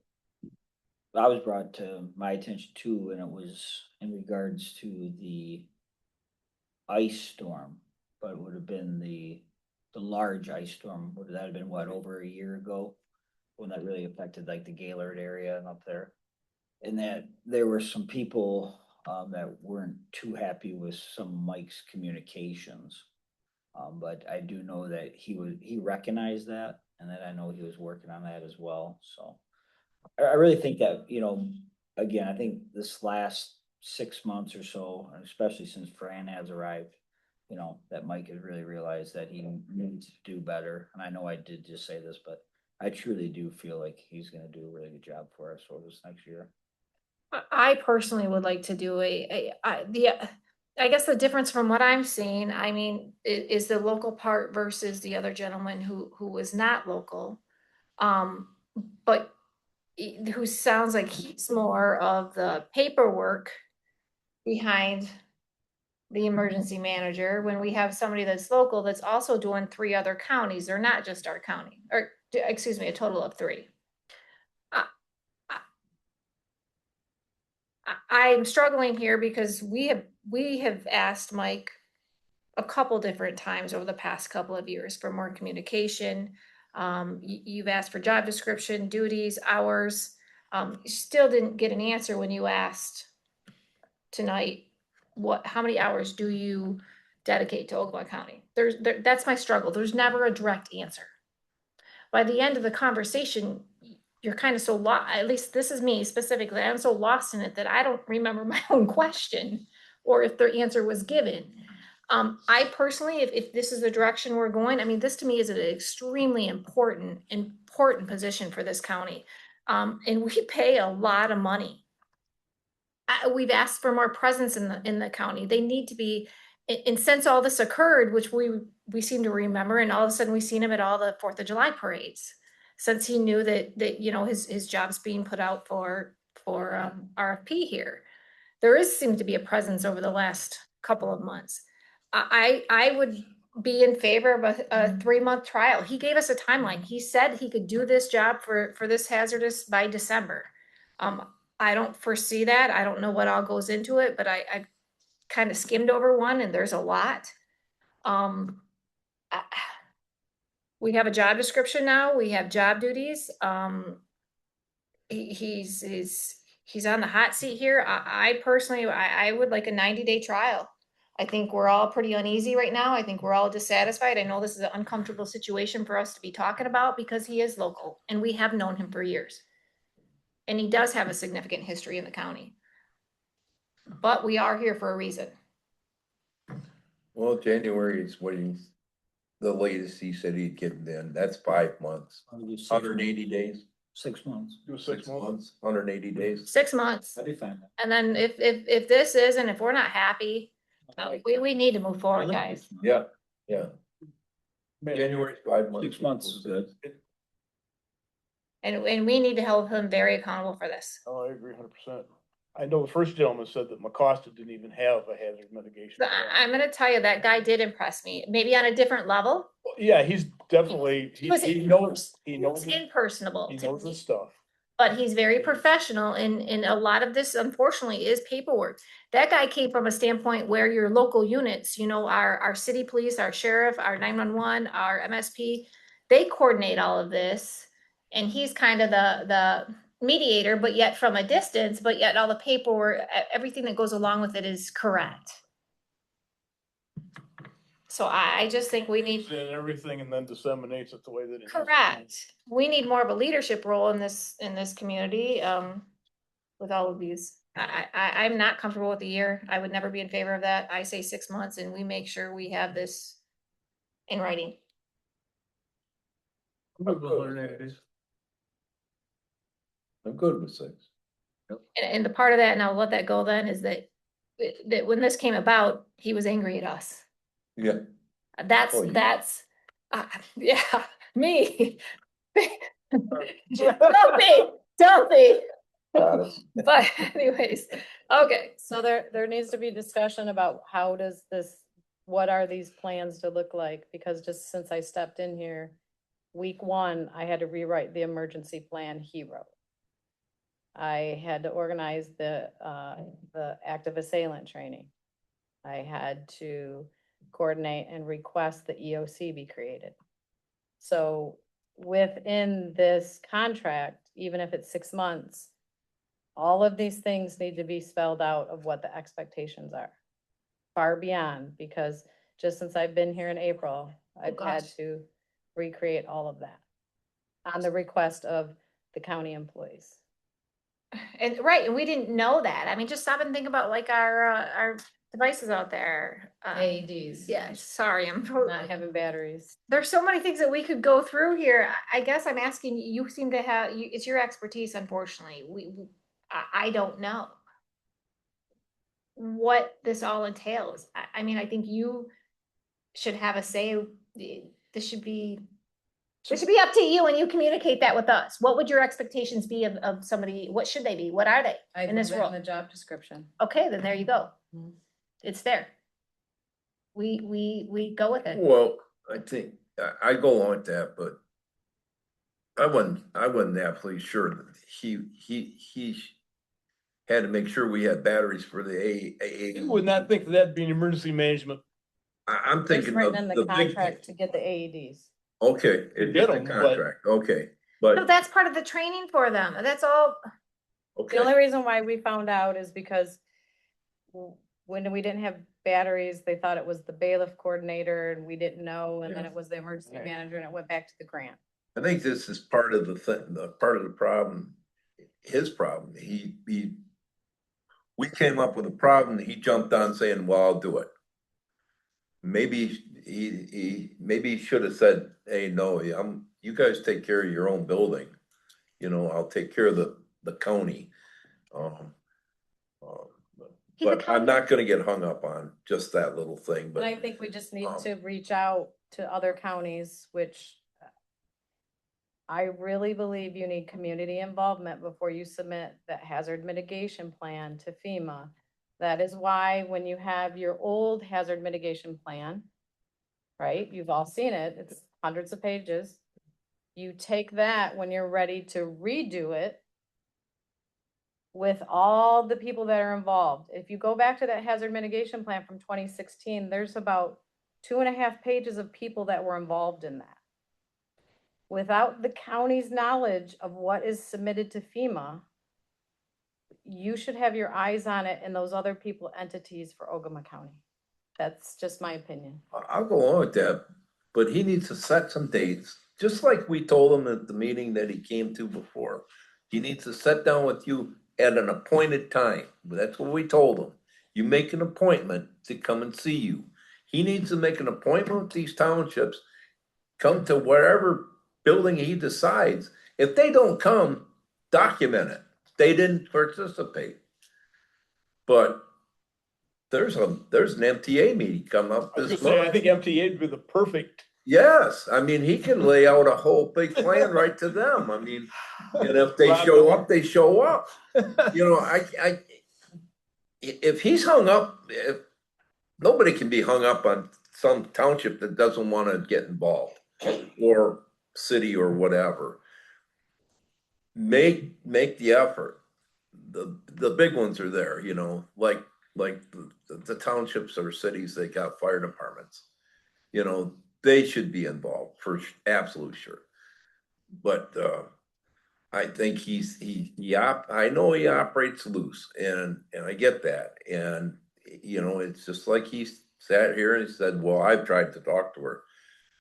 I was brought to my attention too, and it was in regards to the ice storm, but it would have been the large ice storm. Would that have been over a year ago? When that really affected like the Gaylord area and up there. And that there were some people that weren't too happy with some of Mike's communications. But I do know that he recognized that, and that I know he was working on that as well, so. I really think that, again, I think this last 6 months or so, and especially since Fran has arrived, that Mike has really realized that he needs to do better. And I know I did just say this, but I truly do feel like he's gonna do a really good job for us over this next year. I personally would like to do I guess the difference from what I'm seeing, I mean, is the local part versus the other gentleman who was not local. But who sounds like he's more of the paperwork behind the emergency manager, when we have somebody that's local that's also doing 3 other counties. They're not just our county, or excuse me, a total of 3. I'm struggling here because we have asked Mike a couple different times over the past couple of years for more communication. You've asked for job description, duties, hours. You still didn't get an answer when you asked tonight, how many hours do you dedicate to Ogemaw County? That's my struggle. There's never a direct answer. By the end of the conversation, you're kind of so lost, at least this is me specifically, I'm so lost in it that I don't remember my own question or if their answer was given. I personally, if this is the direction we're going, I mean, this to me is an extremely important position for this county. And we pay a lot of money. We've asked for more presence in the county. They need to be, and since all this occurred, which we seem to remember, and all of a sudden we've seen them at all the 4th of July parades. since he knew that, you know, his job's being put out for RFP here. Seems to be a presence over the last couple of months. I would be in favor of a 3-month trial. He gave us a timeline. He said he could do this job for this hazardous by December. I don't foresee that. I don't know what all goes into it, but I kind of skimmed over one and there's a lot. We have a job description now. We have job duties. He's on the hot seat here. I personally, I would like a 90-day trial. I think we're all pretty uneasy right now. I think we're all dissatisfied. I know this is an uncomfortable situation for us to be talking about because he is local and we have known him for years. And he does have a significant history in the county. But we are here for a reason. Well, January is what the latest he said he'd get in, that's 5 months, 180 days. 6 months. Do 6 months. 180 days. 6 months. That'd be fine. And then if this isn't, if we're not happy, we need to move forward, guys. Yeah, yeah. January's 5 months. 6 months is good. And we need to hold him very accountable for this. Oh, I agree 100%. I know the first gentleman said that Mecosta didn't even have a hazard mitigation. So I'm gonna tell you, that guy did impress me, maybe on a different level. Yeah, he's definitely, He was he knows, he He knows, was impersonable he to knows me, his stuff. but he's very professional and a lot of this unfortunately is paperwork. That guy came from a standpoint where your local units, you know, our city police, our sheriff, our 911, our MSP, they coordinate all of this. And he's kind of the mediator, but yet from a distance, but yet all the paperwork, everything that goes along with it is correct. So I just think we need, And everything and then disseminates it the way that it. needs to be. correct. We need more of a leadership role in this community, with all of these. I'm not comfortable with a year. I would never be in favor of that. I say 6 months and we make sure we have this in writing. I'm good with 6. And the part of that, and I'll let that go then, is that when this came about, he was angry at us. Yeah. That's, Oh, yeah. that's, yeah, me. Don't be. Got it. But anyways, okay. So there needs to be discussion about how does this, what are these plans to look like? Because just since I stepped in here, week 1, I had to rewrite the emergency plan he wrote. I had to organize the active assailant training. I had to coordinate and request the EOC be created. So within this contract, even if it's 6 months, all of these things need to be spelled out of what the expectations are. Far beyond, because just since I've been here in April, I've had gosh. to recreate all of that on the request of the county employees. And right, and we didn't know that. I mean, just stop and think about like our devices out there. AEDs. Yeah, sorry, Not having batteries. there's so many things that we could go through here. I guess I'm asking, you seem to have, it's your expertise, unfortunately. I don't know what this all entails. I mean, I think you should have a say. This should be up to you and you communicate that with us. What would your expectations be of somebody? What should they be? What are they in this role? The job description. Okay, then there you go. Mhm. It's there. We go with it. Well, I think, I go along with that, but I wasn't absolutely sure that he had to make sure we had batteries for the AA. You would not think that'd be an emergency management. I'm It's thinking of written in the the big. contract to get the AEDs. Okay, it's Get just a 'em, but- contract, okay, No, but, that's part of the training for them. That's all. okay. The only reason why we found out is because when we didn't have batteries, they thought it was the bailiff coordinator and we didn't know, and then it was the emergency Right. manager and it went back to the grant. I think this is part of part of the problem, his problem. We came up with a problem, he jumped on saying, well, I'll do it. Maybe he should have said, hey, no, you guys take care of your own building. You know, I'll take care of the county. But I'm not gonna get hung up on just that little thing, And but. I think we just need to reach out to other counties, which I really believe you need community involvement before you submit that hazard mitigation plan to FEMA. That is why when you have your old hazard mitigation plan, right, you've all seen it, it's hundreds of pages. You take that when you're ready to redo it with all the people that are involved. If you go back to that hazard mitigation plan from 2016, there's about 2.5 pages of people that were involved in that. Without the county's knowledge of what is submitted to FEMA, you should have your eyes on it and those other people, entities for Ogemaw County. That's just my opinion. I'll go along with that, but he needs to set some dates, just like we told him at the meeting that he came to before. He needs to sit down with you at an appointed time. That's what we told him. You make an appointment to come and see you. He needs to make an appointment with these townships, come to wherever building he decides. If they don't come, document it. They didn't participate. But there's an MTA meeting coming up I was this gonna say, I month. think MTA would be the perfect. Yes, I mean, he can lay out a whole big plan right to them. I mean, and if they show up, they show up. You know, if he's hung up, if nobody can be hung up on some township that doesn't want to get involved, or city or whatever. Make the effort. The big ones are there, you know, like the townships or cities, they got fire departments. You know, they should be involved for absolute sure. But I think I know he operates loose, and I get that. And you know, it's just like he sat here and he said, well, I've tried to talk to her.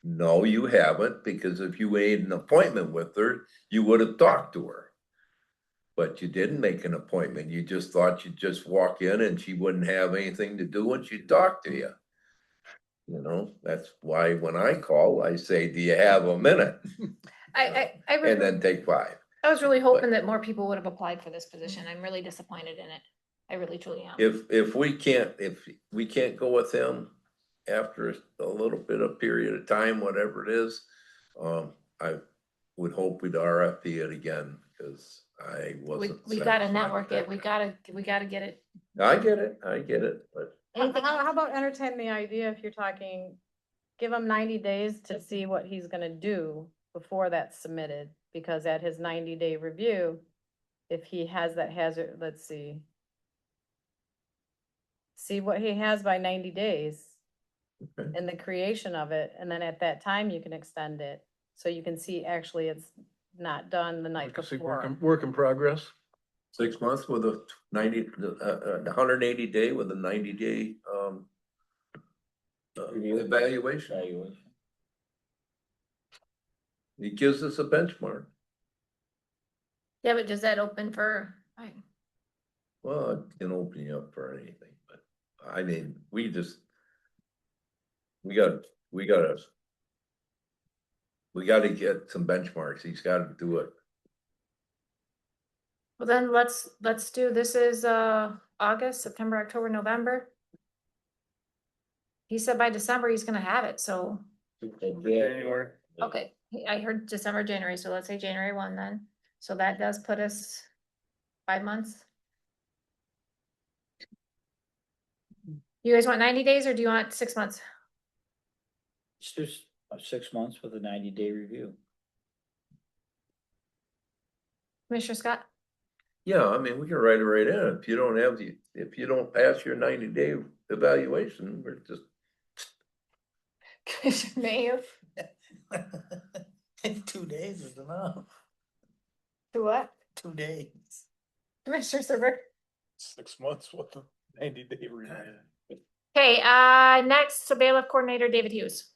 No, you haven't, because if you made an appointment with her, you would have talked to her. But you didn't make an appointment. You just thought you'd just walk in and she wouldn't have anything to do and she'd talk to you. You know, that's why when I call, I say, do you have a minute? I And then take 5. I was really hoping that more people would have applied for this position. I'm really disappointed in it. I really truly am. If we can't go with him after a little bit of period of time, whatever it is, I would hope we'd RFP it again, because I wasn't. We gotta satisfied network with it. We gotta get it. I get it, but How about entertain the idea, if you're talking, give him 90 days to see what he's gonna do before that's submitted, because at his 90-day review, if he has that hazard, let's see. See what he has by 90 days Okay. in the creation of it, and then at that time you can extend it. So you can see actually it's not done the night before. Work in progress. 6 months with a 180 day with a 90-day evaluation. It gives us a benchmark. Yeah, but does that open for, Well, it can open you up for anything, but I mean, we gotta get some benchmarks. He's gotta do it. well then let's do, this is August, September, October, November. He said by December he's gonna have it, so, January. okay, I heard December, January, so let's say January 1 then. So that does put us 5 months. You guys want 90 days or do you want 6 months? It's just 6 months with a 90-day review. Commissioner Scott? Yeah, I mean, we can write it right in. If you don't pass your 90-day evaluation, we're just. Commissioner Mayor? 2 days is enough. To what? 2 days. Commissioner Server? 6 months with a 90-day review. Okay, next, so bailiff coordinator David Hughes.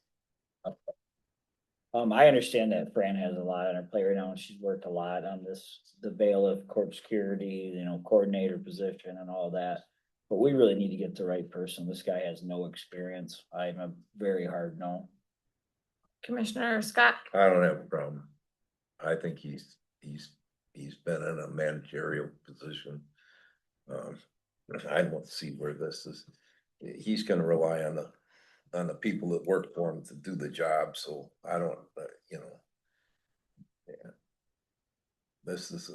I understand that Fran has a lot on her plate right now, and she's worked a lot on this, the bailiff, court security, you know, coordinator position and all that. But we really need to get the right person. This guy has no experience. I'm a very hard no. Commissioner Scott? I don't have a problem. I think he's been in a managerial position. I don't see where this is. He's gonna rely on the people that work for him to do the job, so I don't, you know. Yeah, This is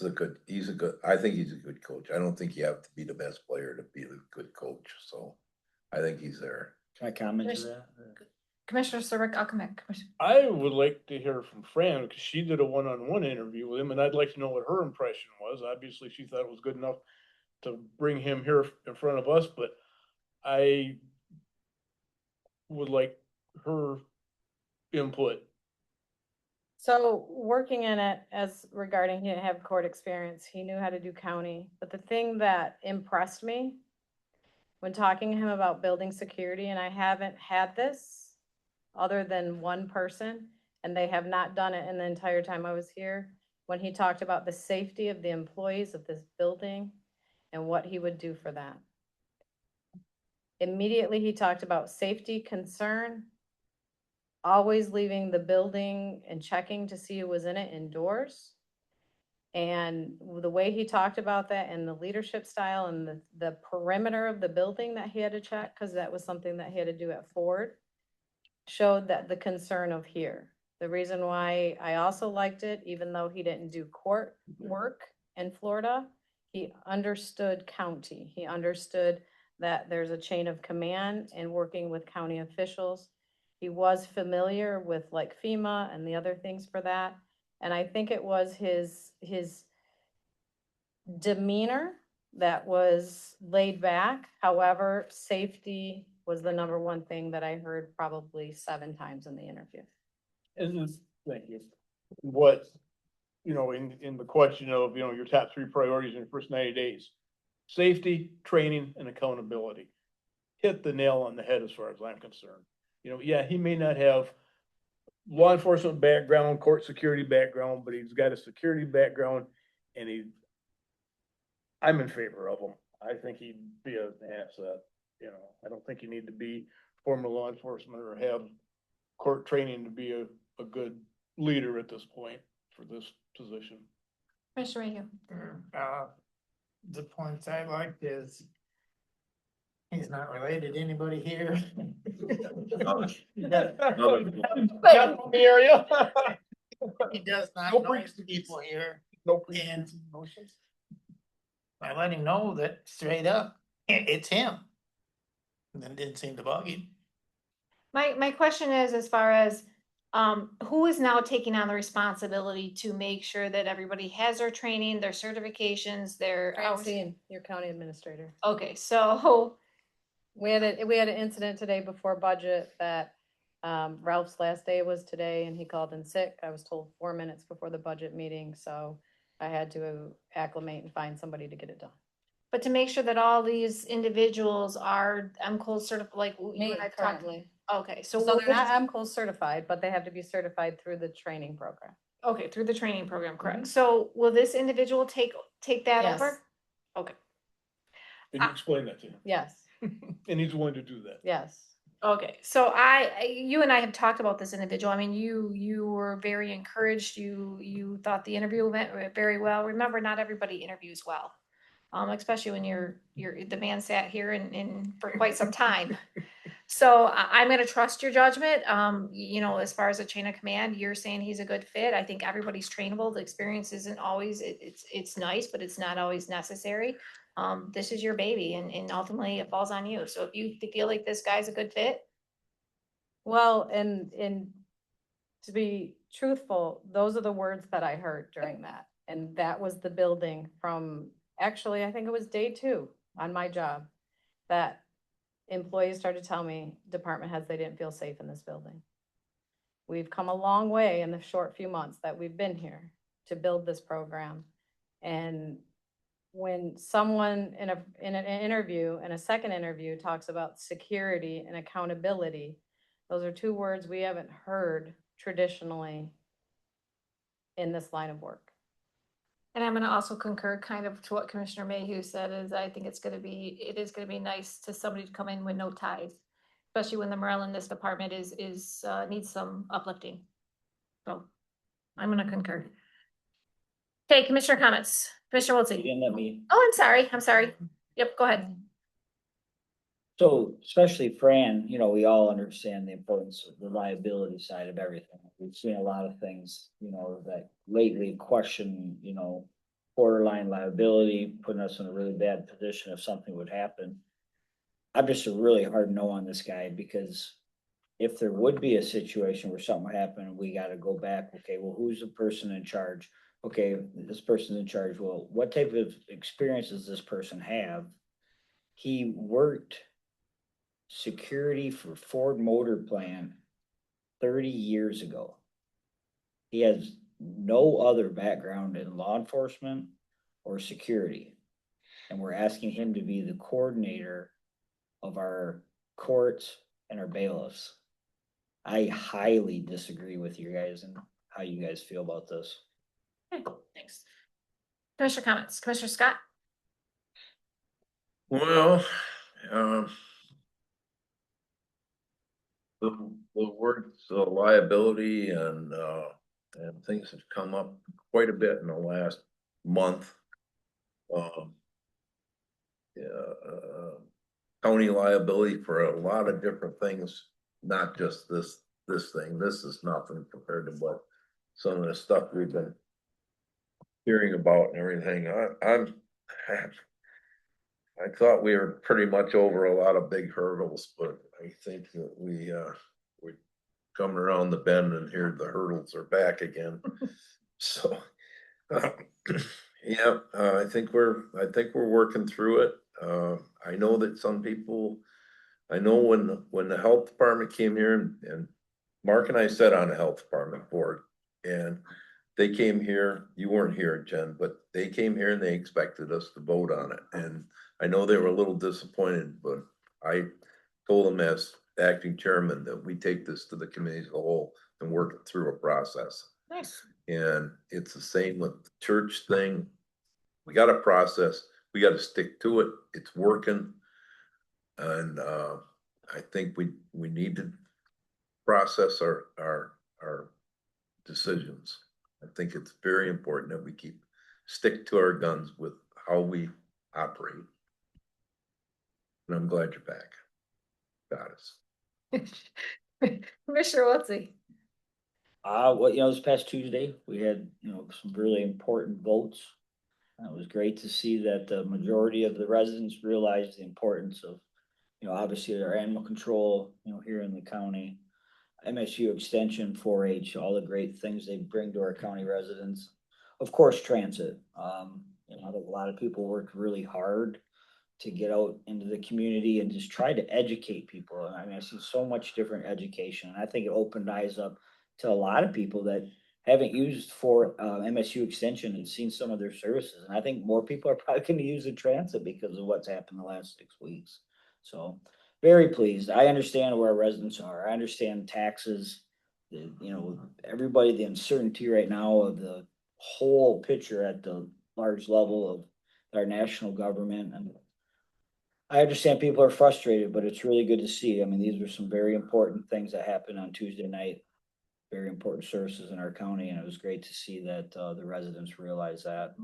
a good, I think he's a good coach. I don't think you have to be the best player to be a good coach, so I think he's there. Can I comment to that? Commissioner Serbrook, I'll come back. Commissioner- I would like to hear from Fran, because she did a one-on-one interview with him, and I'd like to know what her impression was. Obviously, she thought it was good enough to bring him here in front of us, but I would like her input. So working in it as regarding he didn't have court experience, he knew how to do county, but the thing that impressed me when talking to him about building security, and I haven't had this other than one person, and they have not done it in the entire time I was here, when he talked about the safety of the employees of this building and what he would do for that. Immediately, he talked about safety concern, always leaving the building and checking to see who was in it indoors. And the way he talked about that and the leadership style and the perimeter of the building that he had to check, because that was something that he had to do at Ford, showed that the concern of here. The reason why I also liked it, even though he didn't do court work in Florida, he understood county. He understood that there's a chain of command and working with county officials. He was familiar with like FEMA and the other things for that. And I think it was his demeanor that was laid back. However, safety was the number one thing that I heard probably 7 times in the interview. And thank you. What, in the question of, your top 3 priorities in your first 90 days, safety, training, and accountability. Hit the nail on the head as far as I'm concerned. Yeah, he may not have law enforcement background, court security background, but he's got a security background, and I'm in favor of him. I think he'd be an asset. I don't think you need to be former law enforcement or have court training to be a good leader at this point for this position. Commissioner Mayhew. The points I liked is he's not related to anybody here. Not from the area. He does not No know preconceived- people here. No And preconceived notions. I let him know that straight up, it's him. And then didn't seem to bug him. My question is, as far as, who is now taking on the responsibility to make sure that everybody has their training, their certifications, their hours? Francine, your county administrator. Okay, so, We had an incident today before budget that Ralph's last day was today and he called in sick. I was told 4 minutes before the budget meeting, so I had to acclimate and find somebody to get it done. but to make sure that all these individuals are MCOL certified, like you Me and I've talked. currently. Okay, so. So will they're not this- MCOL certified, but they have to be certified through the training program. Okay, through the training program, correct. Mhm. So will this individual take that Yes. over? Okay, Can you explain that to him? Yes, And he's willing to do that. yes. okay. So you and I have talked about this individual. I mean, you were very encouraged. You thought the interview went very well. Remember, not everybody interviews well. Especially when the man sat here and for quite some time. So I'm gonna trust your judgment. As far as a chain of command, you're saying he's a good fit. I think everybody's trainable. The experience isn't always, it's nice, but it's not always necessary. This is your baby and ultimately it falls on you. So if you feel like this guy's a good fit, Well, and to be truthful, those are the words that I heard during that. And that was the building from, actually, I think it was day 2 on my job, that employees started to tell me, department heads, they didn't feel safe in this building. We've come a long way in the short few months that we've been here to build this program. And when someone in an interview, in a second interview, talks about security and accountability, those are 2 words we haven't heard traditionally in this line of work. and I'm gonna also concur kind of to what Commissioner Mayhew said, is I think it is gonna be nice to somebody to come in with no ties. Especially when the morale in this department needs some uplifting. So I'm gonna concur. Okay, Commissioner comments. Commissioner You Wiltie. didn't let me. Oh, I'm sorry. Yep, go ahead. So especially Fran, you know, we all understand the importance of the liability side of everything. We've seen a lot of things, you know, that lately question, you know, borderline liability, putting us in a really bad position if something would happen. I'm just a really hard no on this guy because if there would be a situation where something happened, we gotta go back, okay, well, who's the person in charge? Okay, this person's in charge, well, what type of experience does this person have? He worked security for Ford Motor Plant 30 years ago. He has no other background in law enforcement or security. And we're asking him to be the coordinator of our courts and our bailiffs. I highly disagree with you guys and how you guys feel about this. Okay, thanks. Commissioner comments, Commissioner Scott? Well, um. The words liability and things have come up quite a bit in the last month. Um. Yeah, county liability for a lot of different things, not just this thing. This is nothing compared to what some of the stuff we've been hearing about and everything. I thought we were pretty much over a lot of big hurdles, but I think that we coming around the bend and here the hurdles are back again. So, uh, yeah, I think we're working through it. I know that some people, I know when the health department came here and Mark and I sat on the health department board and they came here, you weren't here, Jen, but they came here and they expected us to vote on it. And I know they were a little disappointed, but I told them as acting chairman that we take this to the committee as a whole and work it through a process. Nice. And it's the same with the church thing. We got a process, we got to stick to it. It's working. And I think we need to process our decisions. I think it's very important that we stick to our guns with how we operate. And I'm glad you're back. Got us. Commissioner Wiltie? Well, you know, this past Tuesday, we had, you know, some really important votes. It was great to see that the majority of the residents realized the importance of, you know, obviously our animal control, you know, here in the county. MSU Extension, 4-H, all the great things they bring to our county residents. Of course, transit. You know, a lot of people worked really hard to get out into the community and just try to educate people. I mean, I see so much different education. And I think it opened eyes up to a lot of people that haven't used for MSU Extension and seen some of their services. And I think more people are probably going to use the transit because of what's happened the last 6 weeks. So very pleased. I understand where our residents are. I understand taxes. You know, everybody, the uncertainty right now of the whole picture at the large level of our national government. And I understand people are frustrated, but it's really good to see. I mean, these were some very important things that happened on Tuesday night. Very important services in our county, and it was great to see that the residents realize that.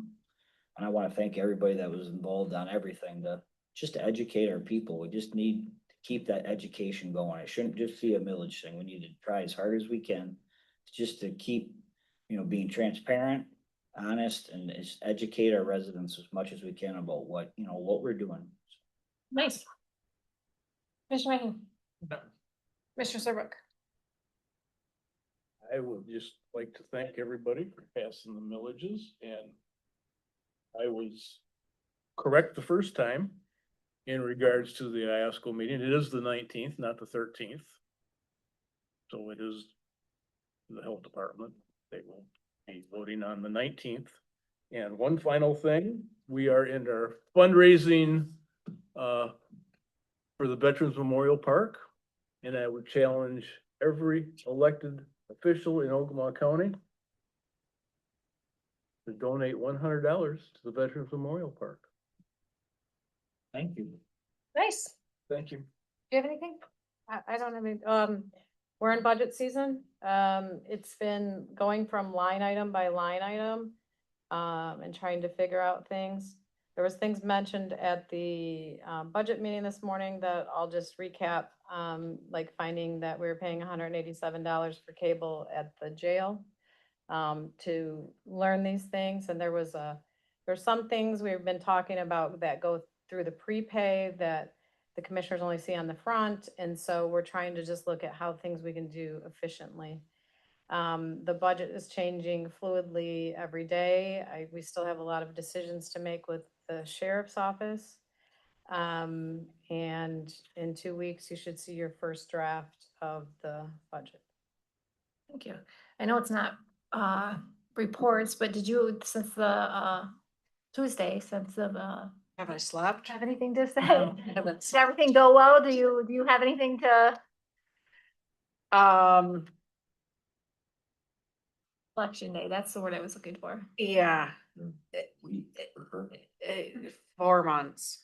And I want to thank everybody that was involved on everything to just to educate our people. We just need to keep that education going. It shouldn't just be a millage thing. We need to try as hard as we can just to keep, you know, being transparent, honest, and just educate our residents as much as we can about what, you know, what we're doing. Nice. Commissioner Mayhew? Commissioner Serbrook? I would just like to thank everybody for passing the millages, and I was correct the first time in regards to the IASCO meeting. It is the 19th, not the 13th. So it is the health department. They will be voting on the 19th. And one final thing, we are in our fundraising for the Veterans Memorial Park. And I would challenge every elected official in Ogemaw County to donate $100 to the Veterans Memorial Park. Thank you. Nice. Thank you. Do you have anything? I don't have any, we're in budget season. It's been going from line item by line item, and trying to figure out things. There was things mentioned at the budget meeting this morning that I'll just recap, like finding that we were paying $187 for cable at the jail to learn these things. And there's some things we've been talking about that go through the prepay that the commissioners only see on the front. And so we're trying to just look at how things we can do efficiently. The budget is changing fluidly every day. We still have a lot of decisions to make with the sheriff's office. And in 2 weeks, you should see your first draft of the budget. Thank you. I know it's not reports, but did you, since the Tuesday, since the Have I slept? have anything to say? No, I haven't. Did everything go well? Do you have anything to election day? That's the word I was looking for. Yeah, We prefer. 4 months.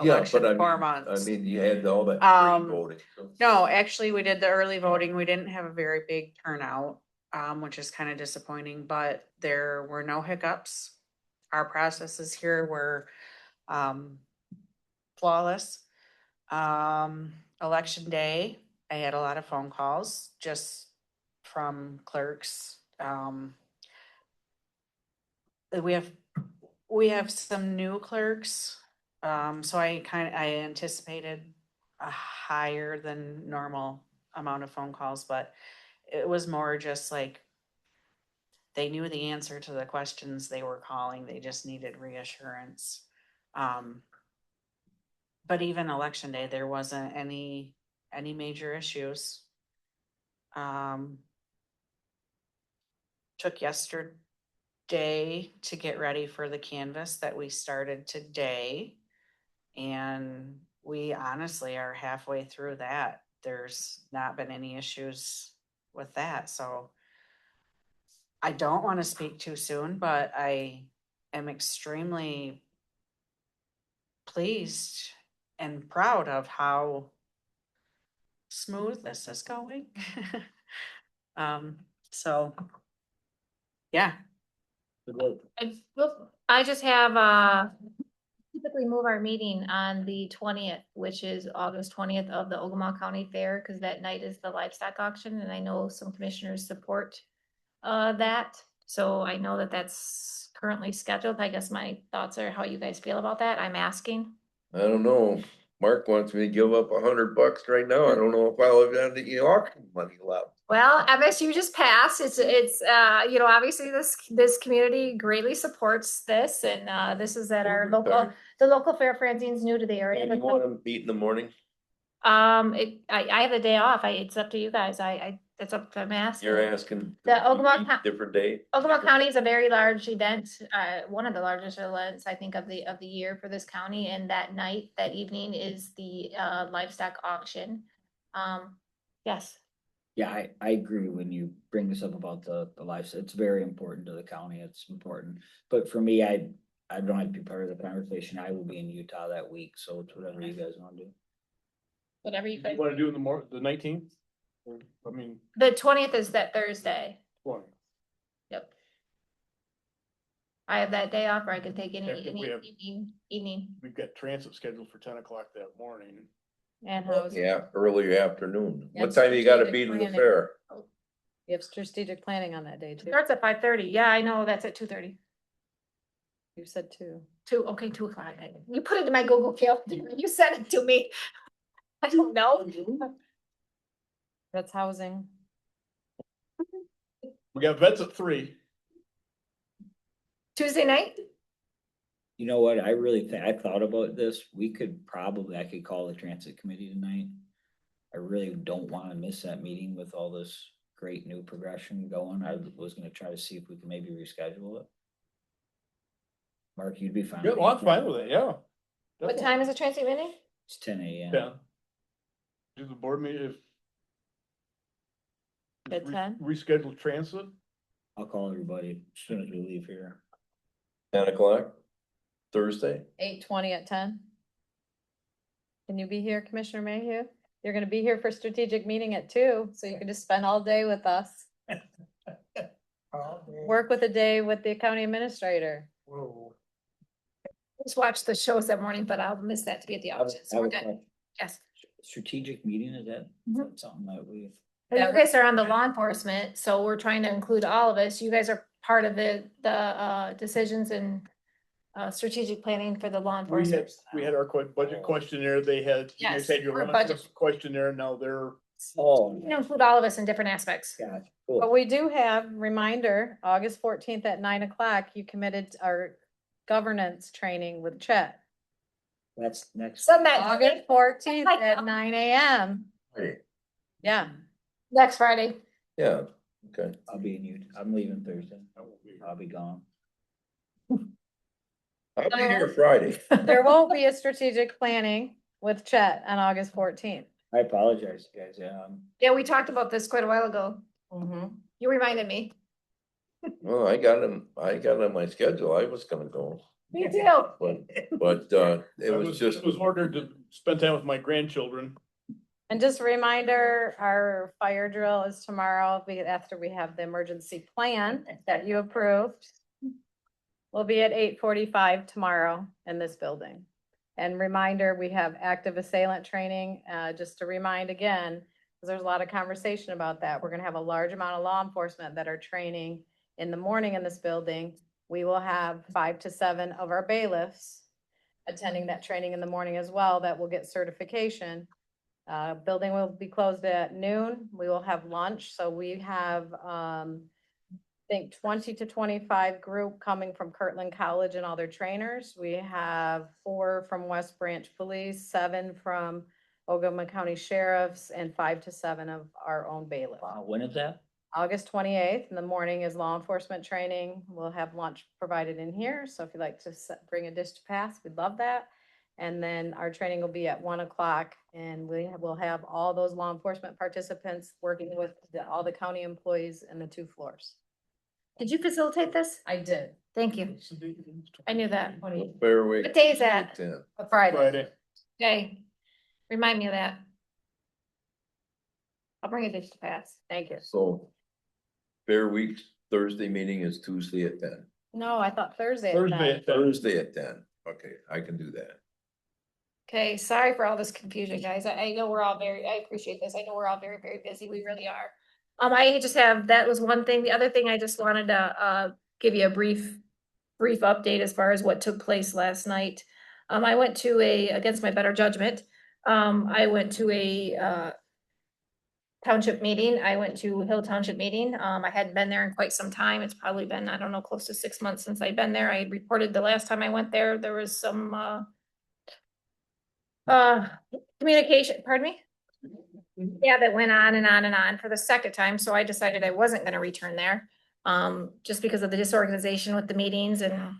Yeah, Election, but 4 months. I mean, you had all that Um, pre-voting. so- No, actually, we did the early voting. We didn't have a very big turnout, which is kind of disappointing, but there were no hiccups. Our processes here were flawless. Election day, I had a lot of phone calls just from clerks. We have some new clerks, so I anticipated a higher than normal amount of phone calls, but it was more just like they knew the answer to the questions they were calling, they just needed reassurance. But even election day, there wasn't any major issues. Took yesterday to get ready for the canvas that we started today. And we honestly are halfway through that. There's not been any issues with that, so I don't want to speak too soon, but I am extremely pleased and proud of how smooth this is going. So, yeah. I just have typically move our meeting on the 20th, which is August 20th of the Ogemaw County Fair, because that night is the livestock auction, and I know some commissioners support that. So I know that that's currently scheduled. I guess my thoughts are how you guys feel about that. I'm asking. I don't know. Mark wants me to give up $100 right now. I don't know if I'll have any auction money left. Well, MSU just passed. It's you know, obviously this community greatly supports this, and this is at our local, the local fair. Francine's new to the area. And you want to meet in the morning? I have a day off. It's up to you guys. It's up to mass. You're asking. The Ogemaw Different day? Ogemaw County is a very large event, one of the largest events, I think, of the year for this county, and that evening is the livestock auction. Yes. Yeah, I agree when you bring this up about the livestock. It's very important to the county. It's important. But for me, I don't have to be part of the conversation. I will be in Utah that week, so it's whatever you guys want to do. Whatever you guys. You wanna do in the 19th? I mean, The 20th is that Thursday. 20. Yep. I have that day off, or I could take any Yeah, we have- evening. We've got transit scheduled for 10 o'clock that morning. And how's, Yeah, early afternoon. Yeah, What time you gotta strategic be to the planning. fair? you have strategic planning on that day too? Starts at 5:30. Yeah, I know, that's at 2:30. You said 2. 2 o'clock. You put it in my Google Calendar. You sent it to me. I don't know. That's housing. We got vets at 3. Tuesday night? You know what? I really think, I thought about this. I could call the transit committee tonight. I really don't want to miss that meeting with all this great new progression going. I was gonna try to see if we could maybe reschedule it. Mark, you'd be fine. Yeah, well, I'm fine with it, yeah. What time is the transit meeting? It's 10 a.m. Yeah. Do the board meeting At 10? reschedule transit? I'll call everybody as soon as we leave here. 10 o'clock, Thursday? 8:20 at 10? Can you be here, Commissioner Mayhew? You're gonna be here for strategic meeting at 2, so you can just spend all day with us. Work with a day with the county administrator. Whoa. Just watched the shows that morning, but I'll miss that to be at the I have- auction, I so have we're a good. question. Yes. Strategic meeting, is that Mhm. something that we? And you guys are on the law enforcement, so we're trying to include all of us. You guys are part of the decisions and strategic planning for the law enforcement. We had our budget questionnaire, they had, you guys Yes, had your our limitless budget. questionnaire, now they're. Oh, You know, include all of us in different aspects. gotcha, But cool. we do have, reminder, August 14th at 9 o'clock, you committed our governance training with Chet. That's next. Send that August 14th at 9 a.m. Hey, Yeah, next Friday. yeah, okay. I'll be in Utah. I'm leaving Thursday. I'll be gone. I'll be here Friday. there won't be a strategic planning with Chet on August 14th. I apologize, guys, Yeah, we talked about this quite a while ago. Mm-hmm. You reminded me. Well, I got on my schedule. I was gonna go, Me too. but, it was just. It was ordered to spend time with my grandchildren. And just a reminder, our fire drill is tomorrow, after we have the emergency plan that you approved. We'll be at 8:45 tomorrow in this building. And reminder, we have active assailant training, just to remind again, because there's a lot of conversation about that. We're gonna have a large amount of law enforcement that are training in the morning in this building. We will have 5 to 7 of our bailiffs attending that training in the morning as well, that will get certification. Building will be closed at noon. We will have lunch, so we have, I think 20 to 25 group coming from Kirtland College and all their trainers. We have 4 from West Branch Police, 7 from Ogemaw County Sheriffs, and 5 to 7 of our own bailiff. wow, when is that? August 28th in the morning is law enforcement training. We'll have lunch provided in here, so if you'd like to bring a dish to pass, we'd love that. And then our training will be at 1 o'clock, and we will have all those law enforcement participants working with all the county employees in the 2 floors. Did you facilitate this? I did. Thank you. I knew that. Fair week. What day is that? 10. A Friday. Friday. Okay. Remind me of that. I'll bring a dish to pass. Thank you. So Fair Week's Thursday meeting is Tuesday at 10. No, I thought Thursday. at Thursday 9. at 10. Thursday at 10. Okay, I can do that. Okay, sorry for all this confusion, guys. I know we're all I appreciate this. I know we're all very, very busy. We really are. I just have, that was one thing. The other thing I just wanted to, give you a brief update as far as what took place last night. I went to against my better judgment, I went to a, township meeting. I went to Hill Township meeting. I hadn't been there in quite some time. It's probably been, I don't know, close to 6 months since I'd been there. I had reported the last time I went there, there was some, communication, pardon me? Yeah, that went on and on and on for the second time, so I decided I wasn't gonna return there. Just because of the disorganization with the meetings, and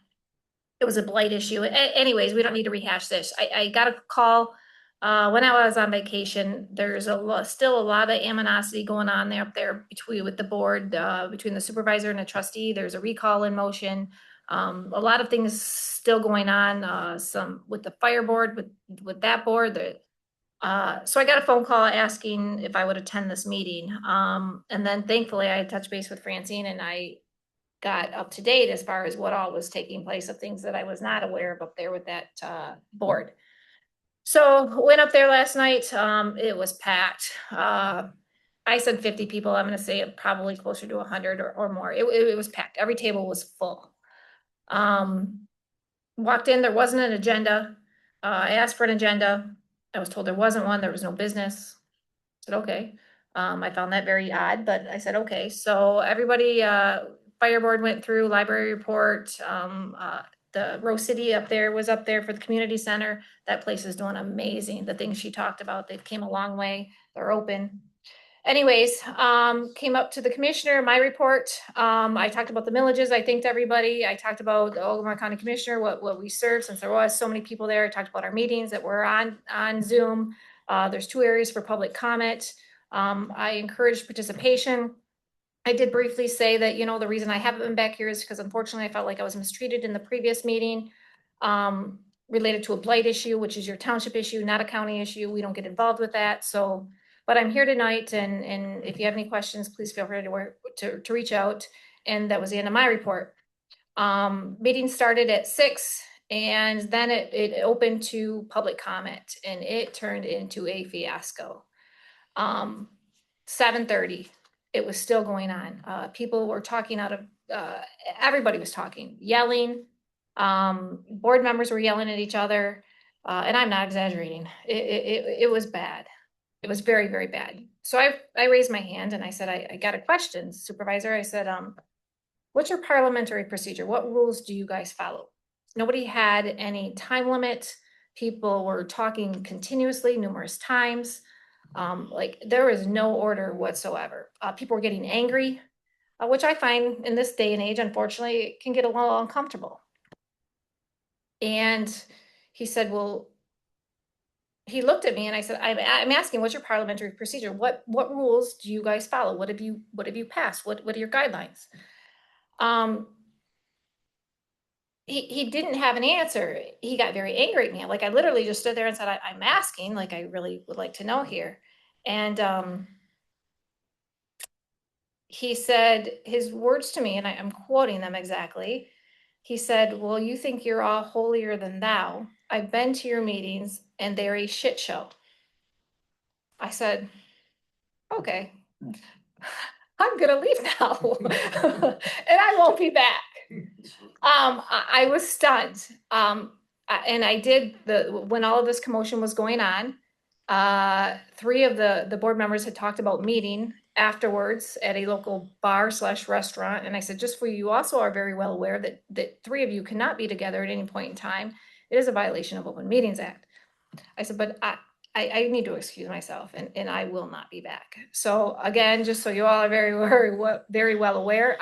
it was a blight issue. Anyways, we don't need to rehash this. I got a call, when I was on vacation. There's still a lot of animosity going on there up there with the board, between the supervisor and the trustee. There's a recall in motion. A lot of things still going on, some with the fire board, with that board, so I got a phone call asking if I would attend this meeting. And then thankfully I touched base with Francine, and I got up to date as far as what all was taking place, of things that I was not aware of up there with that, board. So went up there last night. It was packed. I said 50 people. I'm gonna say it probably closer to 100 or more. It was packed. Every table was full. Walked in, there wasn't an agenda. I asked for an agenda. I was told there wasn't one, there was no business. I said, okay. I found that very odd, but I said, okay. So everybody, fire board went through, library report, the Rose City up there was up there for the community center. That place is doing amazing. The things she talked about, they've came a long way. They're open. Anyways, came up to the commissioner, my report. I talked about the millages. I thanked everybody. I talked about the Ogemaw County Commissioner, what we serve, since there was so many people there. I talked about our meetings that were on Zoom. There's 2 areas for public comment. I encouraged participation. I did briefly say that, the reason I haven't been back here is because unfortunately I felt like I was mistreated in the previous meeting, related to a blight issue, which is your township issue, not a county issue. We don't get involved with that. So, but I'm here tonight, and if you have any questions, please feel free to reach out. And that was the end of my report. Meeting started at 6, And then it opened to public comment and it turned into a fiasco. 7:30, it was still going on. People were talking out of, everybody was talking, yelling. Board members were yelling at each other. And I'm not exaggerating. It was bad. It was very, very bad. So I raised my hand and I said, I got a question, Supervisor. I said, what's your parliamentary procedure? What rules do you guys follow? Nobody had any time limit. People were talking continuously, numerous times. Like there was no order whatsoever. People were getting angry, which I find in this day and age, unfortunately, it can get a little uncomfortable. And he said, well, he looked at me and I said, I'm asking, what's your parliamentary procedure? What rules do you guys follow? What have you passed? What are your guidelines? He didn't have an answer. He got very angry at me. Like I literally just stood there and said, I'm asking, like I really would like to know here. And he said his words to me, and I'm quoting them exactly. He said, well, you think you're all holier than thou. I've been to your meetings and they're a shit show. I said, okay, I'm gonna leave now and I won't be back. I was stunned. And I did when all of this commotion was going on, 3 of the board members had talked about meeting afterwards at a local bar / restaurant. And I said, just for you also are very well aware that 3 of you cannot be together at any point in time. It is a violation of Open Meetings Act. I said, but I need to excuse myself and I will not be back. So again, just so you all are very well aware,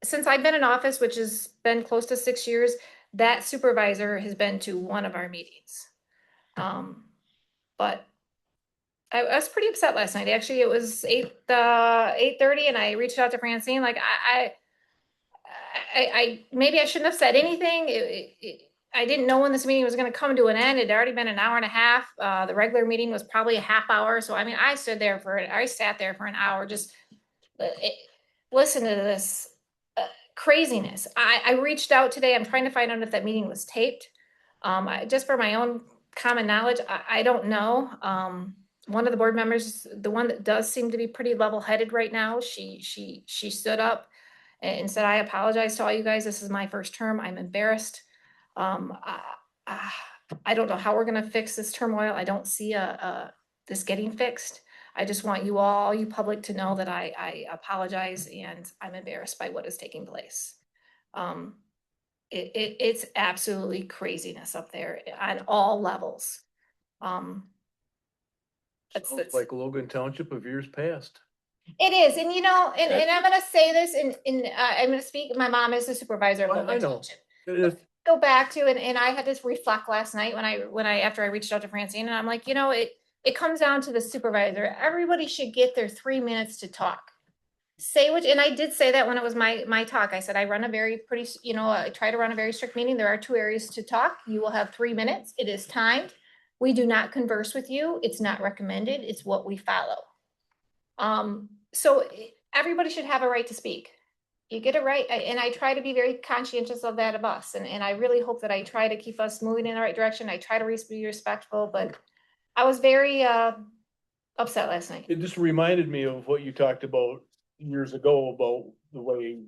since I've been in office, which has been close to 6 years, that supervisor has been to one of our meetings. But I was pretty upset last night. Actually, it was 8:30 and I reached out to Francine, like I maybe I shouldn't have said anything. I didn't know when this meeting was gonna come to an end. It'd already been an hour and a half. The regular meeting was probably a half hour. So I mean, I sat there for an hour, just listen to this craziness. I reached out today. I'm trying to find out if that meeting was taped. Just for my own common knowledge, I don't know. One of the board members, the one that does seem to be pretty level-headed right now, she stood up and said, I apologize to all you guys. This is my first term. I'm embarrassed. I don't know how we're gonna fix this turmoil. I don't see this getting fixed. I just want you all, you public, to know that I apologize and I'm embarrassed by what is taking place. It's absolutely craziness up there on all levels. Sounds like Logan Township of years past. It is, and you know, and I'm gonna say this, I'm gonna speak, my mom is the supervisor of I Logan know. Township. It is- Go back to, and I had to reflect last night after I reached out to Francine, and I'm like, you know, it comes down to the supervisor. Everybody should get their 3 minutes to talk. Say what, and I did say that when it was my talk. I said, I run a very I try to run a very strict meeting. There are 2 areas to talk. You will have 3 minutes. It is timed. We do not converse with you. It's not recommended. It's what we follow. So everybody should have a right to speak. You get it right. And I try to be very conscientious of that of us. And I really hope that I try to keep us moving in the right direction. I try to be respectful, but I was very upset last night. It just reminded me of what you talked about years ago about the way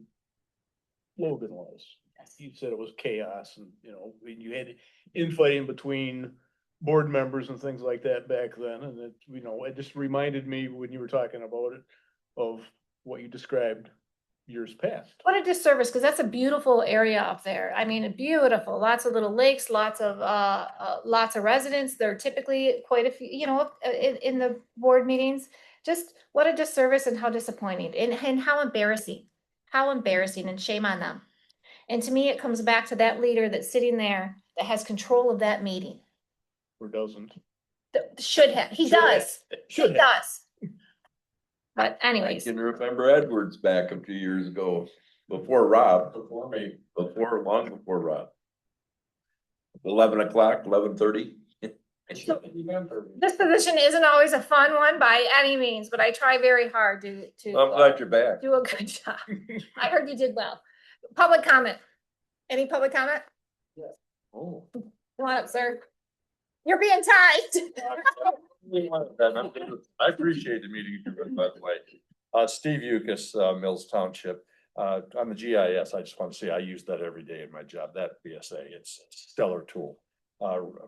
Logan was. You said it was chaos and, you know, you had infighting between board members and things like that back then. And it, you know, it just reminded me when you were talking about it of what you described years past. What a disservice, because that's a beautiful area up there. I mean, beautiful, lots of little lakes, lots of residents. There are typically quite a few, you know, in the board meetings. Just what a disservice and how disappointing and how embarrassing and shame on them. And to me, it comes back to that leader that's sitting there that has control of that meeting. Or doesn't. Should have, he does, he does. But anyways. I can remember Edwards back a few years ago, before Rob, long before Rob. 11 o'clock, 11:30. This position isn't always a fun one by any means, but I try very hard to I'm glad you're back. do a good job. I heard you did well. Public comment. Any public comment? Yes. Oh. Come on up, sir. You're being tied. I appreciate the meeting, by the way. Steve Yukas, Mills Township. On the GIS, I just want to say I use that every day in my job, that BSA, it's a stellar tool.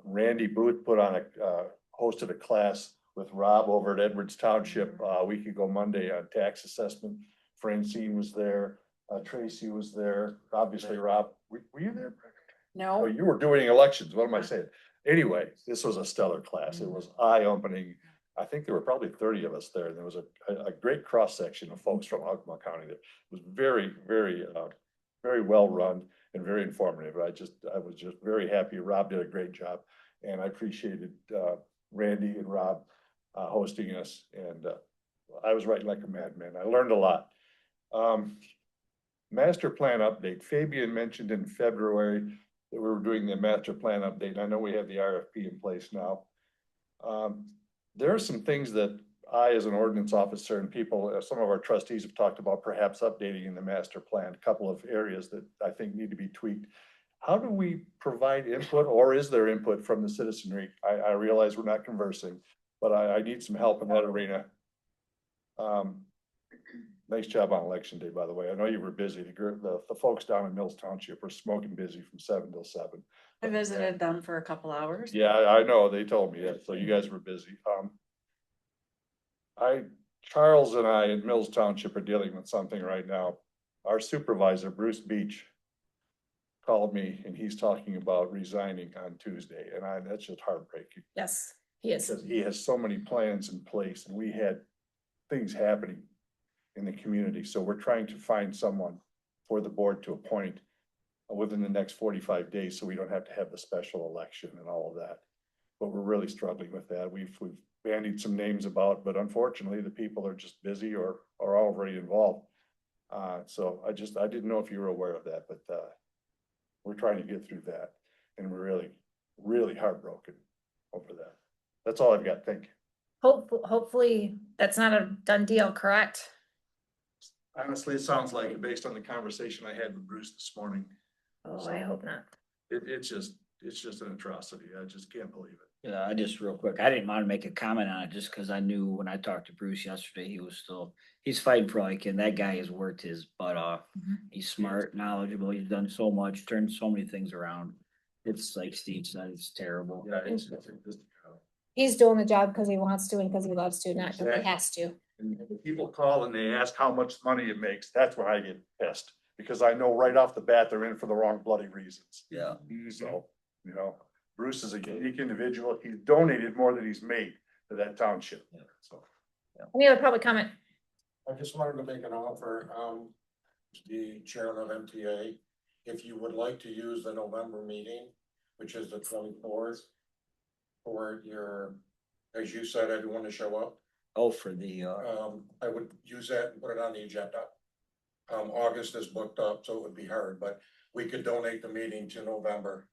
Randy Booth hosted a class with Rob over at Edwards Township, a week ago Monday on tax assessment. Francine was there, Tracy was there, obviously Rob, were you there? Oh, No, you were doing elections, what am I saying? Anyway, this was a stellar class, it was eye-opening. I think there were probably 30 of us there, and there was a great cross-section of folks from Ogemaw County that was very, very well run and very informative. I was just very happy. Rob did a great job, and I appreciated Randy and Rob hosting us, and I was writing like a madman. I learned a lot. Master plan update. Fabian mentioned in February that we were doing the master plan update. I know we have the RFP in place now. There are some things that I, as an ordinance officer, and people, some of our trustees have talked about perhaps updating in the master plan, a couple of areas that I think need to be tweaked. How do we provide input, or is there input from the citizenry? I realize we're not conversing, but I need some help in that arena. Nice job on election day, by the way. I know you were busy. The folks down in Mills Township were smoking busy from 7 till 7. I visited them for a couple hours. Yeah, I know. They told me that. So you guys were busy. Charles and I in Mills Township are dealing with something right now. Our supervisor, Bruce Beach, called me and he's talking about resigning on Tuesday. And that's just heartbreaking. Yes, he is. Because he has so many plans in place and we had things happening in the community. So we're trying to find someone for the board to appoint within the next 45 days, so we don't have to have the special election and all of that. But we're really struggling with that. We've bandied some names about, but unfortunately the people are just busy or are already involved. So I didn't know if you were aware of that, but we're trying to get through that. And we're really heartbroken over that. That's all I've got. Thank you. Hopefully that's not a done deal, correct? Honestly, it sounds like it based on the conversation I had with Bruce this morning. Oh, I hope not. It's just an atrocity. I just can't believe it. Yeah, I just real quick, I didn't want to make a comment on it just because I knew when I talked to Bruce yesterday, he's fighting for like, and that guy has worked his butt off. He's smart, knowledgeable, he's done so much, turned so many things around. It's like Steve said, it's terrible. Yeah, He's doing the job because he wants to and because he loves to, not because he has to. and when people call and they ask how much money it makes, that's when I get pissed. Because I know right off the bat, they're in for the wrong bloody reasons. Yeah. So, Bruce is a unique individual. He's donated more than he's made to that township. So. Any other public comment? I just wanted to make an offer, the chairman of MTA, if you would like to use the November meeting, which is the 24th, for your, as you said, everyone to show up. Oh, for the, I would use that and put it on the agenda. August is booked up, so it would be hard, but we could donate the meeting to November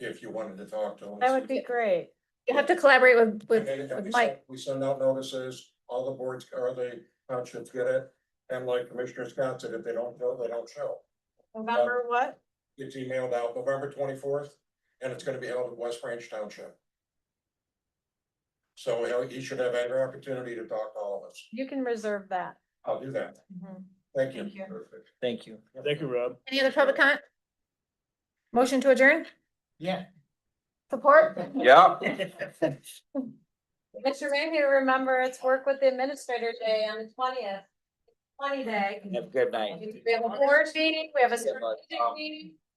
if you wanted to talk to them. That would be great. You have to collaborate with And Mike. we send out notices, all the boards or the townships get it, and like Commissioner Scott said, if they don't go, they don't show. November what? It's emailed out November 24th, and it's gonna be held at West Branch Township. So he should have every opportunity to talk to all of us. You can reserve that. I'll do that. Mhm. Thank you. Thank you. Perfect. thank you. Thank you, Rob. Any other public comment? Motion to adjourn? Yeah. Support? Yeah. Mr. Mayhew, remember it's work with the administrator day on the 20th. 20 day. Have a good night. We have a board meeting, we have a strategic but, meeting.